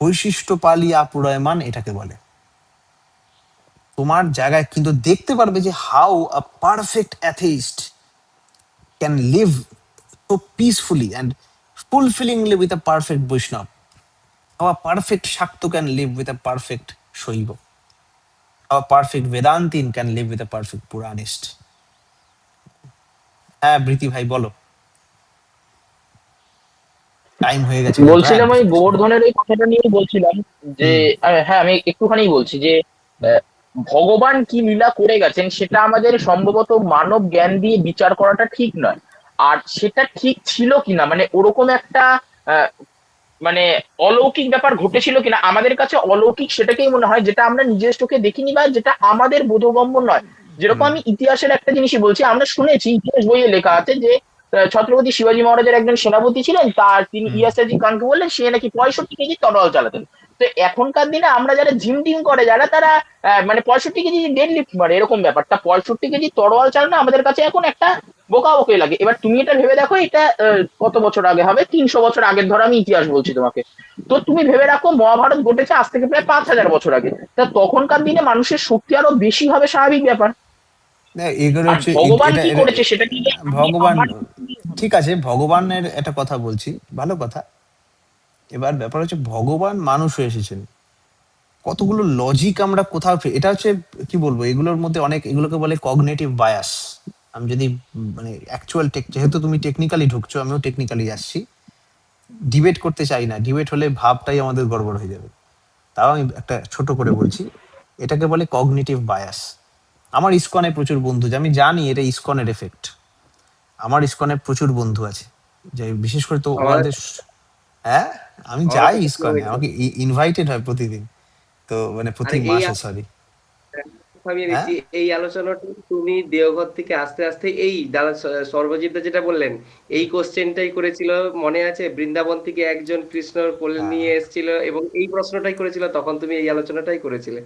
বৈশিষ্ট্য পালিয়া পুরয়মান এটাকে বলে। তোমার জায়গায় কিন্তু দেখতে পারবে যে how a perfect atheist can live so peacefully and fulfillingly with a perfect Vaishnav. How a perfect Shakta can live with a perfect Shaiva. How a perfect Vedantin can live with a perfect Puranist. হ্যাঁ প্রীতি ভাই বলো, time হয়ে গেছে কিন্তু। হ্যাঁ বলছিলাম ওই গোবর্ধনের এই কথাটা নিয়ে বলছিলাম যে হ্যাঁ, আমি একটুখানি বলছি যে আহ, ভগবান কি লীলা করে গেছেন সেটা আমাদের সম্ভবত মানব জ্ঞান দিয়ে বিচার করাটা ঠিক নয়। আর সেটা ঠিক ছিল কিনা, মানে ওরকম একটা মানে অলৌকিক ব্যাপার ঘটেছিল কিনা, আমাদের কাছে অলৌকিক সেটাকেই মনে হয় যেটা আমরা নিজের চোখে দেখিনি বা যেটা আমাদের বোধগম্য নয়। যেরকম আমি ইতিহাসের একটা জিনিসই বলছি, আমরা শুনেছি ইতিহাস বইয়ে লেখা আছে যে ছত্রপতি শিবাজী মহারাজের একজন সেনাপতি ছিলেন, তার তিনি ইয়াসাজি খানকে বললেন সে নাকি 65 কেজি তরোয়াল চালাতেন। তো এখনকার দিনে আমরা যারা জিম টিম করে যারা তারা মানে 65 কেজি ডেড লিফট মারে এরকম ব্যাপারটা, 65 কেজি তরোয়াল চালানো আমাদের কাছে এখন একটা বোকা বোকাই লাগে। এবার তুমি এটা ভেবে দেখো, এটা কত বছর আগে হবে, 300 বছর আগের, ধরো আমি ইতিহাস বলছি তোমাকে। তো তুমি ভেবে রাখো মহাভারত ঘটেছে আজ থেকে প্রায় 5,000 বছর আগে। তা তখনকার দিনে মানুষের শক্তি আরো বেশি হবে, স্বাভাবিক ব্যাপার। না, এগুলো আর হচ্ছে ভগবান এটা কি এটা করেছে সেটা কিন্তু ভগবান, ঠিক আছে, ভগবানের একটা কথা বলছি, ভালো কথা। এবার ব্যাপার হচ্ছে ভগবান মানুষ হয়ে এসেছেন, কতগুলো লজিক আমরা কোথাও এটা হচ্ছে কি বলবো, এগুলোর মধ্যে অনেক, এগুলোকে বলে কগনিটিভ বায়াস। আমি যদি মানে অ্যাকচুয়াল যেহেতু তুমি টেকনিক্যালি ঢুকছো, আমিও টেকনিক্যালি আসছি, ডিবেট করতে চাই না, ডিবেট হলে ভাবটাই আমাদের গড়বড় হয়ে যাবে। তাও আমি একটা ছোট করে বলছি, এটাকে বলে কগনিটিভ বায়াস। আমার ইসকনে প্রচুর বন্ধু, যে আমি জানি এটা ইসকনের এফেক্ট, আমার ইসকনে প্রচুর বন্ধু আছে, যে বিশেষ করে তো আমার ওনাদের হ্যাঁ, আমি আমারও যাই তো ইসকনে, আমাকে ইনভাইটেড হয় প্রতিদিন, তো মানে আরে প্রতি এই মাসে, সরি। থামিয়ে হ্যাঁ, দিচ্ছি, এই আলোচনাটা তুমি দেওঘর থেকে আস্তে আস্তে এই দাদা সর্বজিৎদা যেটা বললেন এই কোশ্চেনটাই করেছিল, মনে আছে? বৃন্দাবন থেকে একজন কৃষ্ণর কোলে হ্যাঁ, নিয়ে এসেছিল এবং এই প্রশ্নটাই করেছিল, তখন তুমি এই আলোচনাটাই করেছিলে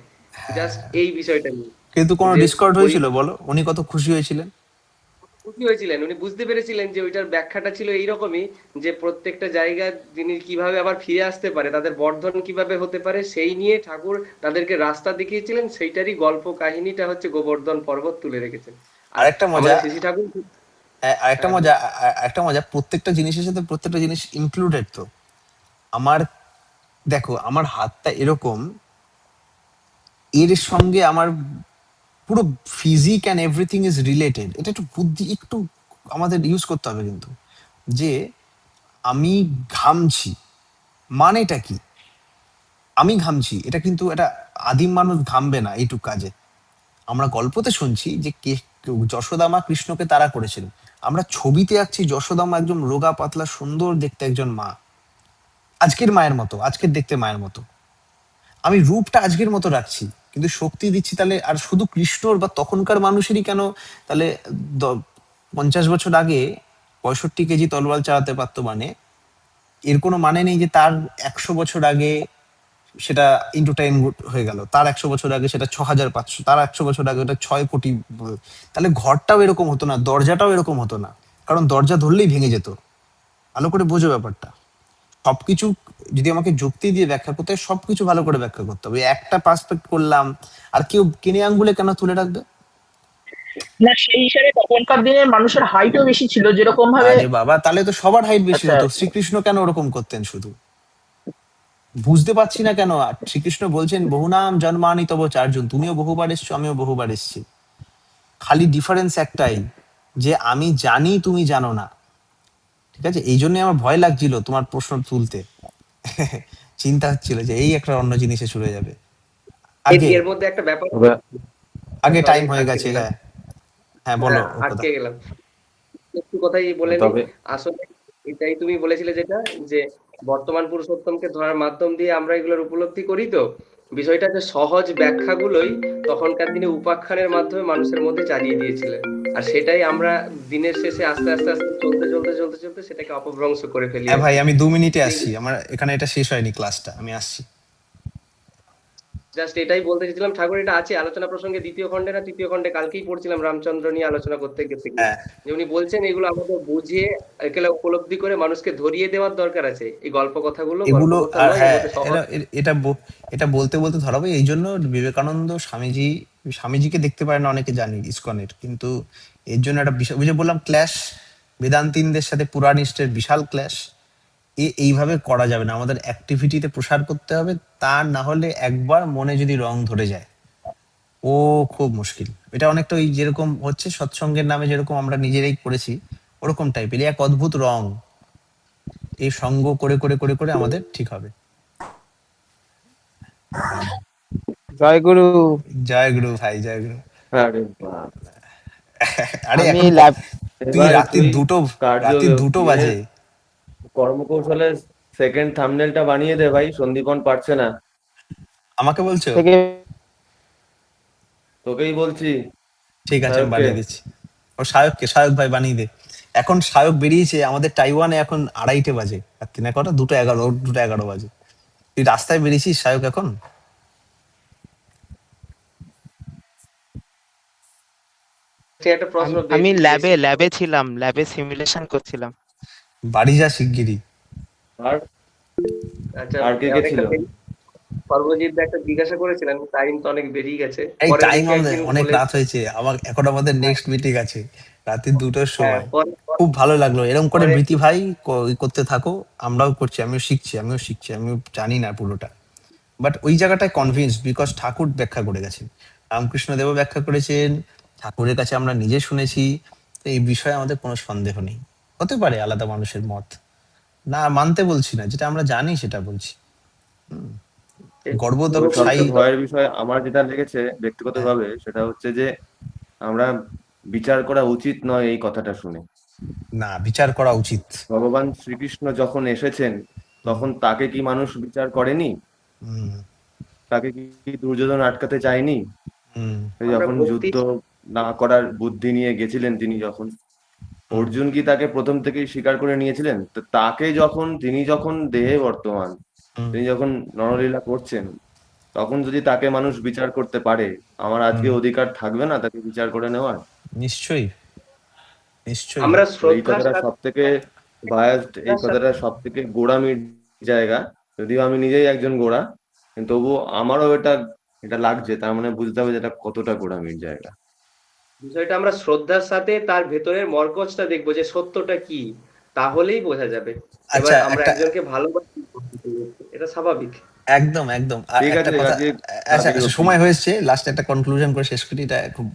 জাস্ট হ্যাঁ। এই বিষয়টা নিয়ে। কিন্তু কোনো যে ডিসকর্ড ওই হয়েছিল বলো, উনি কত খুশি হয়েছিলেন। খুশি হয়েছিলেন, উনি বুঝতে পেরেছিলেন যে ওইটার ব্যাখ্যাটা ছিল এইরকমই, যে প্রত্যেকটা জায়গা তিনি কিভাবে আবার ফিরে আসতে পারে, তাদের বর্ধন কিভাবে হতে পারে, সেই নিয়ে ঠাকুর তাদেরকে রাস্তা দেখিয়েছিলেন। সেইটারই গল্প কাহিনীটা হচ্ছে গোবর্ধন পর্বত তুলে রেখেছেন। আর আরেকটা মজা, আমাদের শ্রী ঠাকুর। আরেকটা হ্যাঁ মজা, বলুন। একটা মজা, প্রত্যেকটা জিনিসের সাথে প্রত্যেকটা জিনিস ইনক্লুডেড তো। আমার, দেখো আমার হাতটা এরকম, এর সঙ্গে আমার পুরো physique and everything is related. এটা একটু বুদ্ধি একটু আমাদের ইউজ করতে হবে কিন্তু, যে আমি ঘামছি মানেটা কি, আমি ঘামছি, এটা কিন্তু এটা আদিম মানুষ ঘামবে না এইটুক কাজে। আমরা গল্পতে শুনছি যে যশোদা মা কৃষ্ণকে তাড়া করেছিলেন, আমরা ছবিতে আঁকছি যশোদা মা একদম রোগা পাতলা সুন্দর দেখতে একজন মা, আজকের মায়ের মতো, আজকের দেখতে মায়ের মতো। আমি রূপটা আজকের মতো রাখছি, কিন্তু শক্তি দিচ্ছি তাহলে আর শুধু কৃষ্ণর বা তখনকার মানুষেরই কেন, তাহলে 50 বছর আগে 65 কেজি তলোয়াল চালাতে পারতো, মানে এর কোনো মানে নেই যে তার 100 বছর আগে সেটা ইন্টু 10 হয়ে গেল, তার 100 বছর আগে সেটা 6500, তার 100 বছর আগে ওটা 6 কোটি। তাহলে ঘরটাও এরকম হতো না, দরজাটাও এরকম হতো না, কারণ দরজা ধরলেই ভেঙে যেত। ভালো করে বোঝো ব্যাপারটা। সবকিছু যদি আমাকে যুক্তি দিয়ে ব্যাখ্যা করতে হয়, সবকিছু ভালো করে ব্যাখ্যা করতে হবে, একটা পার্সপেক্ট করলাম আর কেউ কিনে আঙ্গুলে কেন তুলে রাখবে। না সেই হিসাবে তখনকার দিনে মানুষের হাইটও বেশি ছিল যেরকম ভাবে। আরে বাবা, তাহলে তো সবার হাইট বেশি আচ্ছা, হতো, শ্রীকৃষ্ণ কেন ওরকম করতেন শুধু, বুঝতে পারছি না কেন। আর শ্রীকৃষ্ণ বলছেন বহুনাম জন্মানি তব চারজন, তুমিও বহুবার এসছো, আমিও বহুবার এসছি, খালি ডিফারেন্স একটাই, যে আমি জানি তুমি জানো না। ঠিক আছে, এই জন্য আমার ভয় লাগছিল তোমার প্রশ্ন তুলতে। চিন্তা হচ্ছিল যে এই একটা অন্য জিনিসে চলে যাবে। এর আগে এর মধ্যে একটা ব্যাপার, আগে সরি টাইম হয়ে আটকে গেছে, দিলাম। হ্যাঁ। হ্যাঁ, বলো হ্যাঁ ও কথা। আটকে গেলাম, একটু কথাই বলে নি। আসলে এটাই তুমি বলেছিলে যেটা, যে বর্তমান পুরুষোত্তমকে ধরার মাধ্যম দিয়ে আমরা এগুলোর উপলব্ধি করি। তো বিষয়টা যে সহজ ব্যাখ্যাগুলোই তখনকার দিনে উপাখ্যানের মাধ্যমে মানুষের মধ্যে চালিয়ে দিয়েছিলেন, আর সেটাই আমরা দিনের শেষে আস্তে আস্তে আস্তে চলতে চলতে চলতে চলতে সেটাকে অপভ্রংশ করে ফেলি হ্যাঁ আর ভাই, কি। আমি 2 মিনিটে আসছি, আমার এখানে এটা শেষ হয়নি ক্লাসটা, আমি আসছি। জাস্ট এটাই বলতে চাইছিলাম, ঠাকুর এটা আছে আলোচনা প্রসঙ্গে দ্বিতীয় খণ্ডে না তৃতীয় খণ্ডে, কালকেই পড়ছিলাম রামচন্দ্র নিয়ে আলোচনা করতে গেছে গিয়ে, হ্যাঁ, যে উনি বলছেন এগুলো আমাদের বুঝিয়ে এগুলো উপলব্ধি করে মানুষকে ধরিয়ে দেওয়ার দরকার আছে। এই গল্প কথাগুলো গল্প এগুলো কথা আর নয়, এর হ্যাঁ, মধ্যে সহজ। এটা বলতে বলতে ধরাবো, এই জন্য বিবেকানন্দ স্বামীজিকে দেখতে পারে না অনেকে, জানি ইসকনের, কিন্তু এর জন্য একটা বিশাল, ওই যে বললাম ক্ল্যাশ, বেদান্তিনদের সাথে পুরাণিস্টের বিশাল ক্ল্যাশ। এইভাবে করা যাবে না, আমাদের অ্যাক্টিভিটিতে প্রসার করতে হবে। তা না হলে একবার মনে যদি রং ধরে যায়, ও খুব মুশকিল। এটা অনেকটা ওই যেরকম হচ্ছে সৎসঙ্গের নামে যেরকম আমরা নিজেরাই করেছি, ওরকম টাইপের এক অদ্ভুত রং, এই সঙ্গ করে করে করে করে আমাদের ঠিক হবে। জয় গুরু। জয় গুরু ভাই, জয় গুরু। আরে বাপ, আরে আমি এখন ল্যাব তুই এবার রাত্রি তুই দুটো, কার্য রাত্রি দুটো ইয়ে বাজে। কর্মকৌশলের সেকেন্ড থাম্বনেলটা বানিয়ে দে ভাই, সন্দীপন পারছে না। আমাকে বলছো? থেকে তোকেই বলছি, ঠিক আছে, আমি সায়ককে। বানিয়ে দিচ্ছি। ও সায়ককে, সায়ক ভাই বানিয়ে দে। এখন সায়ক বেরিয়েছে, আমাদের টাইওয়ানে এখন 2:30 বাজে, রাত্রি না কটা, 2:11, ওর 2:11 বাজে। তুই রাস্তায় বেরিয়েছিস সায়ক এখন? একটা প্রশ্ন আমি ল্যাবে বেসিক। ল্যাবে ছিলাম, ল্যাবে সিমুলেশন করছিলাম। বাড়ি যা শিগগিরই। আর আচ্ছা, আর কে কে অনেকটা ছিল? দেরি। সর্বজিৎ দা একটা জিজ্ঞাসা করেছিলেন, টাইম তো অনেক বেরিয়ে গেছে, এই পরের টাইম উইকে আমাদের একদিন অনেক বলে। রাত হয়েছে, আমার এখন আমাদের নেক্সট মিটিং আছে রাতে 2টোর হ্যাঁ, সময়। খুব ভালো লাগলো এরকম করে পরে প্রীতি ভাই করতে থাকো। আমরাও করছি, আমিও জানি না পুরোটা, বাট ওই জায়গাটায় কনভিন্স, বিকজ ঠাকুর ব্যাখ্যা করে গেছেন, রামকৃষ্ণ দেব ব্যাখ্যা করেছেন, ঠাকুরের কাছে আমরা নিজে শুনেছি। তো এই বিষয়ে আমাদের কোনো সন্দেহ নেই। হতে পারে আলাদা মানুষের মত, না মানতে বলছি না, যেটা আমরা জানি সেটা বলছি। তবে গর্বদক সাই। সবচেয়ে ভয়ের বিষয় আমার যেটা লেগেছে ব্যক্তিগতভাবে, সেটা হচ্ছে যে আমরা বিচার করা উচিত নয় এই কথাটা শুনে। না, বিচার করা উচিত। ভগবান শ্রীকৃষ্ণ যখন এসেছেন হুম, তখন তাকে কি মানুষ বিচার করেনি? হুম, তাকে কি দুর্যোধন আটকাতে চায়নি? হুম, সে আমরা যখন ভক্তি। যুদ্ধ না করার বুদ্ধি নিয়ে গেছিলেন তিনি, যখন হুম, অর্জুন কি তাকে প্রথম থেকেই স্বীকার করে নিয়েছিলেন? তো তাকে যখন তিনি যখন দেহে বর্তমান, হুম, তিনি যখন নরলীলা করছেন, তখন যদি তাকে মানুষ বিচার করতে পারে, আমার আজকে হুম। অধিকার থাকবে না তাকে বিচার করে নেওয়ার? নিশ্চয়ই, নিশ্চয়ই। আমরা তো এই শ্রদ্ধার কথাটা সাথে সব থেকে বায়াসড, এই শ্রদ্ধার সাথে কথাটা সব থেকে গোঁড়ামির জায়গা। যদিও আমি নিজেই একজন গোঁড়া, কিন্তু তবুও আমারও এটা এটা লাগছে, তার মানে বুঝতে হবে যে এটা কতটা গোঁড়ামির জায়গা। বিষয়টা আমরা শ্রদ্ধার সাথে তার ভেতরের মর্মটা দেখবো যে সত্যটা কি, তাহলেই বোঝা যাবে। এবার আচ্ছা, আমরা একটা একজনকে ভালোবাসি, এটা স্বাভাবিক। একদম একদম। আর ঠিক একটা আছে, কথা, আজকে আচ্ছা আজকে আচ্ছা, অব্দি। সময় হয়েছে, লাস্টে একটা কনক্লুশন করে শেষ করি। এটা খুব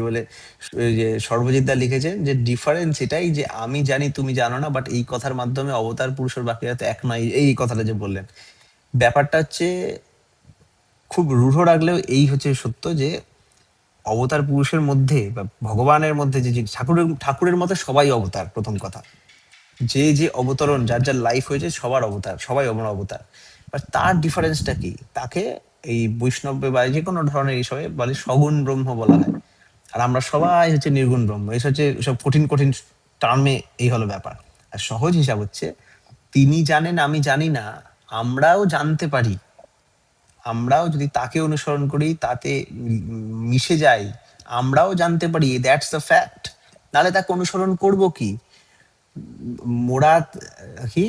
বলে, ওই যে সর্বজিৎ দা লিখেছেন যে ডিফারেন্স এটাই যে আমি জানি তুমি জানো না, বাট এই কথার মাধ্যমে অবতার পুরুষের বাকিরা তো এক নয়, এই কথাটা যে বললেন। ব্যাপারটা হচ্ছে খুব রূঢ় রাখলেও এই হচ্ছে সত্য, যে অবতার পুরুষের মধ্যে বা ভগবানের মধ্যে যে ঠাকুরের ঠাকুরের মতে সবাই অবতার, প্রথম কথা। যে যে অবতরণ, যার যার লাইফ হয়েছে, সবার অবতার, সবাই আমার অবতার। বাট তার ডিফারেন্সটা কি? তাকে এই বৈষ্ণবে বা যে কোনো ধরনের এইসবে বলে সগুণ ব্রহ্ম বলা হয়, আর আমরা সবাই হচ্ছে নির্গুণ ব্রহ্ম। এই হচ্ছে সব কঠিন কঠিন টার্মে এই হলো ব্যাপার। আর সহজ হিসাব হচ্ছে, তিনি জানেন আমি জানি না, আমরাও জানতে পারি। আমরাও যদি তাকে অনুসরণ করি, তাতে মিশে যাই, আমরাও জানতে পারি, দ্যাটস দ্য ফ্যাক্ট। নাহলে তাকে অনুসরণ করব কি? মোরাদ কি,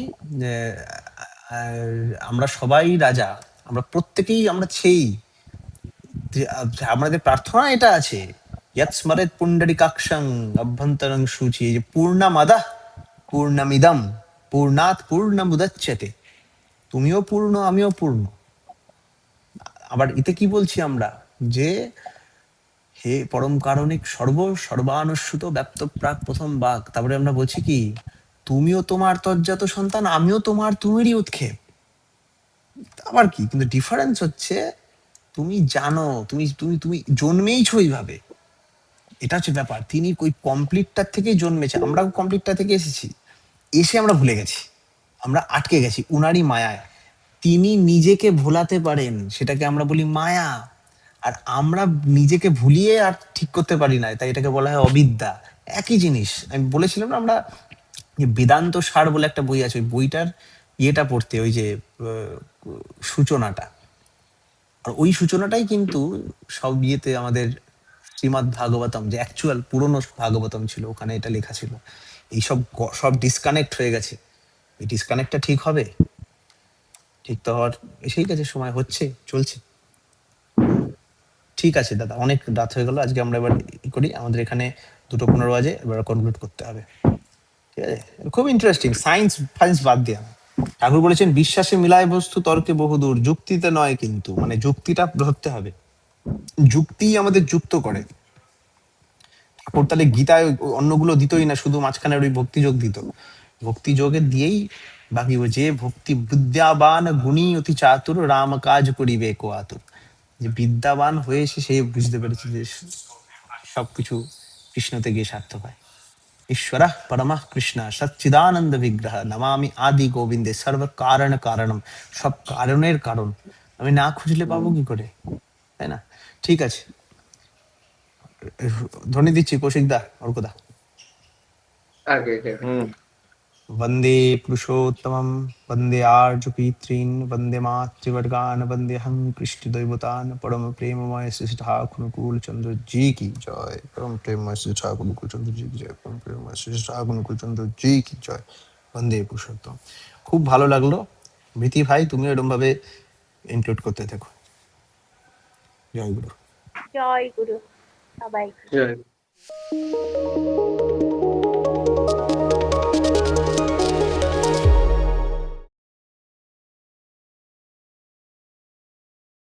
আহ, আমরা সবাই রাজা, আমরা প্রত্যেকেই আমরা সেই আমাদের প্রার্থনা এটা আছে, ইয়াত স্মরেত পুণ্ডরিকাক্ষং অভ্যন্তরং শুচি, এই যে পূর্ণমাদাঃ পূর্ণমিদম পূর্ণাৎ পূর্ণমুদচ্যতে। তুমিও পূর্ণ, আমিও পূর্ণ। আবার এতে কি বলছি আমরা? যে হে পরম কারণিক সর্বানুস্যুত ব্যাপ্ত প্রাক প্রথম বাক, তারপরে আমরা বলছি কি, তুমিও তোমার তজ্জাত সন্তান, আমিও তোমার তুমিরই উৎক্ষেপ। আবার কি, কিন্তু ডিফারেন্স হচ্ছে তুমি জানো, তুমি তুমি তুমি জন্মেইছো এইভাবে, এটা হচ্ছে ব্যাপার। তিনি ওই কমপ্লিটটার থেকেই জন্মেছে, আমরাও কমপ্লিটটা থেকে এসেছি। এসে আমরা ভুলে গেছি, আমরা আটকে গেছি উনারই মায়ায়। তিনি নিজেকে ভোলাতে পারেন, সেটাকে আমরা বলি মায়া। আর আমরা নিজেকে ভুলিয়ে আর ঠিক করতে পারি না, তাই এটাকে বলা হয় অবিদ্যা। একই জিনিস আমি বলেছিলাম না, আমরা যে বেদান্ত সার বলে একটা বই আছে, ওই বইটার ইয়েটা পড়তে, ওই যে সূচনাটা, আর ওই সূচনাটাই কিন্তু সব ইয়েতে আমাদের শ্রীমদ্ ভাগবতম, যে অ্যাকচুয়াল পুরনো ভাগবতম ছিল, ওখানে এটা লেখা ছিল। এইসব সব ডিসকানেক্ট হয়ে গেছে। এই ডিসকানেক্টটা ঠিক হবে? ঠিক তো হওয়ার এসেই গেছে, সময় হচ্ছে, চলছে। ঠিক আছে দাদা, অনেক রাত হয়ে গেল, আজকে আমরা এবার করি, আমাদের এখানে 2:15 বাজে, এবার কনক্লুড করতে হবে। ঠিক আছে, খুব ইন্টারেস্টিং। সায়েন্স ফাইন্স বাদ দিয়ে ঠাকুর বলেছেন, বিশ্বাসে মিলায় বস্তু, তর্কে বহুদূর, যুক্তিতে নয়, কিন্তু মানে যুক্তিটা ধরতে হবে, যুক্তিই আমাদের যুক্ত করে। ঠাকুর তাহলে গীতায় অন্যগুলো দিতই না, শুধু মাঝখানের ওই ভক্তি যোগ দিত। ভক্তি যোগের দিয়েই বাকি, যে ভক্তি বিদ্যাবান গুণী অতি চাতুর, রাম কাজ করিবে কো আতুর। যে বিদ্যাবান হয়েছে, সে বুঝতে পেরেছে যে সবকিছু কৃষ্ণতে গিয়ে সার্থক হয়। ঈশ্বরः পরমः কৃষ্ণ সচ্চিদানন্দ বিগ্রহ নমামি আদি গোবিন্দে সর্ব কারণ কারণম, সব কারণের কারণ। আমি না খুঁজলে পাবো কি করে, তাই না? ঠিক আছে, ধ্বনি দিচ্ছি কৌশিক দা, অর্কদা। আগে হুম वन्दे पुरुषोत्तमं वन्दे आर्यपितॄन् वन्दे मातृवर्गान् वन्देऽहं कृष्णदैवतान् परम प्रेममय श्री ठाकुर कुलचंद्र जी की जय। परम प्रेममय श्री ठाकुर कुलचंद्र जी की जय। परम प्रेममय श्री ঠাকুর কুলচন্দ্র জি কি জয়। বন্দে পুরুষোত্তম। খুব ভালো লাগলো ভীতি ভাই, তুমি এরকম ভাবে ইনক্লুড করতে থাকো। জয় গুরু। জয় গুরু সবাই। জয়